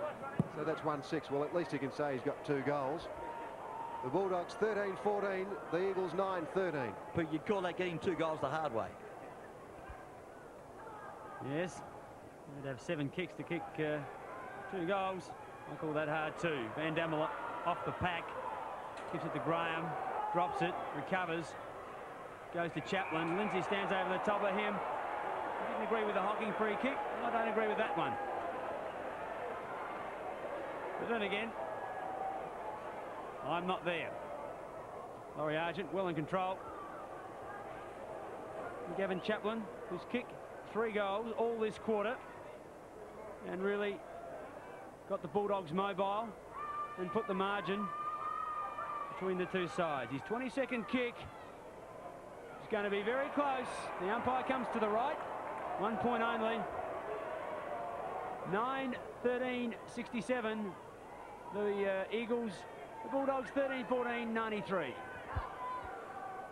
So that's 1-6. Well, at least he can say he's got 2 goals. The Bulldogs 13-14. The Eagles 9-13. But you'd call that getting 2 goals the hard way. Yes. They'd have 7 kicks to kick 2 goals. I call that hard too. Van Dammel off the pack. Gives it to Graham, drops it, recovers, goes to Chaplin. Lindsay stands over the top of him. I didn't agree with the Hocking free kick. I don't agree with that one. But then again, I'm not there. Laurie Argent well in control. Gavin Chaplin, who's kicked 3 goals all this quarter, and really got the Bulldogs mobile and put the margin between the 2 sides. His 22nd kick is going to be very close. The umpire comes to the right. 1 point only. 9-13-67. The Eagles, the Bulldogs 13-14-93.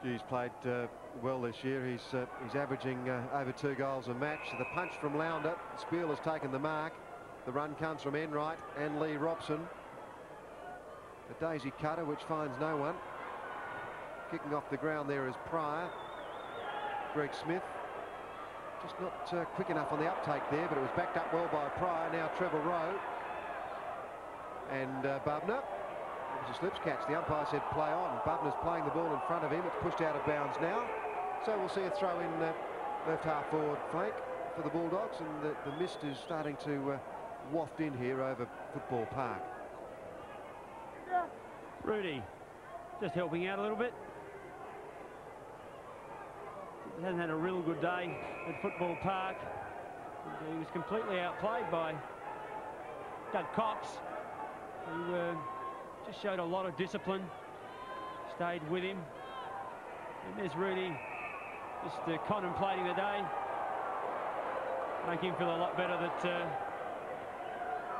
He's played well this year. He's averaging over 2 goals a match. The punch from Lounder. Spiel has taken the mark. The run comes from Enright and Lee Robson. A daisy cutter which finds no one. Kicking off the ground there is Pryor. Greg Smith. Just not quick enough on the uptake there, but it was backed up well by Pryor. Now Trevor Rowe. And Bubner. It was a slips catch. The umpire said play on. Bubner's playing the ball in front of him. It's pushed out of bounds now. So we'll see a throw in left half forward flank for the Bulldogs, and the mist is starting to waft in here over Football Park. Rudy just helping out a little bit. He hasn't had a real good day at Football Park. He was completely outplayed by Doug Cox, who just showed a lot of discipline, stayed with him. And there's Rudy just contemplating the day. Make him feel a lot better that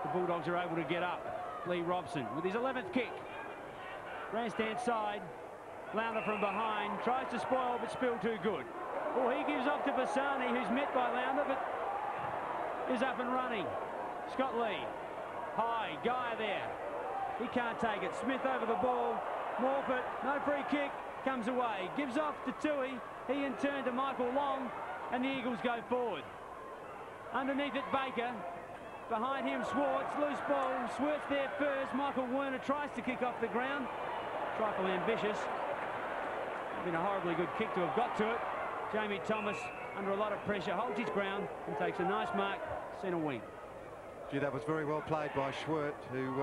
the Bulldogs are able to get up. Lee Robson with his 11th kick. Grandstand side. Lounder from behind. Tries to spoil, but Spill too good. Oh, he gives off to Bassani, who's met by Lounder, but is up and running. Scott Lee. High. Guy there. He can't take it. Smith over the ball. Morfitt. No free kick. Comes away. Gives off to Tui. He in turn to Michael Long. and the Eagles go forward. Underneath it, Baker. Behind him, Schwartz. Loose ball. Schwartz there first. Michael Werner tries to kick off the ground. Trifle ambitious. Been a horribly good kick to have got to it. Jamie Thomas, under a lot of pressure, holds his ground and takes a nice mark, centre wing. Gee, that was very well played by Schwartz, who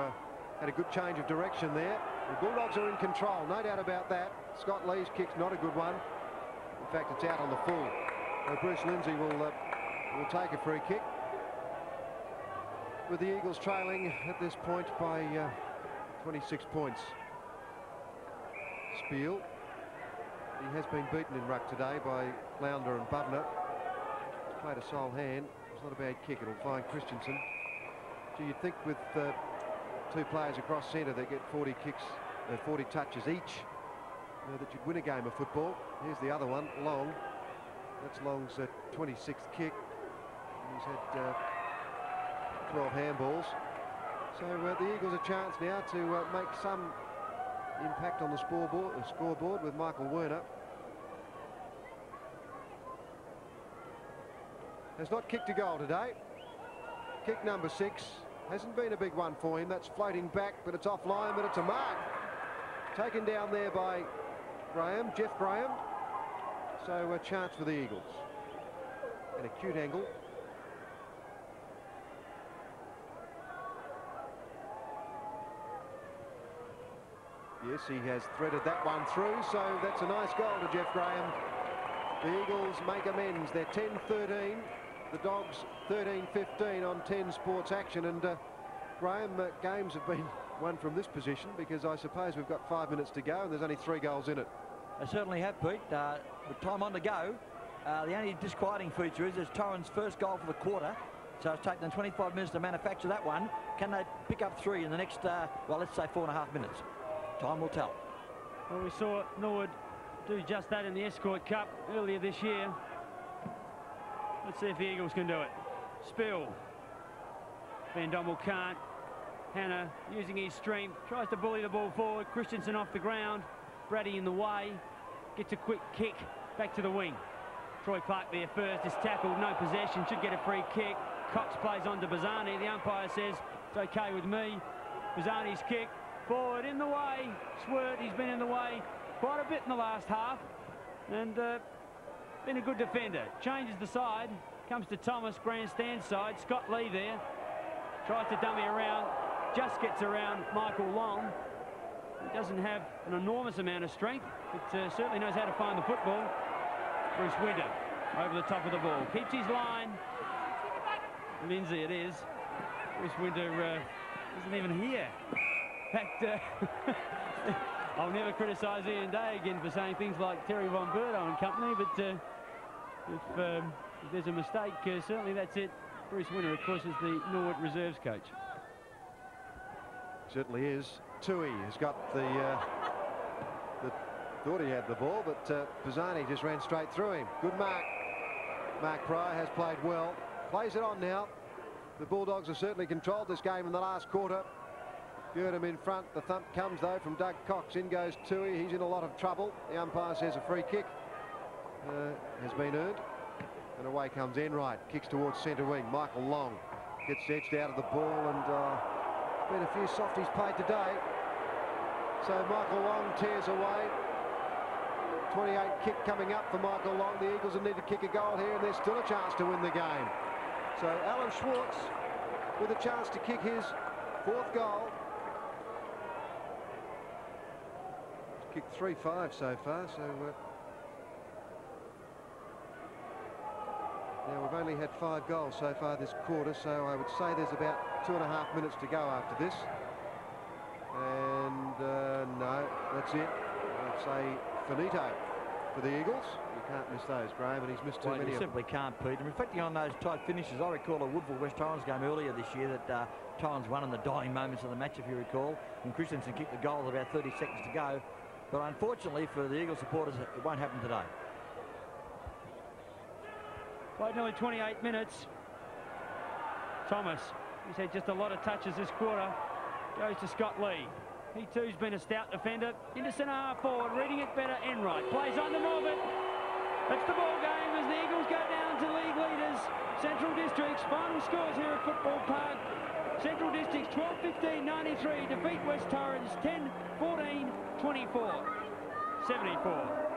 had a good change of direction there. The Bulldogs are in control, no doubt about that. Scott Lee's kick's not a good one. In fact, it's out on the full. So Bruce Lindsay will take a free kick, with the Eagles trailing at this point by 26 points. Spiel. He has been beaten in ruck today by Flounder and Bubner. He's played a sole hand. It's not a bad kick. It'll find Christensen. Do you think with two players across centre that get 40 kicks, 40 touches each, that you'd win a game of football? Here's the other one, Long. That's Long's 26th kick. He's had 12 handballs. So the Eagles a chance now to make some impact on the scoreboard with Michael Werner. Has not kicked a goal today. Kick number 6 hasn't been a big one for him. That's floating back, but it's offline, but it's a mark. Taken down there by Graham, Jeff Graham. So a chance for the Eagles. An acute angle. Yes, he has threaded that one through, so that's a nice goal to Jeff Graham. The Eagles make amends. They're 10-13. The Dogs 13-15 on 10 Sports Action. And Graham, games have been won from this position because I suppose we've got 5 minutes to go and there's only 3 goals in it. They certainly have, Pete. With time on to go, the only disquieting feature is it's Torrens' first goal for the quarter. So it's taken them 25 minutes to manufacture that one. Can they pick up 3 in the next, well, let's say 4.5 minutes? Time will tell. Well, we saw Norwood do just that in the Escort Cup earlier this year. Let's see if the Eagles can do it. Spill. Van Dommel can't. Hannah using his strength, tries to bully the ball forward. Christensen off the ground. Brady in the way. Gets a quick kick back to the wing. Troy Clark there first, is tackled, no possession, should get a free kick. Cox plays on to Bazzani. The umpire says it's okay with me. Bazzani's kick. Forward in the way. Schwartz, he's been in the way quite a bit in the last half and been a good defender. Changes the side, comes to Thomas, grandstand side. Scott Lee there, tries to dummy around, just gets around Michael Long. He doesn't have an enormous amount of strength, but certainly knows how to find the football. Bruce Winter over the top of the ball, keeps his line. Lindsay it is. Bruce Winter isn't even here. In fact, I'll never criticise Ian Day again for saying things like Terry Von Berto and company, but if there's a mistake, certainly that's it. Bruce Winter, of course, is the Norwood reserves coach. Certainly is. Tui has got thought he had the ball, but Bazzani just ran straight through him. Good mark. Mark Pryor has played well. Plays it on now. The Bulldogs have certainly controlled this game in the last quarter. Gilbert in front. The thump comes though from Doug Cox. In goes Tui. He's in a lot of trouble. The umpire says a free kick has been earned. And away comes Enright. Kicks towards centre wing. Michael Long gets edged out of the ball, and been a few softies played today. So Michael Long tears away. 28 kick coming up for Michael Long. The Eagles will need to kick a goal here, and there's still a chance to win the game. So Alan Schwartz with a chance to kick his 4th goal. He's kicked 3-5 so far, so now we've only had 5 goals so far this quarter, so I would say there's about 2.5 minutes to go after this. And no, that's it. I'd say finito for the Eagles. You can't miss those, Graham, and he's missed too many of them. You simply can't, Pete. And reflecting on those tight finishes, I recall a Woodville-West Torrens game earlier this year that Torrens won in the dying moments of the match, if you recall, and Christensen kicked the goal with about 30 seconds to go. But unfortunately for the Eagles supporters, it won't happen today. Played nearly 28 minutes. Thomas, he's had just a lot of touches this quarter. Goes to Scott Lee. He too's been a stout defender. Into centre half forward, reading it better. Enright plays on to Morgan. That's the ball game as the Eagles go down to league leaders. Central Districts, final scores here at Football Park. Central Districts 12-15-93, defeat West Torrens 10-14-24. 74.